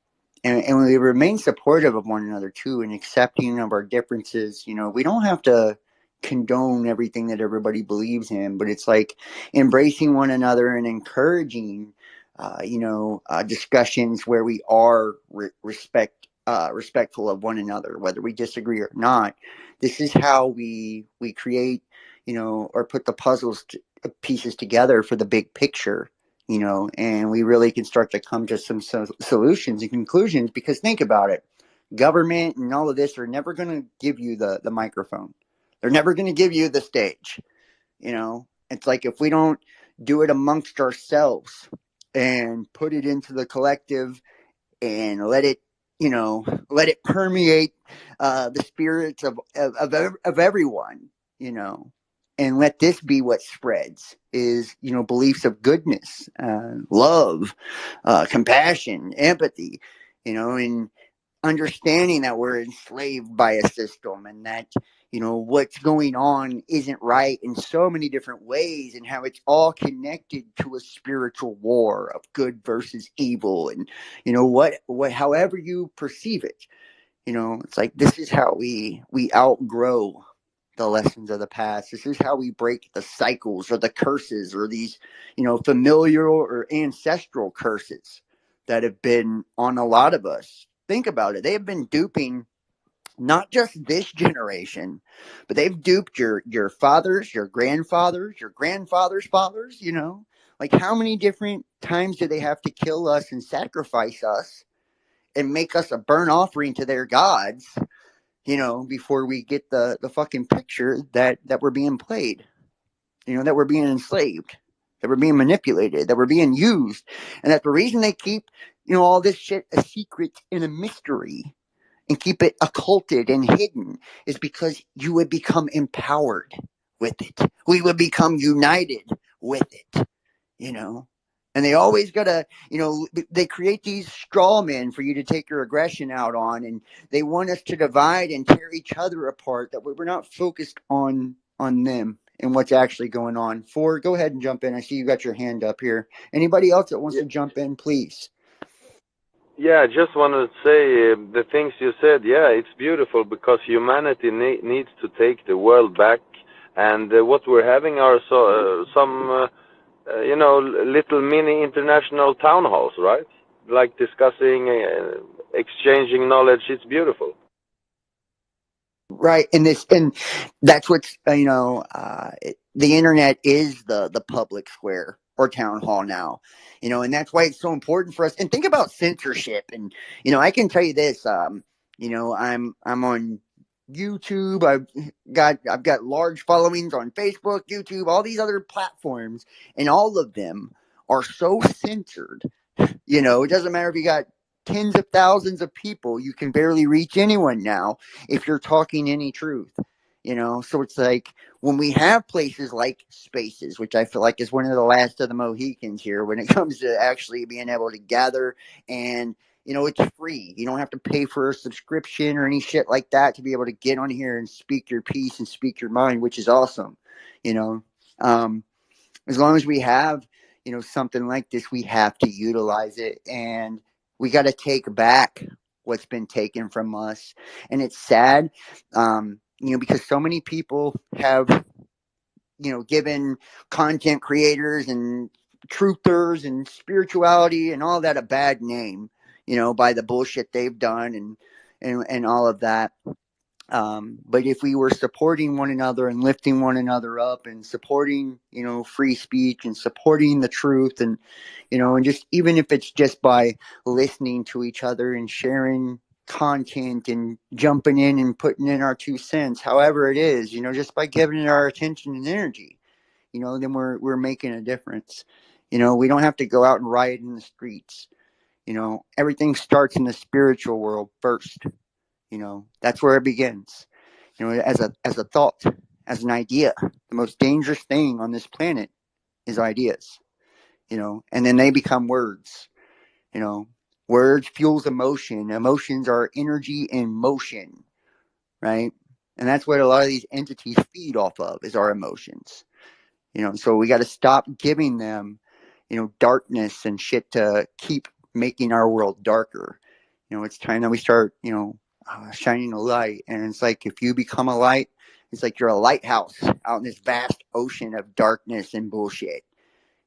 we remain supportive of one another too and accepting of our differences, we don't have to condone everything that everybody believes in, but it's like embracing one another and encouraging discussions where we are respectful of one another, whether we disagree or not. This is how we create, or put the pieces together for the big picture, and we really can start to come to some solutions and conclusions. Because think about it, government and all of this are never going to give you the microphone. They're never going to give you the stage. It's like if we don't do it amongst ourselves and put it into the collective and let it permeate the spirits of everyone, and let this be what spreads is, beliefs of goodness, love, compassion, empathy, and understanding that we're enslaved by a system and that what's going on isn't right in so many different ways, and how it's all connected to a spiritual war of good versus evil, and what however you perceive it, it's like this is how we outgrow the lessons of the past. This is how we break the cycles or the curses or these familial or ancestral curses that have been on a lot of us. Think about it. They have been duping not just this generation, but they've duped your fathers, your grandfathers, your grandfathers' fathers. Like how many different times do they have to kill us and sacrifice us and make us a burnt offering to their gods? Before we get the fucking picture that we're being played, that we're being enslaved, that we're being manipulated, that we're being used, and that the reason they keep all this shit a secret and a mystery and keep it occulted and hidden is because you would become empowered with it. We would become united with it, And they always gotta, they create these straw men for you to take your aggression out on, and they want us to divide and tear each other apart. That we're not focused on them and what's actually going on. Ford, go ahead and jump in. I see you got your hand up here. Anybody else that wants to jump in, please. Yeah, I just wanted to say the things you said. Yeah, it's beautiful because humanity needs to take the world back, and what we're having are some little mini international town halls, right? Like discussing, exchanging knowledge. It's beautiful. Right, and that's what's the internet is the public square or town hall now, and that's why it's so important for us. And think about censorship, and I can tell you this, I'm on YouTube. I've got large followings on Facebook, YouTube, all these other platforms, and all of them are so censored. It doesn't matter if you got tens of thousands of people, you can barely reach anyone now if you're talking any truth. So it's like when we have places like spaces, which I feel like is one of the last of the Mohicans here when it comes to actually being able to gather, and it's free. You don't have to pay for a subscription or any shit like that to be able to get on here and speak your piece and speak your mind, which is awesome. you know as long as we have something like this, we have to utilize it, and we got to take back what's been taken from us. And it's sad, because so many people have given content creators and truthers and spirituality and all that a bad name, by the bullshit they've done, and all of that. But if we were supporting one another and lifting one another up and supporting, free speech and supporting the truth, and just even if it's just by listening to each other and sharing content and jumping in and putting in our 2 cents, however it is, just by giving it our attention and energy, then we're making a difference. We don't have to go out and riot in the streets. Everything starts in the spiritual world first. That's where it begins. As a thought, as an idea. The most dangerous thing on this planet is ideas. And then they become words. Words fuels emotion. Emotions are energy in motion, right? And that's what a lot of these entities feed off of, is our emotions. So we got to stop giving them, darkness and shit to keep making our world darker. It's time that we start, shining a light. And it's like, if you become a light, it's like you're a lighthouse out in this vast ocean of darkness and bullshit,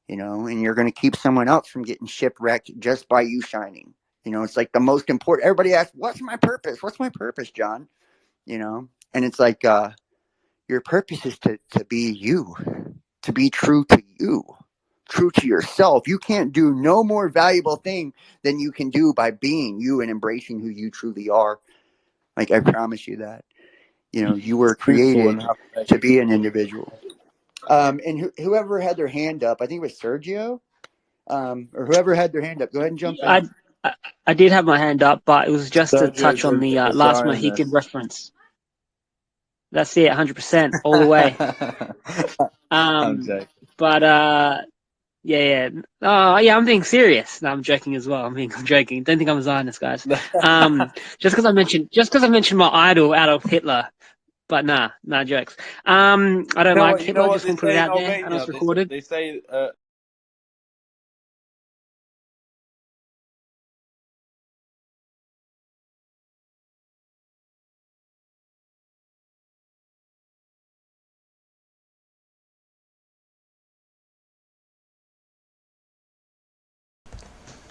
and you're going to keep someone else from getting shipwrecked just by you shining. It's like the most important. Everybody asks, what's my purpose? What's my purpose, John? And it's like, your purpose is to be you, to be true to you, true to yourself. You can't do no more valuable thing than you can do by being you and embracing who you truly are. Like, I promise you that. You were Truthful created and have to be an individual. And whoever had their hand up, I think it was Sergio, or whoever had their hand up, go ahead and jump in. I, I did have my hand up, but it was just to touch Sergio's on the a last Mohican Zionist. reference. That's it, 100% all the way. I'm joking. But yeah. Oh, yeah, I'm being serious. No, I'm joking as well. I'm joking. Don't think I'm a Zionist, guys. Just because I mentioned my idol, Adolf Hitler. But nah, jokes. I don't like You know Hitler. what Just they want to put it say in out there, and Albania? it's recorded. They say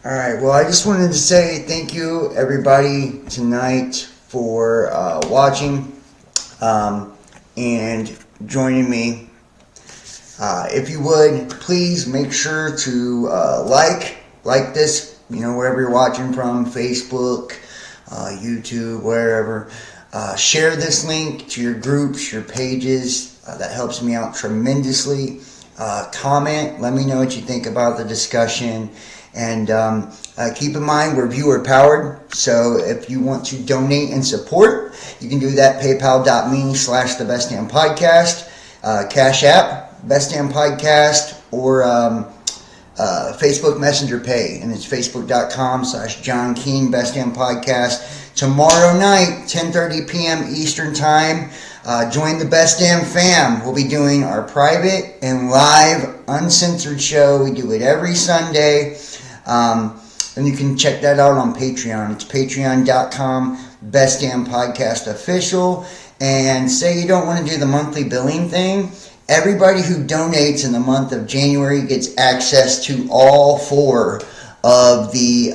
All right. Well, I just wanted to say thank you, everybody, tonight for watching and joining me. If you would, please make sure to like this, wherever you're watching from, Facebook, YouTube, wherever. Share this link to your groups, your pages. That helps me out tremendously. Comment. Let me know what you think about the discussion. And keep in mind, we're viewer powered. So if you want to donate and support, you can do that. PayPal.me/The Best Damn Podcast. Cash App, Best Damn Podcast, or Facebook Messenger Pay. And it's Facebook.com/John Keane Best Damn Podcast. Tomorrow night, 10:30 p.m. Eastern Time. Join the Best Damn Fam. We'll be doing our private and live uncensored show. We do it every Sunday. And you can check that out on Patreon. It's patreon.com Best Damn Podcast Official. And say you don't want to do the monthly billing thing. Everybody who donates in the month of January gets access to all 4 of the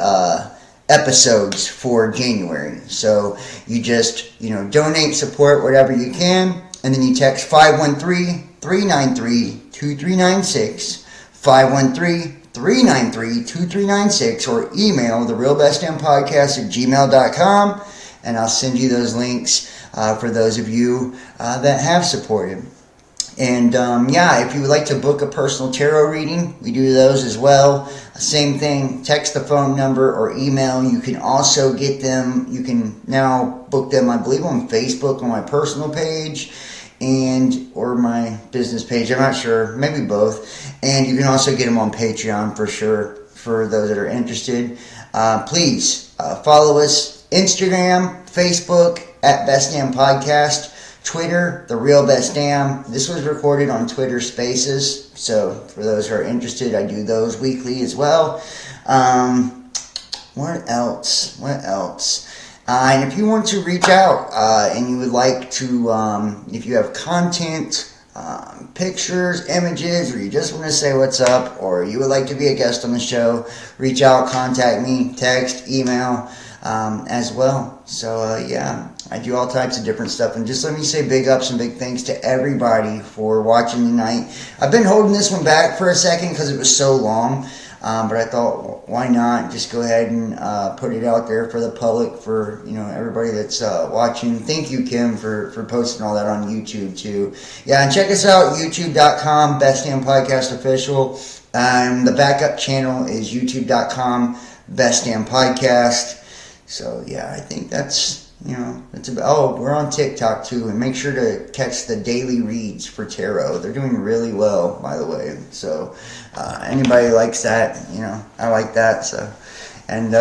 episodes for January. So you just, donate, support whatever you can, and then you text 513-393-2396, 513-393-2396, or email therealbestdampodcast@gmail.com, and I'll send you those links for those of you that have supported. And yeah, if you would like to book a personal tarot reading, we do those as well. Same thing, text the phone number or email. You can also get them, you can now book them, I believe, on Facebook on my personal page and or my business page. I'm not sure, maybe both. And you can also get them on Patreon for sure for those that are interested. Please follow us Instagram, Facebook at Best Damn Podcast. Twitter, The Real Best Damn. This was recorded on Twitter Spaces, so for those who are interested, I do those weekly as well. What else? And if you want to reach out and you would like to, if you have content, pictures, images, or you just want to say what's up, or you would like to be a guest on the show, reach out, contact me, text, email, as well. So yeah, I do all types of different stuff. And just let me say big ups and big thanks to everybody for watching tonight. I've been holding this one back for a second because it was so long. But I thought, why not just go ahead and put it out there for the public, for everybody that's watching. Thank you, Kim, for posting all that on YouTube too. Yeah, and check us out, youtube.com, Best Damn Podcast Official. The backup channel is youtube.com, Best Damn Podcast. So yeah, I think that's about. Oh, we're on TikTok too, and make sure to catch the daily reads for tarot. They're doing really well, by the way. So anybody likes that, I like that. So, and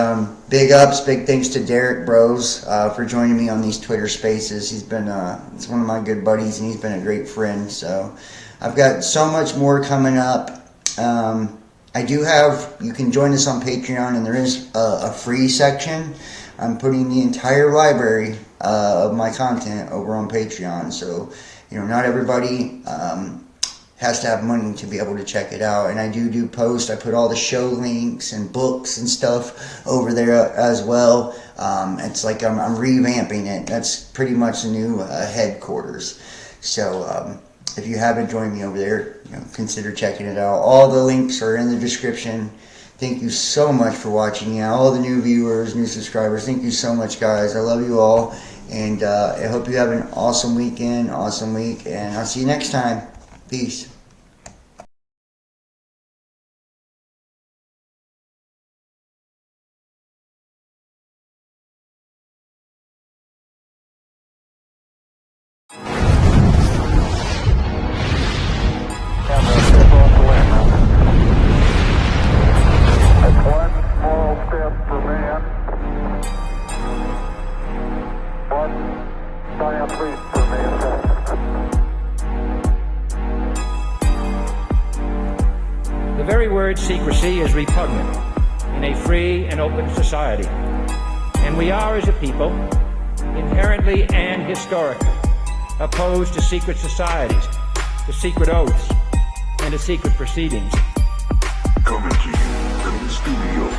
big ups, big thanks to Derek Bros for joining me on these Twitter Spaces. He's been it's one of my good buddies, and he's been a great friend. So I've got so much more coming up. I do have. You can join us on Patreon, and there is a free section. I'm putting the entire library of my content over on Patreon, so not everybody has to have money to be able to check it out. And I do post. I put all the show links and books and stuff over there as well. It's like I'm revamping it. That's pretty much the new headquarters. So if you haven't joined me over there, consider checking it out. All the links are in the description. Thank you so much for watching. Yeah, all the new viewers, new subscribers, thank you so much, guys. I love you all. And I hope you have an awesome weekend, awesome week. And I'll see you next time. Peace. The very word secrecy is repugnant in a free and open society. And we are, as a people, inherently and historically opposed to secret societies, to secret oaths, and to secret proceedings. Coming to you from the studio,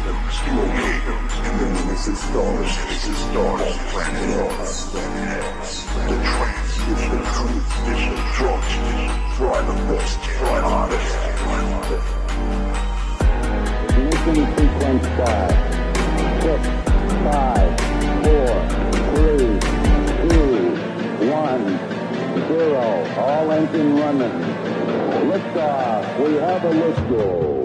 and then this is stars, all planet Earth, the trance, the truth, the drugs, try the best, try the best. Ignition sequence start. 6, 5, 4, 3, 2, 1, 0. All engine running. Liftoff. We have a lift go.